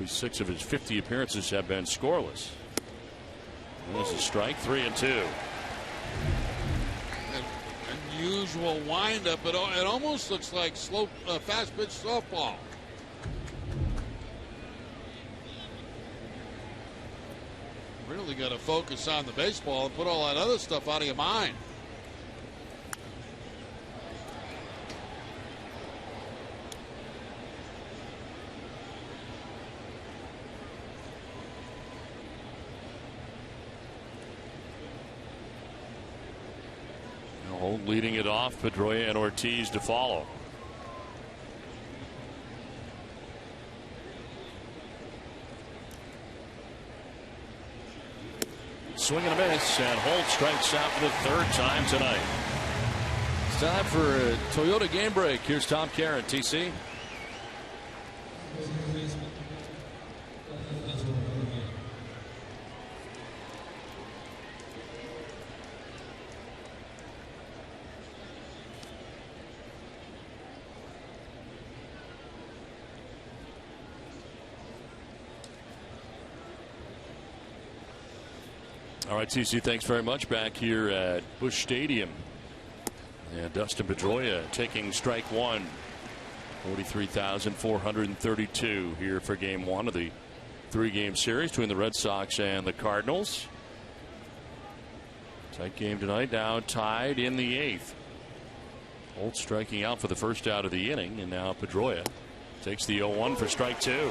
Six of his 50 appearances have been scoreless. There's a strike, 3-2. An unusual windup. It almost looks like slow, fast pitch softball. Really got to focus on the baseball and put all that other stuff out of your mind. Leading it off, Pedroia and Ortiz to follow. Swing and a miss, and Holt strikes out for the 3rd time tonight. It's time for a Toyota game break. Here's Tom Caron, TC. All right, TC, thanks very much. Back here at Busch Stadium. And Dustin Pedroia taking strike 1. 43,432 here for game 1 of the 3-game series between the Red Sox and the Cardinals. Tight game tonight, now tied in the 8th. Holt striking out for the first out of the inning, and now Pedroia takes the 0-1 for strike 2.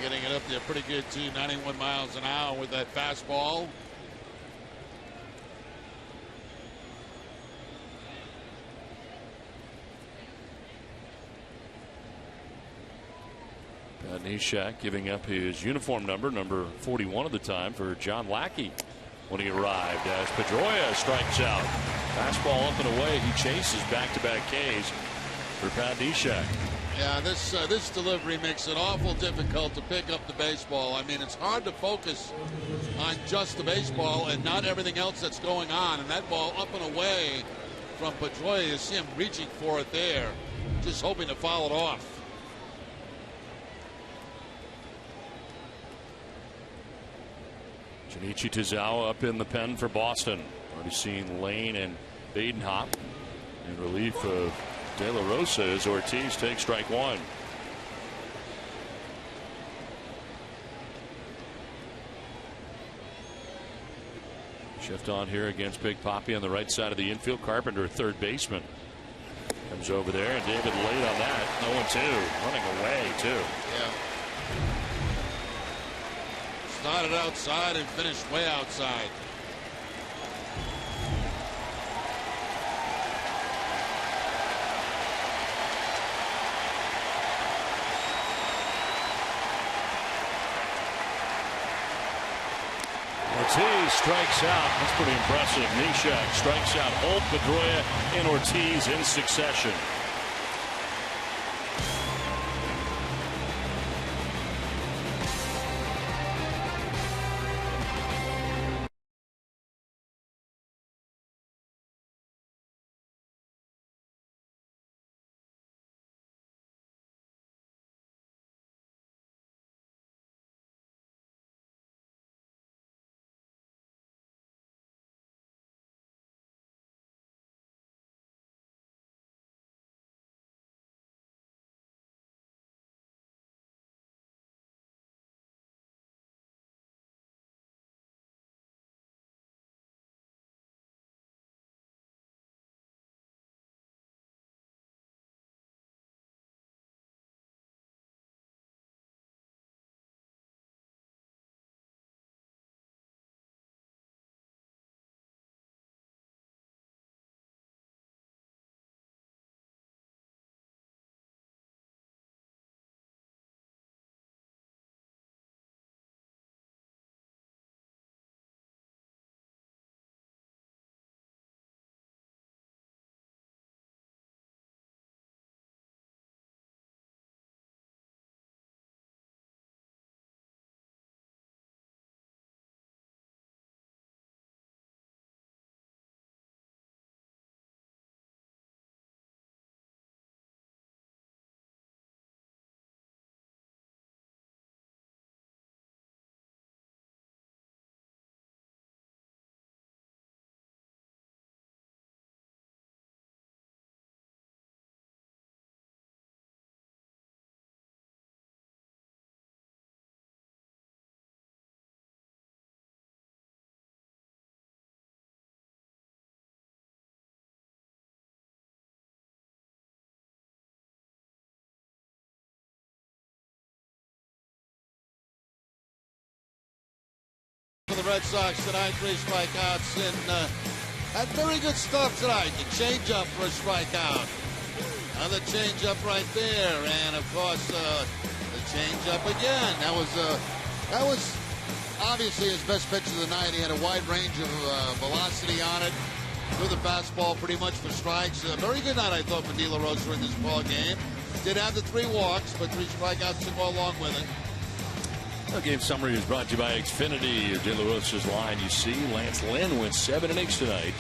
Getting it up there pretty good too, 91 miles an hour with that fastball. Neshek giving up his uniform number 41 at the time for John Lackey when he arrived as Pedroia strikes out. Fastball up and away. He chases back-to-back Ks for Pat Neshek. Yeah, this delivery makes it awful difficult to pick up the baseball. I mean, it's hard to focus on just the baseball and not everything else that's going on. And that ball up and away from Pedroia, you see him reaching for it there, just hoping to foul it off. Junichi Tozawa up in the pen for Boston. Already seen Lane and Badenhop in relief of De La Rosa as Ortiz takes strike 1. Shift on here against Big Papi on the right side of the infield. Carpenter, third baseman, comes over there, and David late on that. 0-2, running away too. Yeah. Started outside and finished way outside. Ortiz strikes out. That's pretty impressive. Neshek strikes out Holt, Pedroia, and Ortiz in succession. Red Sox tonight. 3 strikeouts and had very good stuff tonight. The changeup for a strikeout. Another changeup right there, and of course the changeup again. That was obviously his best pitch of the night. He had a wide range of velocity on it. Threw the fastball pretty much for strikes. A very good night, I thought, for De La Rosa in this ball game. Did have the 3 walks, but 3 strikeouts to go along with it. The game summary is brought to you by Xfinity. De La Rosa's line, you see, Lance Lynn went 7 innings tonight.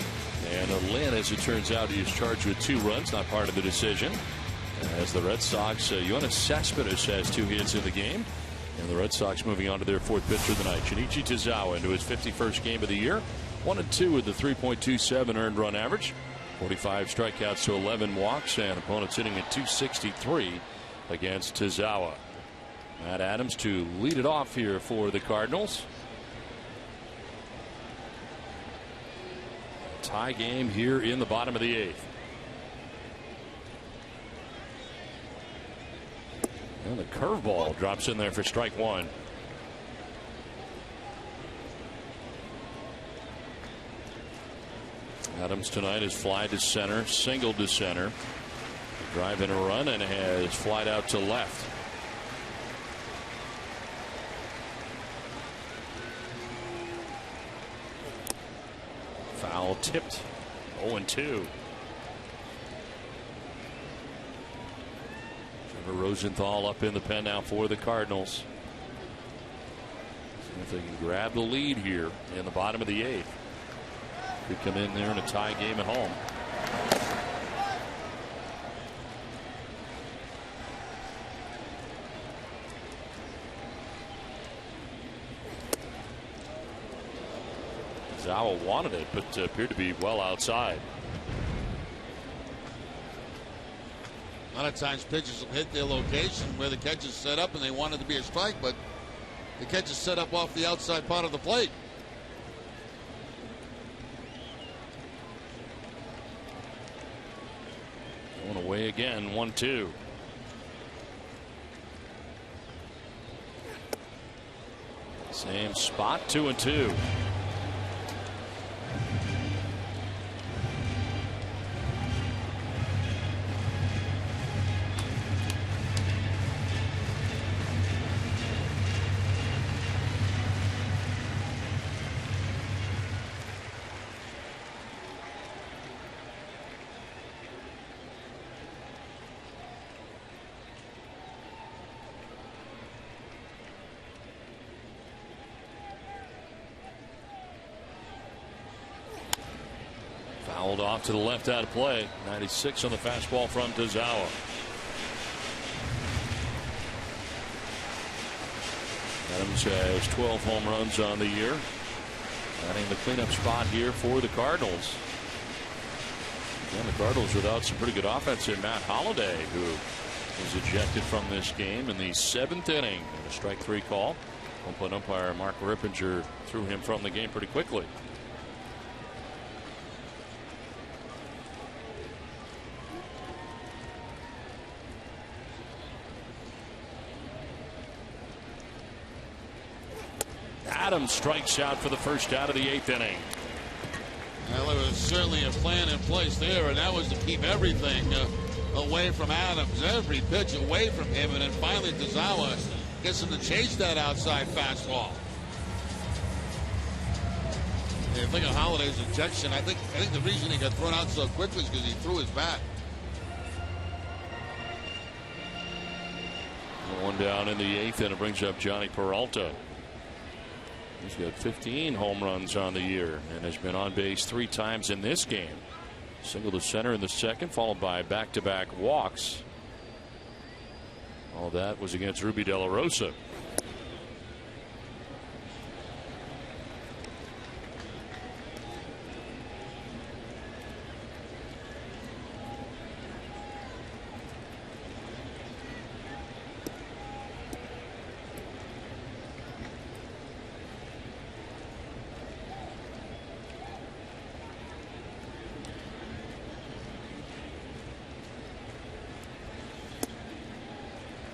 And Lynn, as it turns out, he is charged with 2 runs, not part of the decision. As the Red Sox, Yoenis Cespedes has 2 hits in the game. And the Red Sox moving on to their 4th pitcher of the night. Shinichi Tozawa into his 51st game of the year. 1-2 with the 3.27 earned run average. 45 strikeouts to 11 walks, and opponents hitting at 263 against Tozawa. Matt Adams to lead it off here for the Cardinals. Tie game here in the bottom of the 8th. And the curveball drops in there for strike 1. Adams tonight has flied to center, singled to center, driving a run, and has flied out to left. Foul tipped. 0-2. Trevor Rosenthal up in the pen now for the Cardinals. See if they can grab the lead here in the bottom of the 8th. Could come in there in a tie game at home. Zawa wanted it, but appeared to be well outside. A lot of times pitchers will hit their location where the catch is set up and they want it to be a strike, but the catch is set up off the outside part of the plate. Going away again, 1-2. Same spot, 2-2. Fouled off to the left out of play. 96 on the fastball from Tozawa. Adams has 12 home runs on the year. Adding the cleanup spot here for the Cardinals. And the Cardinals without some pretty good offense in Matt Holliday, who was ejected from this game in the 7th inning. And a strike 3 call. Oakland umpire Mark Rippinger threw him from the game pretty quickly. Adams strikes out for the first out of the 8th inning. Well, there was certainly a plan in place there, and that was to keep everything away from Adams. Every pitch away from him, and then finally Tozawa gets him to chase that outside fastball. Yeah, think of Holliday's ejection. I think the reason he got thrown out so quickly is because he threw his bat. One down in the 8th, and it brings up Johnny Peralta. He's got 15 home runs on the year and has been on base 3 times in this game. Single to center in the 2nd, followed by back-to-back walks. All that was against Ruby De La Rosa.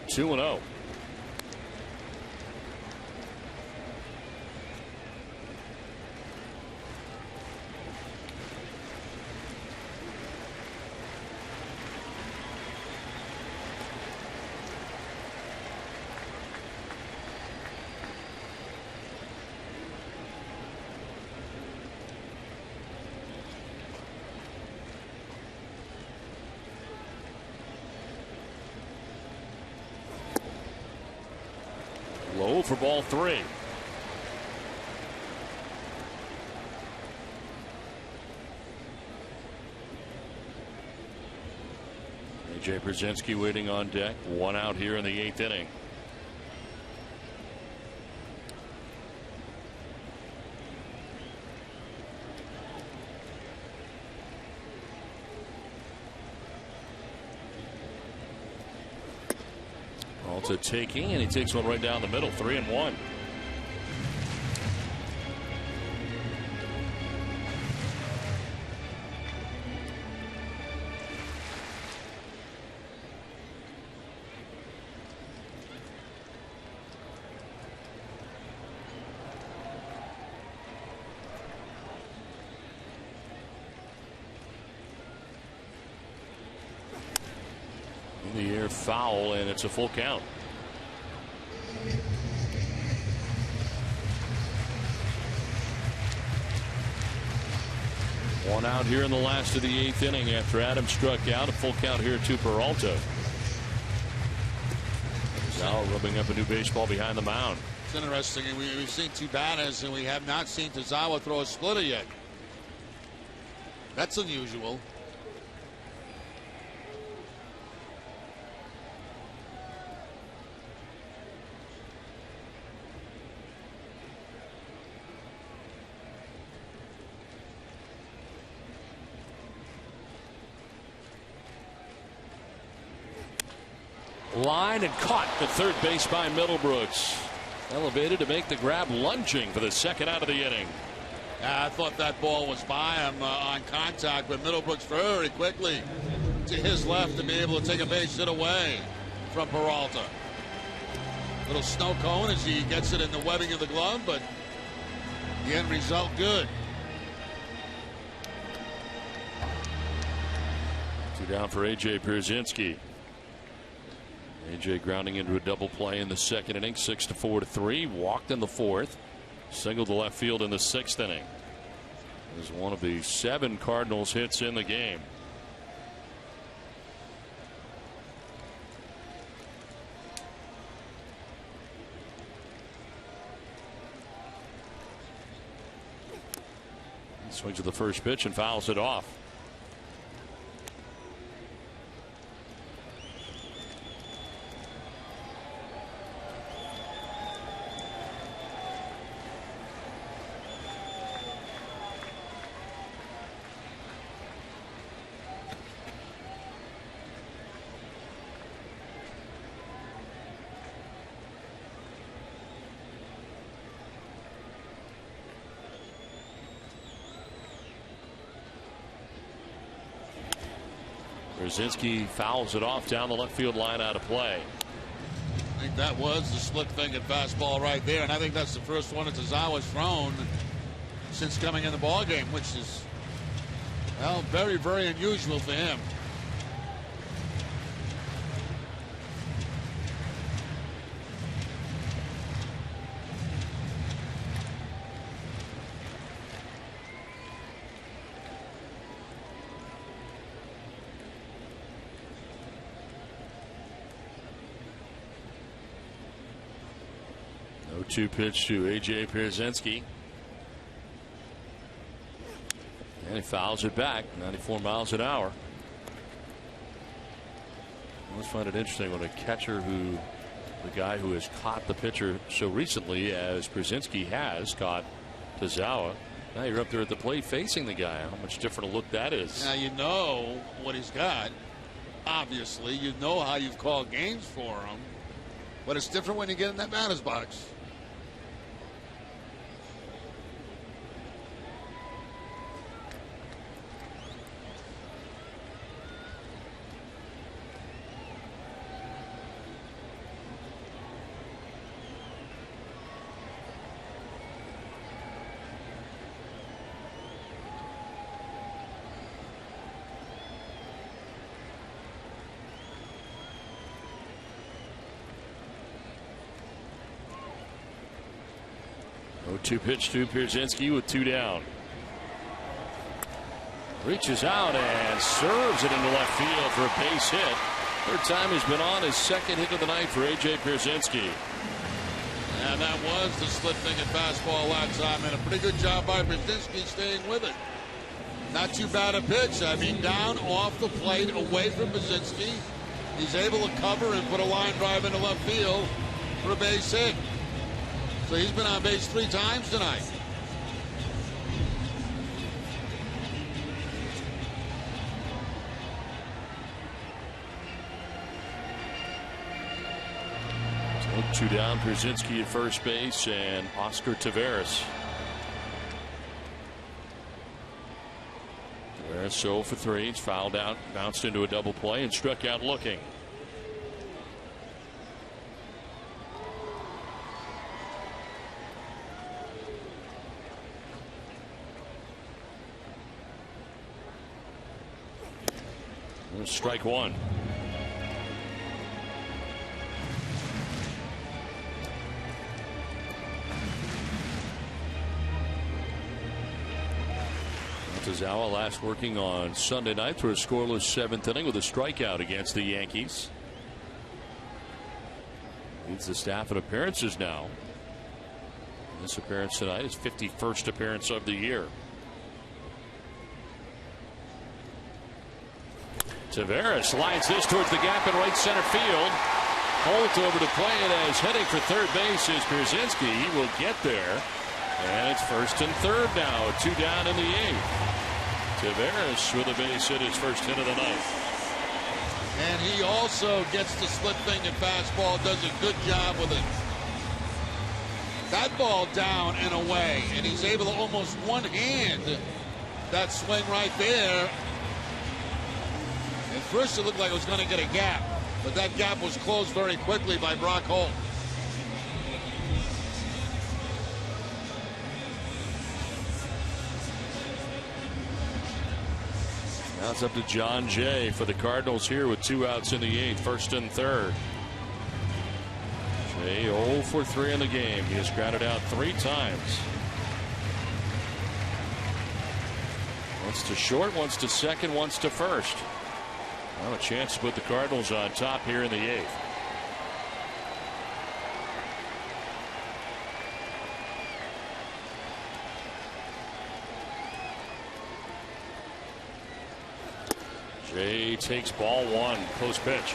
Two and 0. Low for ball 3. A.J. Pierzynski waiting on deck. 1 out here in the 8th inning. To taking, and he takes one right down the middle. 3-1. In the air, foul, and it's a full count. One out here in the last of the 8th inning after Adams struck out. A full count here to Peralta. Now rubbing up a new baseball behind the mound. It's interesting. We've seen 2 batters, and we have not seen Tazawa throw a splitter yet. That's unusual. Line and caught at third base by Middlebrooks. Elevated to make the grab, lunging for the 2nd out of the inning. I thought that ball was by him on contact, but Middlebrooks very quickly to his left to be able to take a base hit away from Peralta. Little snow cone as he gets it in the webbing of the glove, but the end result good. 2 down for A.J. Pierzynski. A.J. grounding into a double play in the 2nd inning, 6-4-3. Walked in the 4th. Singled to left field in the 6th inning. This is one of the 7 Cardinals hits in the game. He swings at the first pitch and fouls it off. Pierzynski fouls it off down the left field line, out of play. I think that was the slick thing at fastball right there, and I think that's the first one that Tazawa's thrown since coming in the ball game, which is, well, very, very unusual for him. Two pitch to A.J. Pierzynski. And he fouls it back, 94 miles an hour. I always find it interesting when a catcher the guy who has caught the pitcher so recently as Pierzynski has caught Tazawa, now you're up there at the plate facing the guy. How much different a look that is. Now you know what he's got. Obviously, you know how you've called games for him. But it's different when you get in that batter's box. Two pitch to Pierzynski with 2 down. Reaches out and serves it into left field for a base hit. Third time he's been on, his 2nd hit of the night for A.J. Pierzynski. And that was the slip finger fastball that time, and a pretty good job by Brzezinski staying with it. Not too bad a pitch. I mean, down off the plate, away from Brzezinski. He's able to cover and put a line drive into left field for a base hit. So he's been on base 3 times tonight. So 2 down, Brzezinski at first base and Oscar Taveras. Taveras 0 for 3. He's fouled out, bounced into a double play, and struck out looking. Strike 1. Tazawa last working on Sunday night through a scoreless 7th inning with a strikeout against the Yankees. Leads the staff in appearances now. This appearance tonight is 51st appearance of the year. Taveras slides this towards the gap in right center field. Holt over to play it as heading for third base is Brzezinski. He will get there. And it's 1st and 3rd now. 2 down in the 8th. Taveras with a base hit, his first hit of the night. And he also gets the slip finger fastball, does a good job with it. That ball down and away, and he's able to almost one-hand that swing right there. At first it looked like it was going to get a gap, but that gap was closed very quickly by Brock Holt. Now it's up to John Jay for the Cardinals here with 2 outs in the 8th, 1st and 3rd. Jay 0 for 3 in the game. He has grounded out 3 times. Once to short, once to second, once to first. Well, a chance to put the Cardinals on top here in the 8th. Jay takes ball 1, close pitch.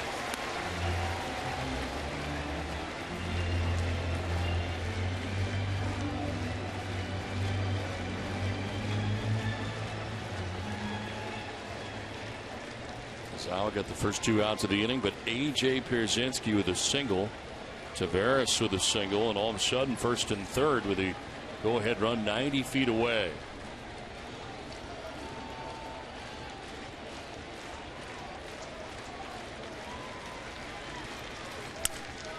Zawa got the first 2 outs of the inning, but A.J. Pierzynski with a single, Taveras with a single, and all of a sudden 1st and 3rd with a go-ahead run 90 feet away.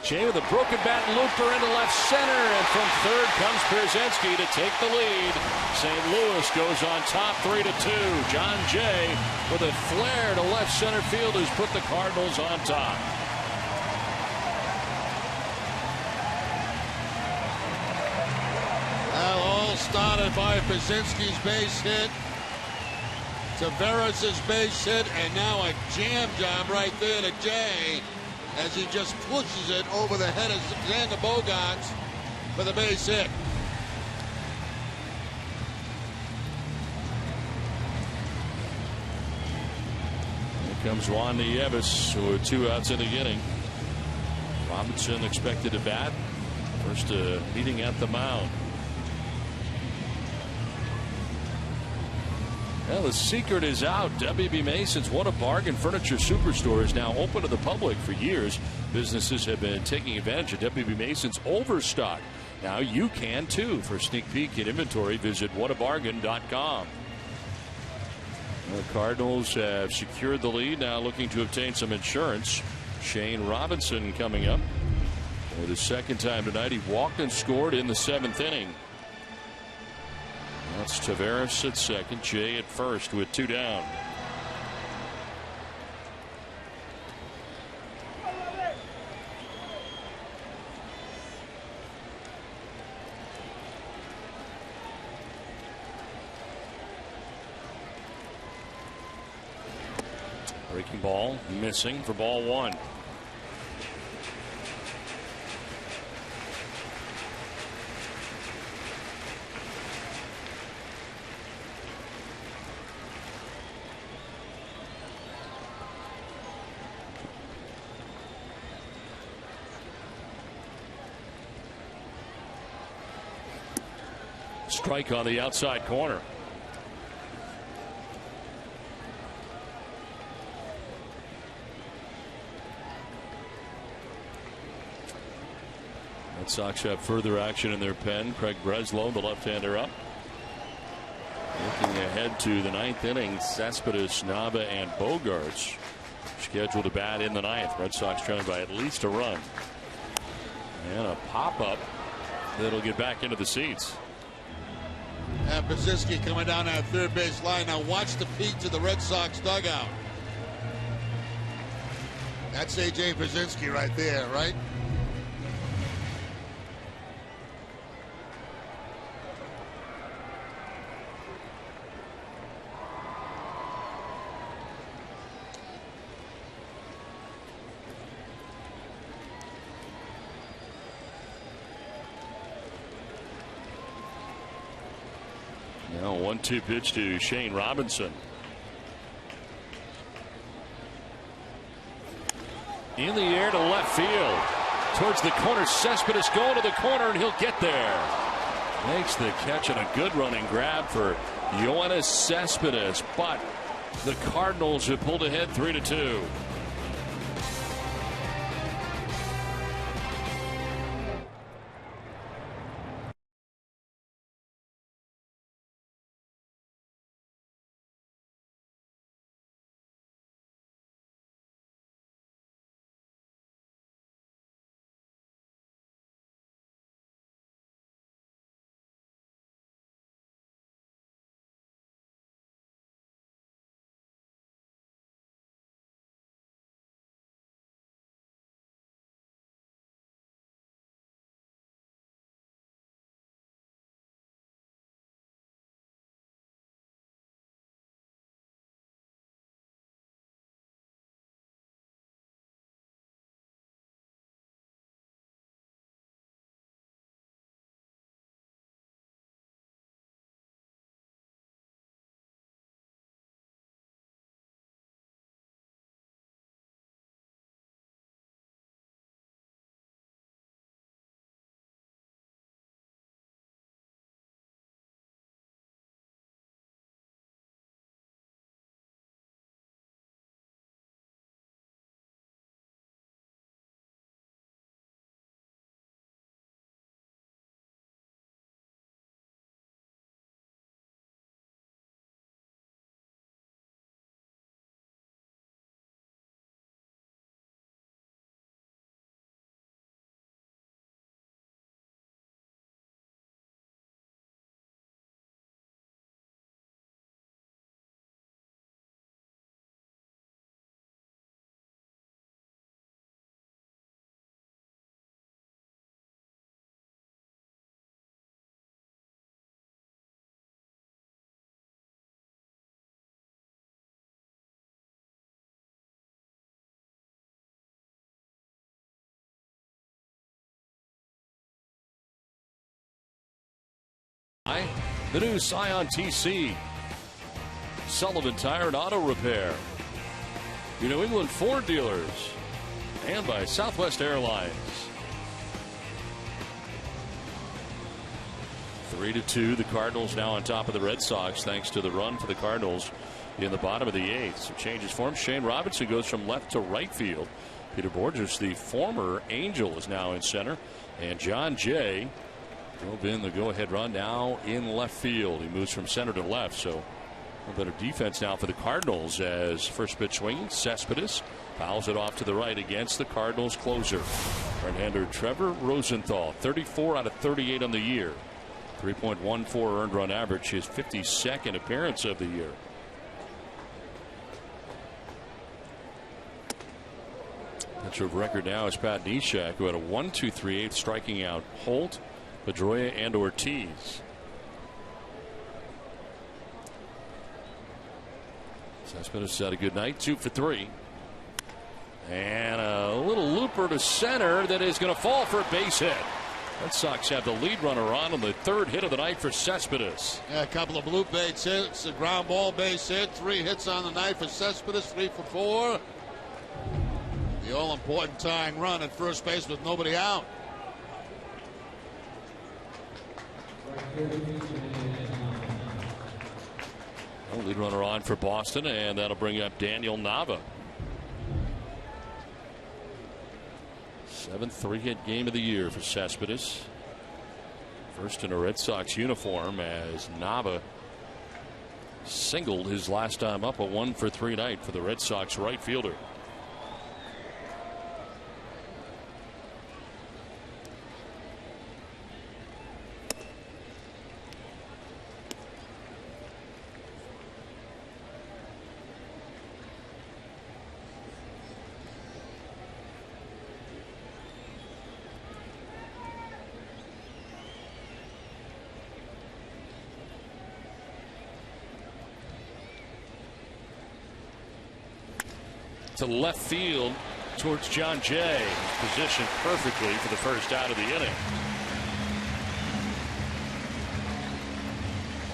Jay with a broken bat looper into left center, and from third comes Pierzynski to take the lead. St. Louis goes on top 3-2. John Jay with a flare to left center field has put the Cardinals on top. Well, all started by Pierzynski's base hit, Taveras' base hit, and now a jam job right there to Jay, as he just pushes it over the head of Xander Bogaerts for the base hit. Here comes Juan Nieves with 2 outs in the inning. Robinson expected to bat. First meeting at the mound. Well, the secret is out. W.B. Mason's What a Bargain Furniture Superstore is now open to the public. For years, businesses have been taking advantage of W.B. Mason's overstock. Now you can too. For a sneak peek at inventory, visit whatabargain.com. The Cardinals have secured the lead, now looking to obtain some insurance. Shane Robinson coming up. For the second time tonight, he walked and scored in the 7th inning. That's Taveras at second, Jay at first with 2 down. Breaking ball missing for ball 1. Strike on the outside corner. Red Sox have further action in their pen. Craig Breslow, the left-hander, up. Looking ahead to the ninth inning, Cespedes, Nava, and Bogarts scheduled to bat in the ninth. Red Sox trailing by at least a run. And a pop-up that'll get back into the seats. And Brzezinski coming down that third base line. Now watch the peek to the Red Sox dugout. That's A.J. Brzezinski right there, right? Now 1-2 pitch to Shane Robinson. In the air to left field. Towards the corner. Cespedes going to the corner, and he'll get there. Makes the catch and a good running grab for Yoenis Cespedes. But the Cardinals have pulled ahead 3-2. The new Scion TC. Sullivan Tire and Auto Repair. Your New England Ford dealers. And by Southwest Airlines. 3-2. The Cardinals now on top of the Red Sox thanks to the run for the Cardinals in the bottom of the eighth. Some changes for him. Shane Robinson goes from left to right field. Peter Borges, the former Angel, is now in center. And John Jay drove in the go-ahead run now in left field. He moves from center to left, so a better defense now for the Cardinals as first pitch swinging. Cespedes fouls it off to the right against the Cardinals closer. Right-hander Trevor Rosenthal, 34 out of 38 on the year. 3.14 earned run average, his 52nd appearance of the year. Pitcher of record now is Pat Neshek, who had a 1-2-3-8 striking out Holt, Pedroia, and Ortiz. Cespedes had a good night, 2 for 3. And a little looper to center that is going to fall for a base hit. Red Sox have the lead runner on the third hit of the night for Cespedes. Yeah, a couple of blue base hits, a ground ball base hit, 3 hits on the night for Cespedes, 3 for 4. The all-important tying run at first base with nobody out. Lead runner on for Boston, and that'll bring up Daniel Nava. 7th 3-hit game of the year for Cespedes. First in a Red Sox uniform, as Nava singled his last time up, a 1-for-3 night for the Red Sox right fielder. To left field towards John Jay, positioned perfectly for the first out of the inning.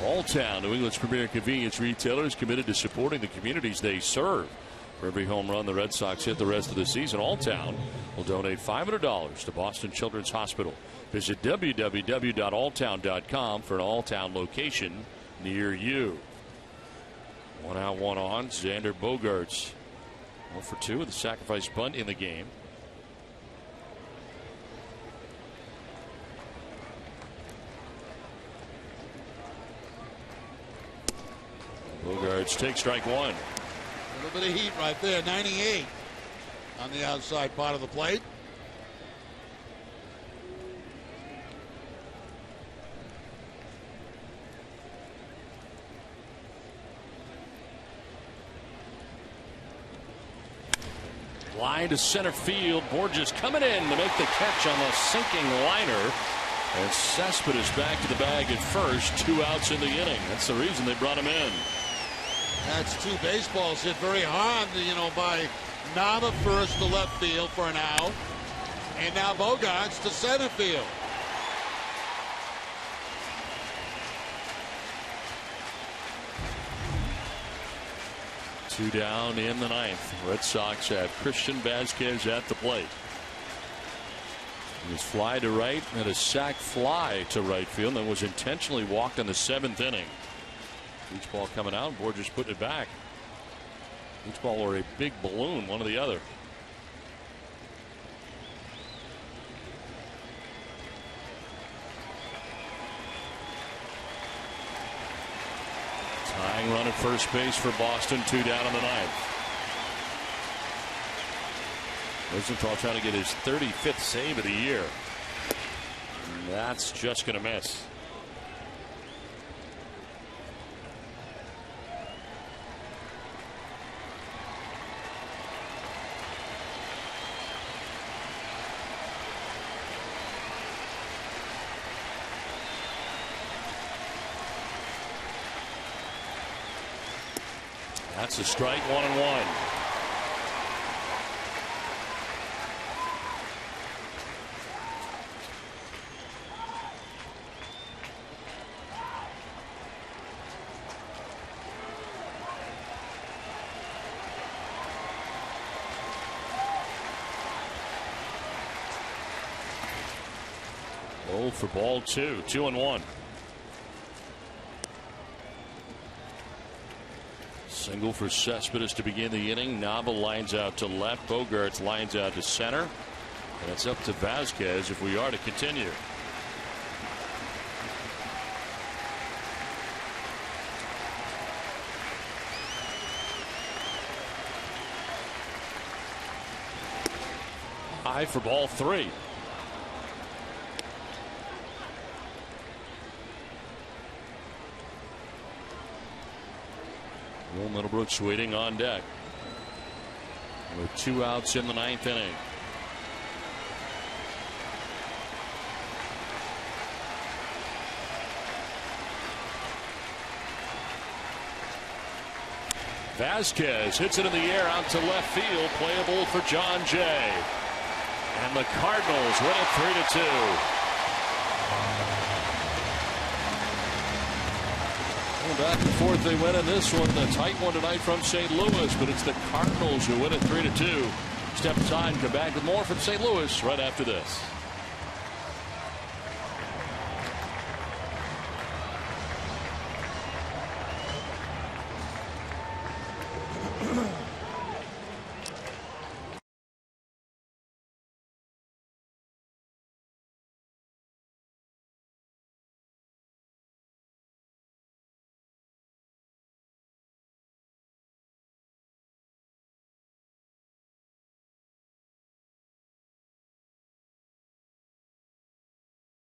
Alltown, New England's premier convenience retailer, is committed to supporting the communities they serve. For every home run the Red Sox hit the rest of the season, Alltown will donate $500 to Boston Children's Hospital. Visit www.alltown.com for an Alltown location near you. 1 out, 1 on. Xander Bogaerts 1-for-2 with a sacrifice bunt in the game. Bogaerts takes strike 1. A little bit of heat right there. 98 on the outside part of the plate. Line to center field. Borges coming in to make the catch on the sinking liner. And Cespedes back to the bag at first. 2 outs in the inning. That's the reason they brought him in. That's 2 baseballs hit very hard, by Nava first to left field for an out. And now Bogaerts to center field. Two down in the 9th. Red Sox have Christian Vázquez at the plate. His fly to right and a sac fly to right field, and then was intentionally walked in the 7th inning. Each ball coming out, Borges putting it back. Each ball or a big balloon, one or the other. Tying run at first base for Boston, 2 down in the 9th. Rosenthal trying to get his 35th save of the year. And that's just going to miss. That's a strike, 1-1. Oh, for ball 2, 2-1. Single for Cespedes to begin the inning. Nava lines out to left. Bogaerts lines out to center. And it's up to Vázquez if we are to continue. High for ball 3. Will Middlebrooks waiting on deck with 2 outs in the 9th inning. Vázquez hits it in the air out to left field, playable for John Jay, and the Cardinals win it 3-2. Back and forth they win in this one. A tight one tonight from St. Louis, but it's the Cardinals who win it 3-2. Step aside and come back with more from St. Louis right after this.